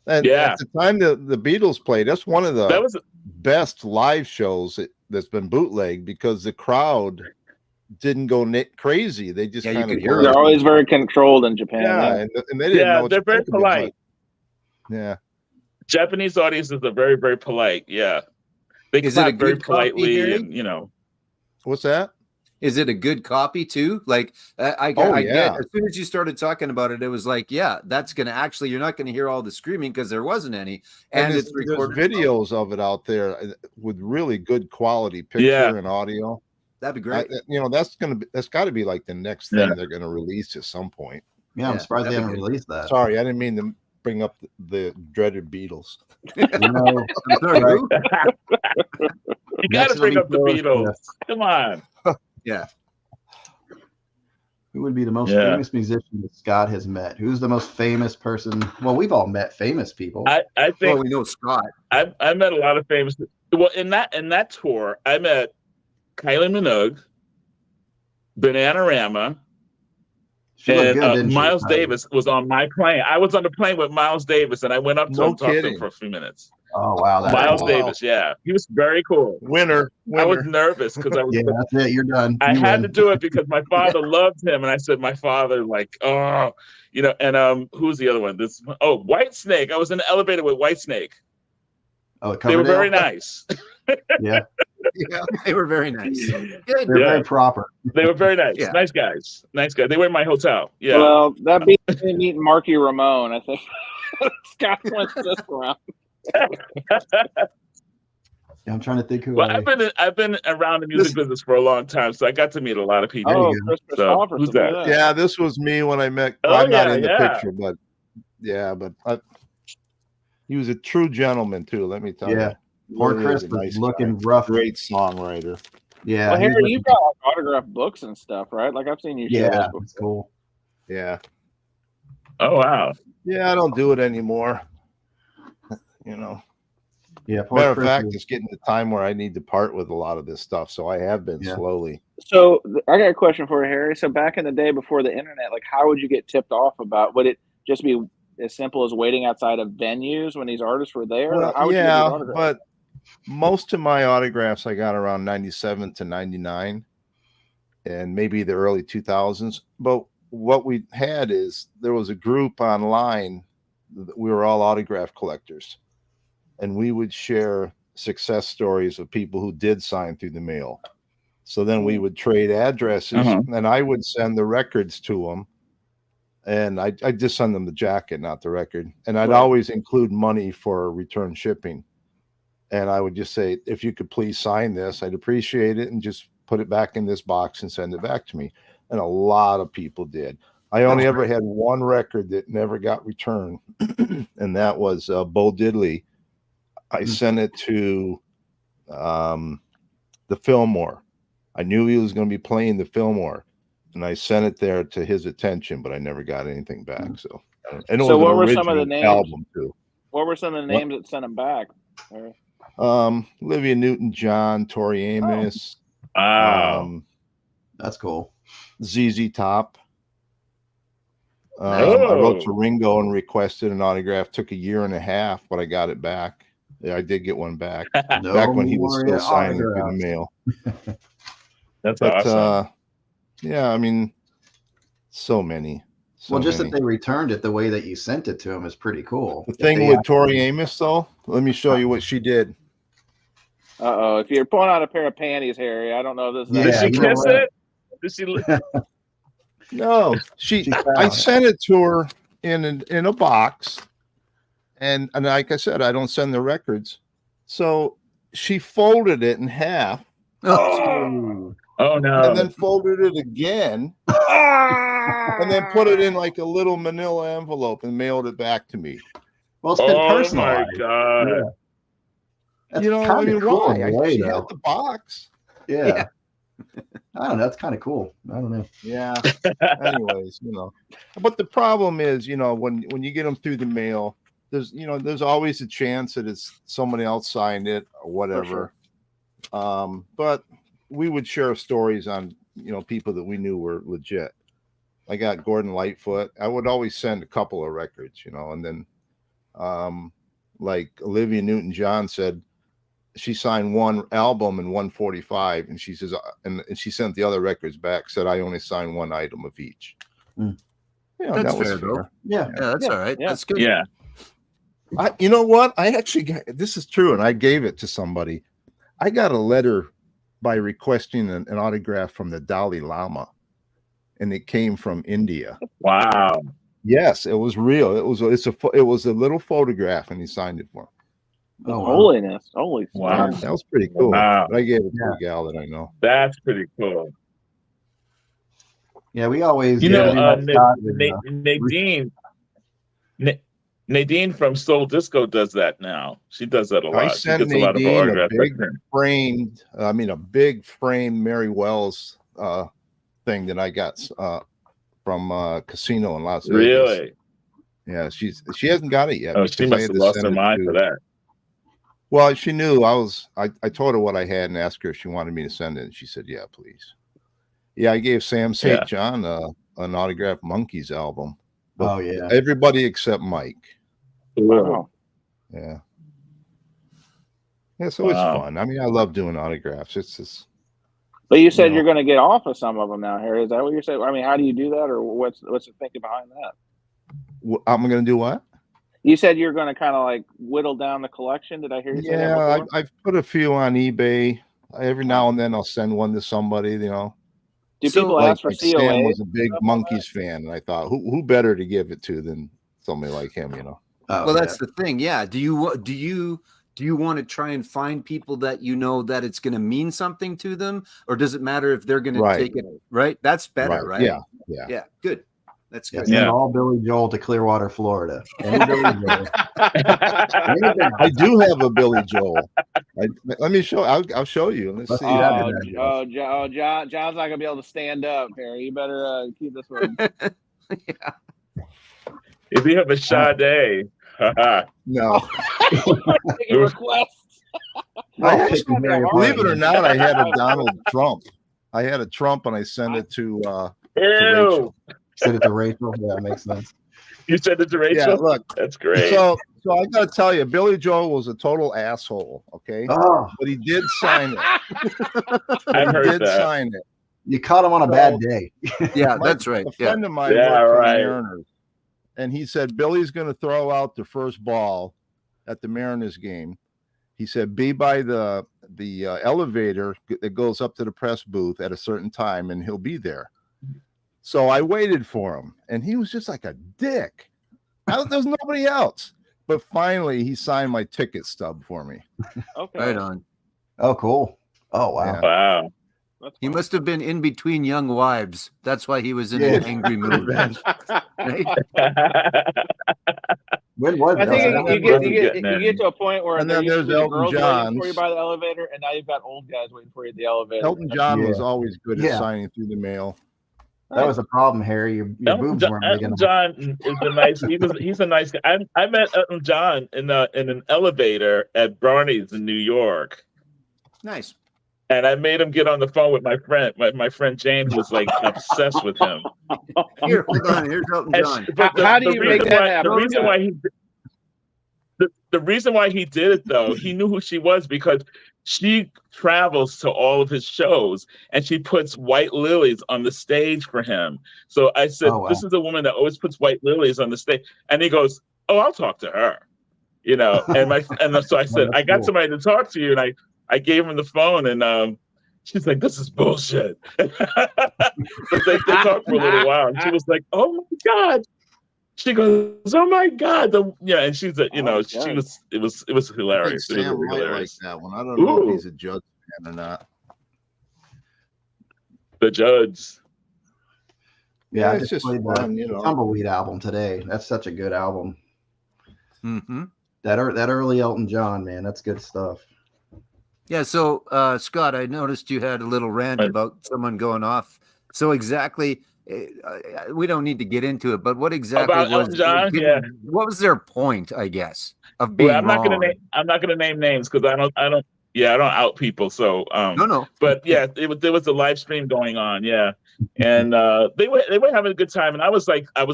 And at the time the Beatles played, that's one of the best live shows that's been bootlegged, because the crowd didn't go crazy. They just kind of they're always very controlled in Japan. Yeah, and they didn't know. They're very polite. Yeah. Japanese audiences are very, very polite. Yeah. They clap very politely, and What's that? Is it a good copy too? Like I get, as soon as you started talking about it, it was like, that's going to actually, you're not going to hear all the screaming because there wasn't any. And it's recorded. There's videos of it out there with really good quality picture and audio. That'd be great. That's got to be like the next thing they're going to release at some point. Yeah, I'm surprised they haven't released that. Sorry, I didn't mean to bring up the dreaded Beatles. You got to bring up the Beatles. Come on. Yeah. Who would be the most famous musician that Scott has met? Who's the most famous person? Well, we've all met famous people. I think we know Scott. I met a lot of famous. Well, in that tour, I met Kylie Minogue, Bananarama, and Miles Davis was on my plane. I was on the plane with Miles Davis, and I went up to him, talked to him for a few minutes. Oh wow, Miles Davis, he was very cool. Winner. I was nervous because I was. Yeah, that's it. You're done. I had to do it because my father loved him, and I said, my father, and who's the other one? Whitesnake. I was in the elevator with Whitesnake. Oh, they were very nice. Yeah, they were very nice. They're very proper. They were very nice. Yeah. Nice guys. They were in my hotel. Yeah. Well, that beat me meeting Marky Ramone. I think Scott went this round. I'm trying to think who. Well, I've been around the music business for a long time, so I got to meet a lot of people. Who's that? Yeah, this was me when I met. I'm not in the picture, but he was a true gentleman too. Let me tell you. Poor Chris was looking rough. Great songwriter. Yeah. Well, Harry, you've got autographed books and stuff, right? Like I've seen you. Yeah, it's cool. Yeah. Oh wow. Yeah, I don't do it anymore. Yeah. Matter of fact, it's getting to the time where I need to part with a lot of this stuff, so I have been slowly. So I got a question for you, Harry. So back in the day before the internet, like how would you get tipped off about? Would it just be as simple as waiting outside of venues when these artists were there? Well, but most of my autographs I got around 97 to 99 and maybe the early 2000s. But what we had is there was a group online. We were all autograph collectors, and we would share success stories of people who did sign through the mail. So then we would trade addresses, and I would send the records to them. And I just send them the jacket, not the record. And I'd always include money for return shipping. And I would just say, if you could please sign this, I'd appreciate it, and just put it back in this box and send it back to me. And a lot of people did. I only ever had one record that never got returned, and that was Bo Diddley. I sent it to the Fillmore. I knew he was going to be playing the Fillmore, and I sent it there to his attention, but I never got anything back. So, and so what were some of the names? Album too. What were some of the names that sent them back? Olivia Newton-John, Tori Amos. That's cool. ZZ Top. I wrote to Ringo and requested an autograph. Took 1.5 years, but I got it back. Yeah, I did get one back. Back when he was still signing through the mail. That's awesome. Yeah, I mean, so many. Well, just that they returned it the way that you sent it to them is pretty cool. The thing with Tori Amos, though, let me show you what she did. Uh-oh, if you're pulling out a pair of panties, Harry, I don't know if this is... Did she kiss it? Did she? No, I sent it to her in a box, and like I said, I don't send the records. So she folded it in half. Oh no! And then folded it again, and then put it in like a little manila envelope and mailed it back to me. Well, it's been personalized. Oh my god! Yeah. You know, I mean, cool why? She had the box. Yeah. I don't know. That's kind of cool. I don't know. Yeah. Anyways, you know, but the problem is, you know, when you get them through the mail, there's always a chance that it's somebody else signed it or whatever. Sure. But we would share stories on, you know, people that we knew were legit. I got Gordon Lightfoot. I would always send a couple of records, you know, and then like Olivia Newton-John said, she signed one album in 145, and she says, and she sent the other records back, said, I only signed one item of each. Mm. You know, that's that was fair. Yeah, that's all right. Yeah. That's good. Yeah. You know what? I actually got, this is true, and I gave it to somebody. I got a letter by requesting an autograph from the Dalai Lama, and it came from India. Wow. Yes, it was real. It was a little photograph, and he signed it for me. Oh, holiness. Holy wow. That was pretty cool. Wow. But I gave it to a gal that I know. That's pretty cool. Yeah, we always, you know, Nadine from Soul Disco does that now. She does that a lot. I sent Nadine a big framed Mary Wells thing that I got from Casino in Las Vegas. Really? Yeah, she hasn't got it yet. Oh, she must have lost her mind for that. Well, she knew I told her what I had and asked her if she wanted me to send it, and she said, "Yeah, please." Yeah, I gave Sam St. John an autographed Monkees album. Oh yeah, everybody except Mike. Wow. Yeah. Yeah, so it's fun. I mean, I love doing autographs. It's just. But you said you're going to get off of some of them now, Harry. Is that what you're saying? I mean, how do you do that, or what's the thinking behind that? I'm going to do what? You said you're going to kind of like whittle down the collection. Did I hear you say that before? Yeah, I've put a few on eBay. Every now and then I'll send one to somebody, you know. Do people ask for COA? Sam was a big Monkees fan, and I thought, who better to give it to than somebody like him, you know? Well, that's the thing. Yeah. Do you want to try and find people that you know that it's going to mean something to them, or does it matter if they're going to take it? Right. That's better, right? Yeah. Good. That's good. Send all Billy Joel to Clearwater, Florida. I do have a Billy Joel. Let me show. I'll show you. Let's see. John's not gonna be able to stand up, Harry. You better keep this one. If you have a Sade, no. Requests. Believe it or not, I had a Donald Trump. I had a Trump, and I sent it to Rachel. Send it to Rachel. Yeah, that makes sense. You sent it to Rachel? Yeah, look. That's great. So I got to tell you, Billy Joel was a total asshole, okay? Oh. But he did sign it. I've heard that. Sign it. You caught him on a bad day. Yeah, that's right. A friend of mine worked for the Mariners, and he said, Billy's going to throw out the first ball at the Mariners game. He said, be by the elevator that goes up to the press booth at a certain time, and he'll be there. So I waited for him, and he was just like a dick. There's nobody else. But finally, he signed my ticket stub for me. Okay. Right on. Oh, cool. Oh, wow. Yeah. Wow. He must have been in between young wives. That's why he was in an angry mood. Right? When was that? I think you get to a point where and then there's Elton John waiting for you by the elevator, and now you've got old guys waiting for you at the elevator. Elton John was always good at signing through the mail. That was a problem, Harry. Your boobs weren't big enough. Elton John is a nice. He's a nice guy. I met Elton John in an elevator at Barney's in New York. Nice. And I made him get on the phone with my friend. My friend Jane was like obsessed with him. Here, hold on. Here's Elton John. How do you make that happen? The reason why he did it though, he knew who she was because she travels to all of his shows and she puts white lilies on the stage for him. So I said, Oh, wow. This is a woman that always puts white lilies on the stage. And he goes, oh, I'll talk to her, you know? And so I said, I got somebody to talk to you. And I gave him the phone, and she's like, this is bullshit. But they talked for a little while, and she was like, oh my God. She goes, oh my God. And she's it was hilarious. Sam It was might hilarious. like that one. I don't know if he's a Judge fan or not. The Judge. Yeah, I it's just played fun, the Tumbleweed album today. That's such a good album. Mm-hmm. That early Elton John, man, that's good stuff. Yeah. So, Scott, I noticed you had a little rant about someone going off. So exactly, we don't need to get into it, but what exactly about was Elton John? Yeah. What was their point, I guess, of being I'm not wrong? going to name names because I don't out people. So no. But yeah, there was a live stream going on. Yeah. And they were having a good time, and I was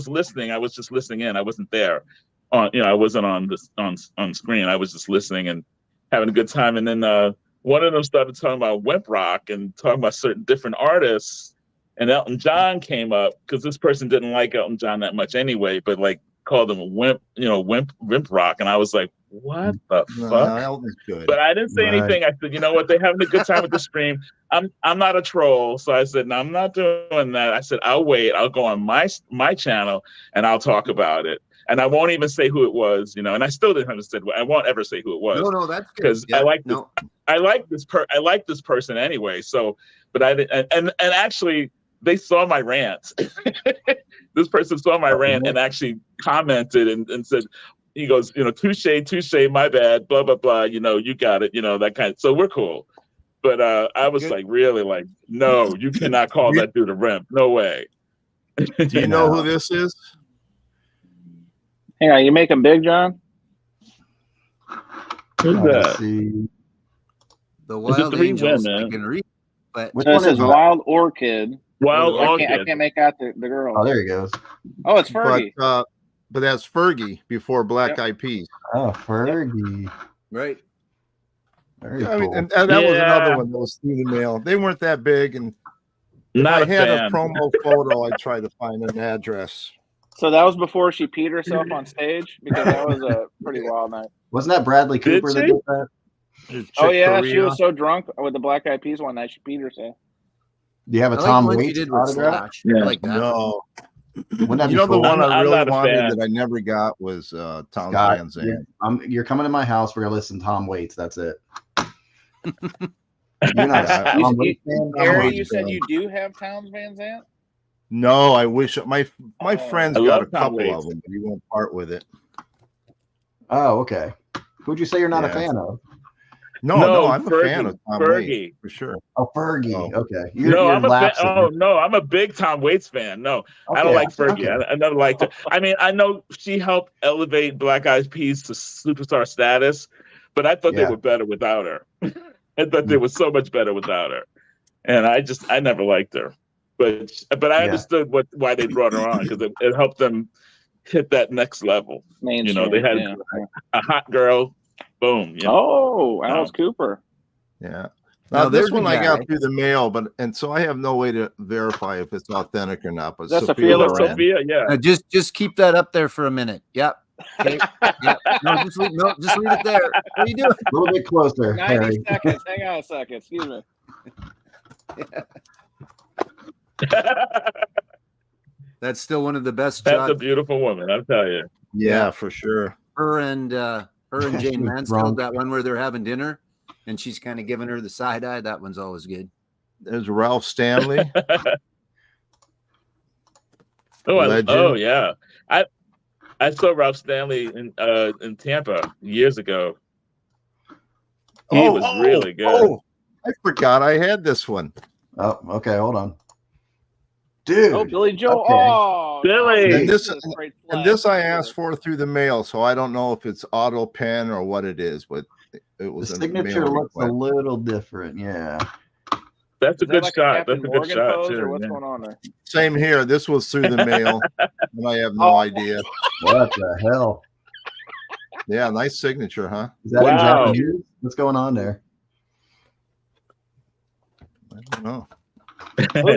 listening. I was just listening in. I wasn't there. I wasn't on screen. I was just listening and having a good time. And then one of them started talking about Wimp Rock and talking about certain different artists. And Elton John came up because this person didn't like Elton John that much anyway, but like called him a wimp, Wimp Rock. And I was like, what the fuck? Elton's good. But I didn't say anything. I said, you know what? They're having a good time with the stream. I'm not a troll. So I said, no, I'm not doing that. I said, I'll wait. I'll go on my channel and I'll talk about it. And I won't even say who it was, and I still didn't understand. I won't ever say who it was. No, that's good. Because I like this person anyway. So, but I didn't. And actually, they saw my rant. This person saw my rant and actually commented and said, he goes, touche, my bad, blah blah blah. You got it. That kind. So we're cool. But I was like, really, like, no, you cannot call that dude a wimp. No way. Do you know who this is? Hang on, you make him big, John? Who's that? The Wild Angels. I can read, but which one is Wild Orchid? Wild Orchid. I can't make out the girl. Oh, there he goes. Oh, it's Fergie. But that's Fergie before Black Eyed Peas. Oh, Fergie. Right. Very I mean, cool. and that was another one that was through the mail. They weren't that big, and if I had a promo photo, I tried to find an address. So that was before she peed herself on stage, because that was a pretty wild night. Wasn't that Bradley Cooper that did that? Oh yeah, she was so drunk with the Black Eyed Peas one night she peed herself. Do you have a Tom Waits autograph? Yeah. I like that. No. Wouldn't that be the cool? one I really wanted that I never got was Tom Van Zandt. You're coming to my house. We're gonna listen to Tom Waits. That's it. You're not a Tom Waits fan? Harry, you said you do have Tom Van Zandt? No, I wish my friend's got a couple of them, but he won't part with it. Oh, okay. Who'd you say you're not a fan of? No, I'm Fergie, a fan of Tom Waits for sure. Oh, Fergie. Okay. I'm a big Tom Waits fan. No, okay. I don't like Fergie. Okay. I never liked her. I mean, I know she helped elevate Black Eyed Peas to superstar status, but I thought they were better without her. I thought they were so much better without her, and I never liked her. But I understood why they brought her on, because it helped them hit that next level. Mainstream, they had a hot girl. Boom. Oh, Alice Cooper. Yeah. Now this one I got through the mail, and so I have no way to verify if it's authentic or not. But that's Sophia, yeah. Just keep that up there for a minute. Yep. Okay. Yep. No, just leave it there. What are you doing? A little bit closer. 90 Harry. seconds. Hang on a second. Excuse me. That's still one of the best That's shots. a beautiful woman, I'll tell you. Yeah, for sure. Her and Jane Mansfield, that one where they're having dinner and she's kind of giving her the side eye. That one's always good. There's Ralph Stanley. Yeah. I saw Ralph Stanley in Tampa years ago. He was really good. Oh, I forgot I had this one. Oh, okay, hold on. Dude. Oh, Billy Joel. Okay. Oh, Billy. And this I asked for through the mail, so I don't know if it's auto pen or what it is, but it was the signature looks a little different. Yeah. That's a good shot. That's a good shot too. What's going on there? Same here. This was through the mail, and I have no idea. What the hell? Yeah, nice signature, huh? Is that in Japanese? What's going on there? don't know.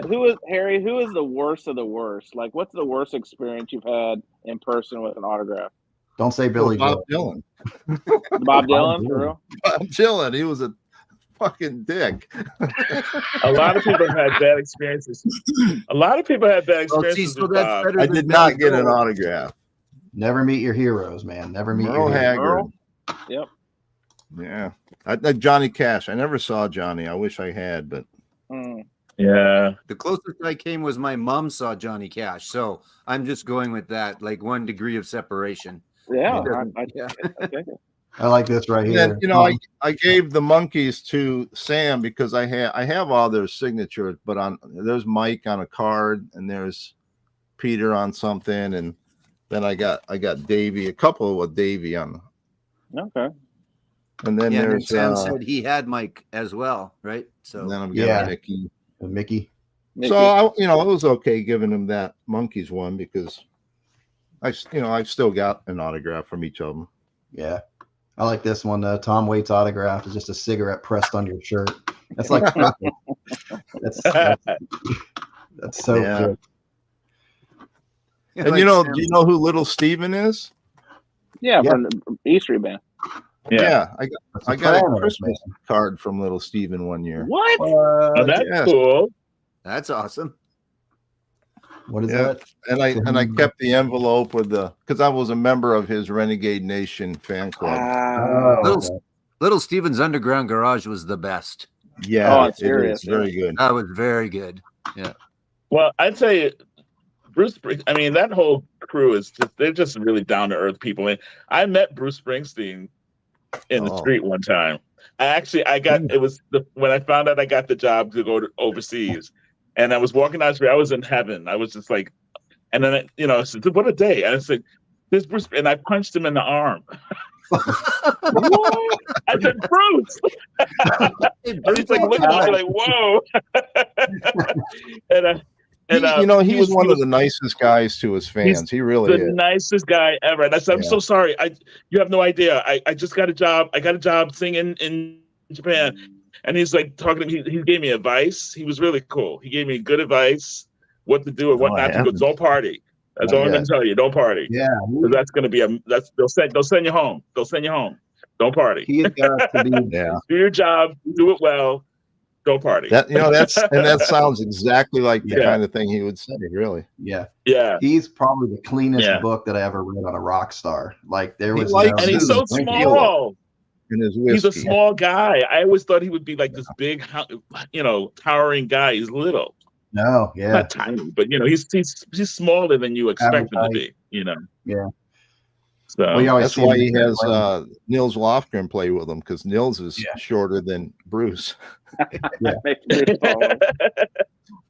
Who is Harry? Who is the worst of the worst? Like, what's the worst experience you've had in person with an autograph? Don't say Billy Bob Joe. Dylan. Bob Dylan, for real? Bob Dylan. He was a fucking dick. A lot of people have had bad experiences. A lot of people have bad experiences with Bob. I did not get an autograph. Never meet your heroes, man. Never meet Merle your heroes. Haggard. Yep. Yeah. Johnny Cash. I never saw Johnny. I wish I had, but. Yeah. The closest I came was my mom saw Johnny Cash. So I'm just going with that, like 1 degree of separation. Yeah. I like this right here. Then, you know, I gave the Monkees to Sam because I have all their signatures, but there's Mike on a card and there's Peter on something, and then I got Davey, a couple with Davey on. Okay. And then there's Sam said he had Mike as well, right? So and then I'm getting Mickey. And Mickey. So it was okay giving him that Monkees one because I've still got an autograph from each of them. Yeah. I like this one. Tom Waits autograph is just a cigarette pressed on your shirt. That's like that's so good. And do you know who Little Steven is? Yeah, from the E Street Band. Yeah, I got a Christmas card from Little Steven one year. What? Oh, that's cool. That's awesome. What is that? And I kept the envelope with because I was a member of his Renegade Nation fan club. Little Steven's Underground Garage was the best. Yeah, it's very good. That was very good. Yeah. Well, I'd say Bruce. I mean, that whole crew they're just really down to earth people. And I met Bruce Springsteen in the street one time. When I found out I got the job to go overseas. And I was walking down the street. I was in heaven. I was just like, and then I said, "What a day!" And I said, "This Bruce," and I punched him in the arm. What? I said, "Bruce!" And he's like looking at me like, "Whoa!" and he was one of the nicest guys to his fans. He really is the nicest guy ever. And I said, "I'm so sorry. You have no idea. I just got a job. I got a job singing in Japan." And he's like talking to me. He gave me advice. He was really cool. He gave me good advice, what to do and what not to do. Don't party. That's all I'm gonna tell you. Don't party. Yeah, because that's gonna be they'll send you home. They'll send you home. Don't party. He's got to be do your job. Do it well. Don't party. That sounds exactly like the kind of thing he would say. Really. Yeah. Yeah. He's probably the cleanest book that I ever read on a rock star. Like there was, and he's so small. He's a small guy. I always thought he would be like this big, towering guy. He's little. No, yeah, not tiny, but he's smaller than you expect him to be. Yeah. So that's why he has Nils Lofgren play with him because Nils is shorter than Bruce.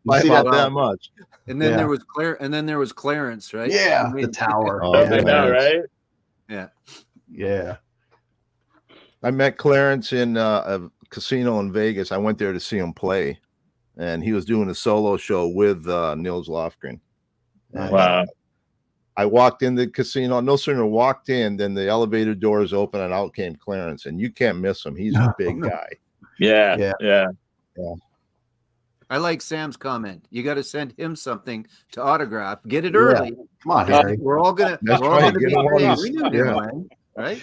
By about that much. And then there was there was Clarence, right? Yeah, the tower. Right? Yeah. Yeah. I met Clarence in a casino in Vegas. I went there to see him play, and he was doing a solo show with Nils Lofgren. Wow. I walked in the casino. No sooner walked in than the elevator doors open, and out came Clarence. And you can't miss him. He's a big guy. Yeah. I like Sam's comment. You got to send him something to autograph. Get it early. Come on, Harry. We're all gonna. That's we're all right. gonna be right?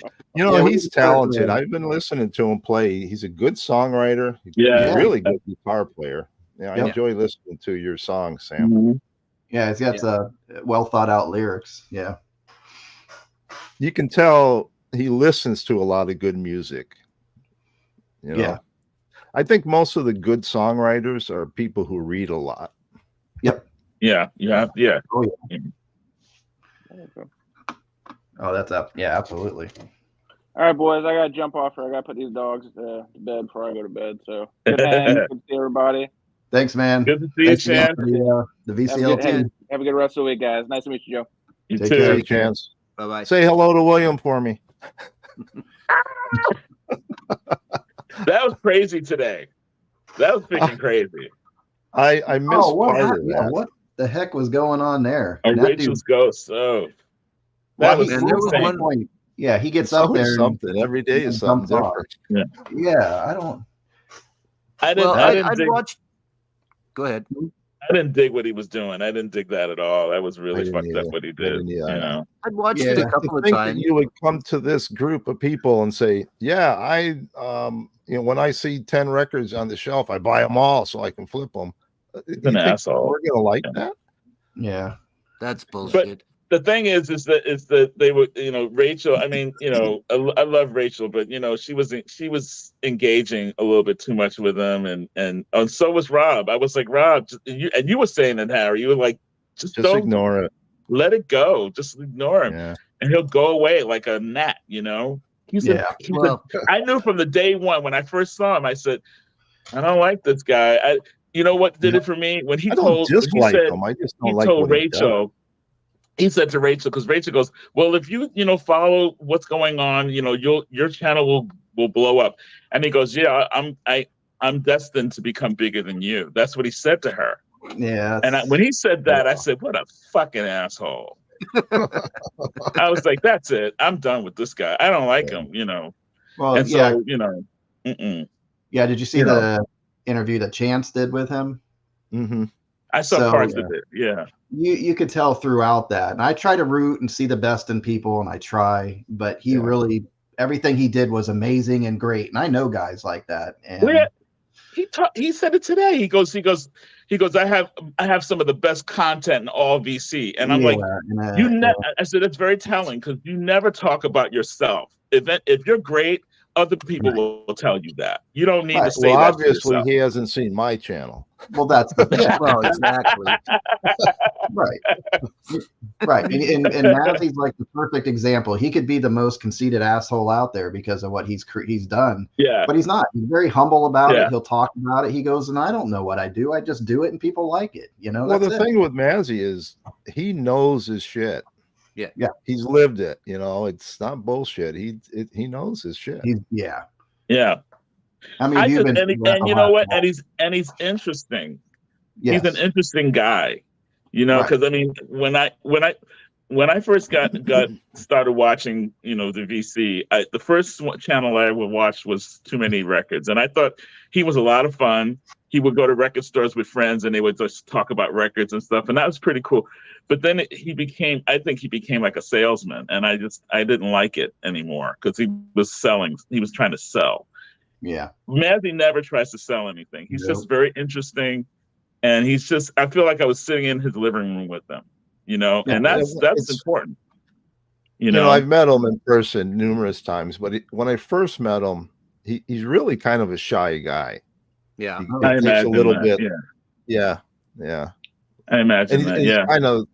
He's talented. I've been listening to him play. He's a good songwriter. He's a really good guitar player. Yeah, I enjoy listening to your songs, Sam. Mm-hmm. Yeah, he's got well thought out lyrics. Yeah. You can tell he listens to a lot of good music. Yeah. I think most of the good songwriters are people who read a lot. Yep. Yeah. Yeah. Yeah. Oh, yeah. Oh, that's up. Yeah, absolutely. All right, boys. I got to jump off here. I got to put these dogs to bed before I go to bed. So good to see everybody. Thanks, man. Good to see you, Chan. The VCL. Have a good rest of the week, guys. Nice to meet you, Joe. You Take too. care, Chance. Bye-bye. Say hello to William for me. That was crazy today. That was freaking crazy. I missed part of that. What the heck was going on there? Rachel's ghost. Oh, that was one point. Yeah, he gets up there. Something every day is something different. Yeah, I don't. I didn't. I'd watched. Go ahead. I didn't dig what he was doing. I didn't dig that at all. That was really fucked up what he did. You know, I'd watched it a couple of times. You would come to this group of people and say, "Yeah, I, when I see 10 records on the shelf, I buy them all so I can flip them." An asshole. We're gonna like that? Yeah, that's bullshit. But the thing is that they were, Rachel. I mean, I love Rachel, but she was engaging a little bit too much with him, and so was Rob. I was like, Rob, you were saying that, Harry. You were like, just don't ignore it. Let it go. Just ignore him, and he'll go away like a gnat. I knew from the day one when I first saw him. I said, I don't like this guy. You know what did it for me when he told him. I just don't like told Rachel. He said to Rachel, because Rachel goes, well, if you follow what's going on, your channel will blow up. And he goes, yeah, I'm destined to become bigger than you. That's what he said to her. Yeah. And when he said that, I said, what a fucking asshole. I was like, that's it. I'm done with this guy. I don't like him, Well, and yeah. So, Yeah. Did you see the interview that Chance did with him? Mm-hmm. I saw parts of it. Yeah. You could tell throughout that. And I try to root and see the best in people, and I try, but he really, everything he did was amazing and great. And I know guys like that. And he said it today. He goes, I have some of the best content in all VC. And I'm like, I said, it's very telling, because you never talk about yourself. If you're great, other people will tell you that. You don't need to say that. Obviously, he hasn't seen my channel. Well, that's the thing. Well, exactly. Right. And Mazzy's like the perfect example. He could be the most conceited asshole out there because of what he's done. Yeah. But he's not. He's very humble about it. He'll talk about it. He goes, and I don't know what I do. I just do it, and people like it. Well, the thing with Mazzy is he knows his shit. Yeah. He's lived it. It's not bullshit. He knows his shit. Yeah. I mean, and you know what? And he's interesting. Yes. He's an interesting guy. Because I mean, when I first got started watching, the VC, the first channel I ever watched was Too Many Records, and I thought he was a lot of fun. He would go to record stores with friends, and they would just talk about records and stuff, and that was pretty cool. But then I think he became like a salesman, and I didn't like it anymore, because he was trying to sell. Yeah. Mazzy never tries to sell anything. He's just very interesting. And I feel like I was sitting in his living room with them, and that's important. I've met him in person numerous times, but when I first met him, he's really kind of a shy guy. Yeah. I imagine a little bit. Yeah. I imagine that. Yeah. Kind of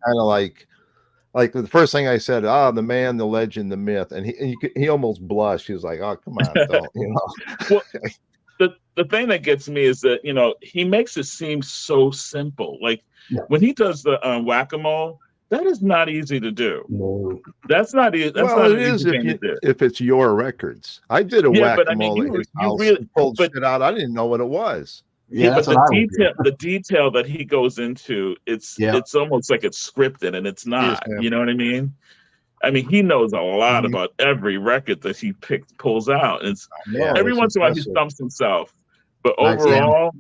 like the first thing I said, the man, the legend, the myth. And he almost blushed. He was like, oh, come on. Don't, Well, the thing that gets me is that, he makes it seem so simple. Like when he does the whack-a-mole, that is not easy to do. No. That's not easy. That's not an easy thing to do. If it's your records. I did a whack-a-mole at his house. Really pulled shit out. I didn't know what it was. Yeah, but the detail that he goes into, it's almost like it's scripted, and it's not. You know what I mean? I mean, he knows a lot about every record that he pulls out. Every once in a while he stumps himself, but overall,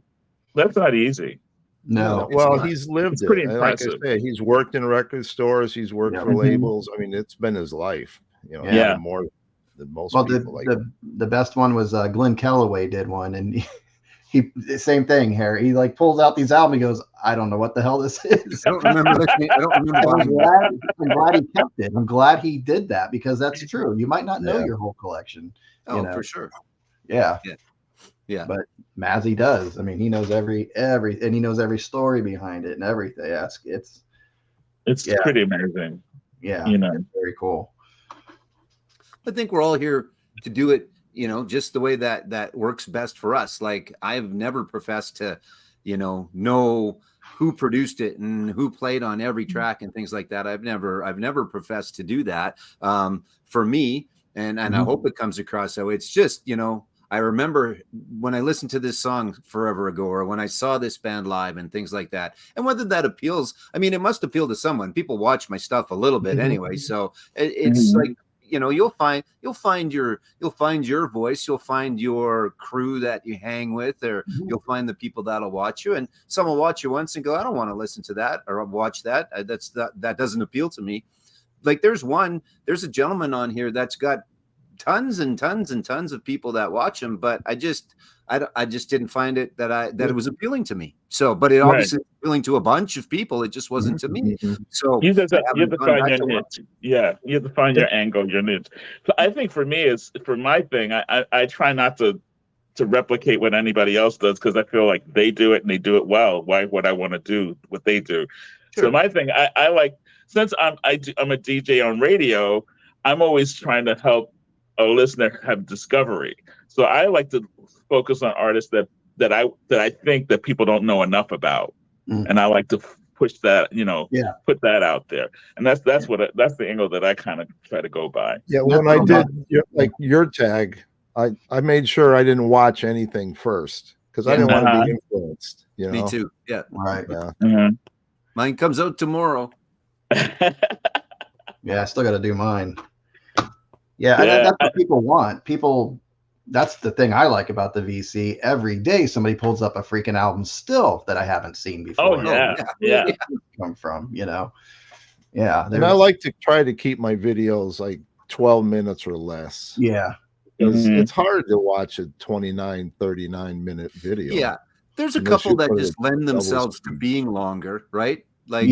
that's not easy. No. Well, he's lived it's pretty it. impressive. Like I say, he's worked in record stores. He's worked for labels. I mean, it's been his life. More than most people. The best one was Glenn Kellaway did one, and he same thing. Harry, he like pulls out these albums. He goes, I don't know what the hell this is. I don't remember. I'm glad he kept it. I'm glad he did that, because that's true. You might not know your whole collection. For sure. Yeah. But Mazzy does. I mean, he knows every and he knows every story behind it and everything. It's pretty amazing. Yeah. It's very cool. I think we're all here to do it, just the way that works best for us. Like, I've never professed to, know who produced it and who played on every track and things like that. I've never professed to do that. For me, and I hope it comes across. So it's just, I remember when I listened to this song forever ago, or when I saw this band live and things like that, and whether that appeals, I mean, it must appeal to someone. People watch my stuff a little bit anyway. So it's like, you'll find your voice, you'll find your crew that you hang with, or you'll find the people that'll watch you, and some will watch you once and go, I don't want to listen to that or watch that. That doesn't appeal to me. Like there's a gentleman on here that's got tons and tons and tons of people that watch him, but I just didn't find it that it was appealing to me. So, but it obviously is appealing to a bunch of people. It just wasn't to me. So you have to find your niche. Yeah, you have to find your angle, your niche. So I think for me, for my thing, I try not to replicate what anybody else does, because I feel like they do it and they do it well. Why would I want to do what they do? Sure. So my thing, I like, since I'm a DJ on radio, I'm always trying to help a listener have discovery. So I like to focus on artists that I think that people don't know enough about, and I like to push that, put that out there, and that's the angle that I kind of try to go by. Yeah, when I did your tag, I made sure I didn't watch anything first, because I didn't want to be influenced. Me too. Yeah. Right. Yeah. Mine comes out tomorrow. Yeah, I still got to do mine. Yeah, that's what people want. That's the thing I like about the VC. Every day somebody pulls up a freaking album still that I haven't seen before. Oh yeah. Come from, Yeah. And I like to try to keep my videos like 12 minutes or less. Yeah. It's hard to watch a 29, 39-minute video. Yeah. There's a couple that just lend themselves to being longer, right? Like,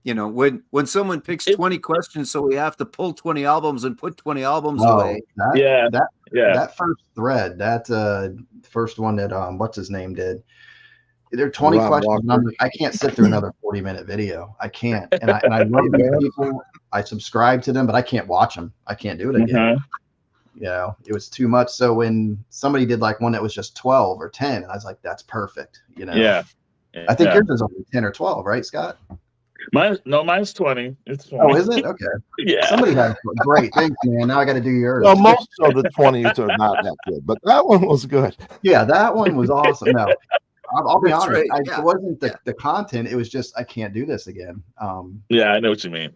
when someone picks 20 questions, so we have to pull 20 albums and put 20 albums away. That first thread, that first one that what's his name did. There are 20 questions. I can't sit through another 40-minute video. I can't. And I love these people. I subscribe to them, but I can't watch them. I can't do it again. It was too much. So when somebody did like one that was just 12 or 10, I was like, that's perfect. Yeah. I think yours is only 10 or 12, right, Scott? Mine's 20. It's 20. Oh, is it? Okay. Yeah. Somebody has great. Thanks, man. Now I got to do yours. Well, most of the 20s are not that good, but that one was good. Yeah, that one was awesome. No, I'll be honest. Right. It wasn't the content. It was just I can't do this again. Yeah, I know what you mean.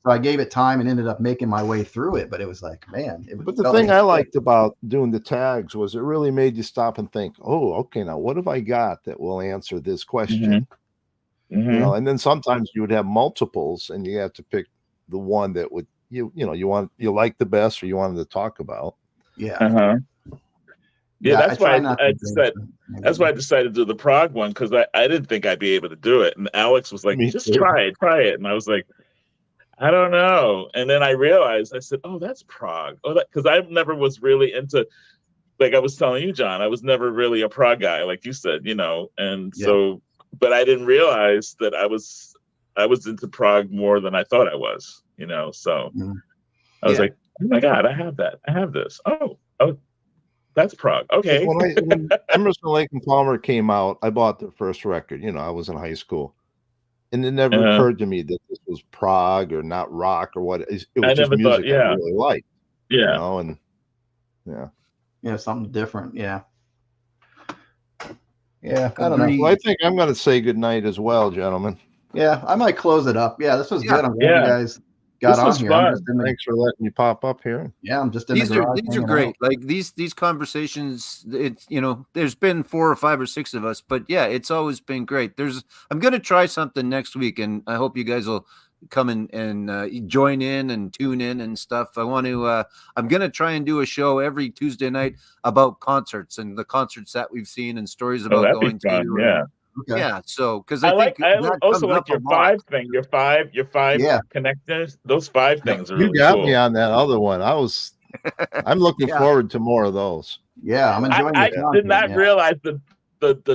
So I gave it time and ended up making my way through it. But it was like, man. But the thing I liked about doing the tags was it really made you stop and think, oh, okay, now what have I got that will answer this question? And then sometimes you would have multiples, and you have to pick the one that would you like the best, or you wanted to talk about. Yeah. That's why I decided to do the prog one, because I didn't think I'd be able to do it, and Alex was like, just try it, and I was like, I don't know. And then I realized, I said, oh, that's prog. Oh, because I never was really into, like I was telling you, John, I was never really a prog guy, like you said, so. But I didn't realize that I was into prog more than I thought I was, So I was like, oh my God, I have that. I have this. Oh, that's prog. Okay. When Emerson, Lake and Palmer came out, I bought their first record. I was in high school, and it never occurred to me that this was prog or not rock or what. It was just music I really liked. Yeah. Something different. Yeah. Yeah, I don't know. Well, I think I'm going to say goodnight as well, gentlemen. Yeah, I might close it up. Yeah, this was good. I'm glad you guys got on here. Thanks for letting me pop up here. Yeah, I'm just in the garage. These are great. Like these conversations, it's there's been 4 or 5 or 6 of us, but yeah, it's always been great. I'm going to try something next week, and I hope you guys will come and join in and tune in and stuff. I'm going to try and do a show every Tuesday night about concerts and the concerts that we've seen and stories about going to. Yeah. Okay. Yeah. So, because I also like your 5 thing, your five connectors. Those 5 things are really got me on that other one. I'm looking forward to more of those. Yeah, I'm enjoying it. I did not realize the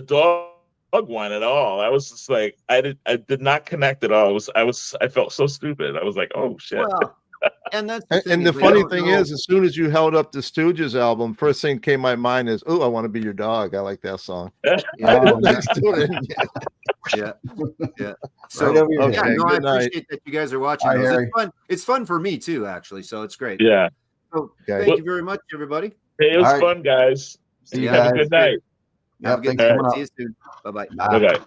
dog one at all. I was just like, I did not connect at all. I felt so stupid. I was like, oh shit. Well, and that's the funny thing is, as soon as you held up the Stooges album, first thing came to my mind is, oh, I Want to Be Your Dog. I like that song. Yeah. So I appreciate that you guys are watching. It's fun. It's fun for me too, actually. So it's great. Yeah. So thank you very much, everybody. Hey, it was fun, guys. See you guys. Have a good night. Have a good night. See you soon. Bye-bye. Bye-bye.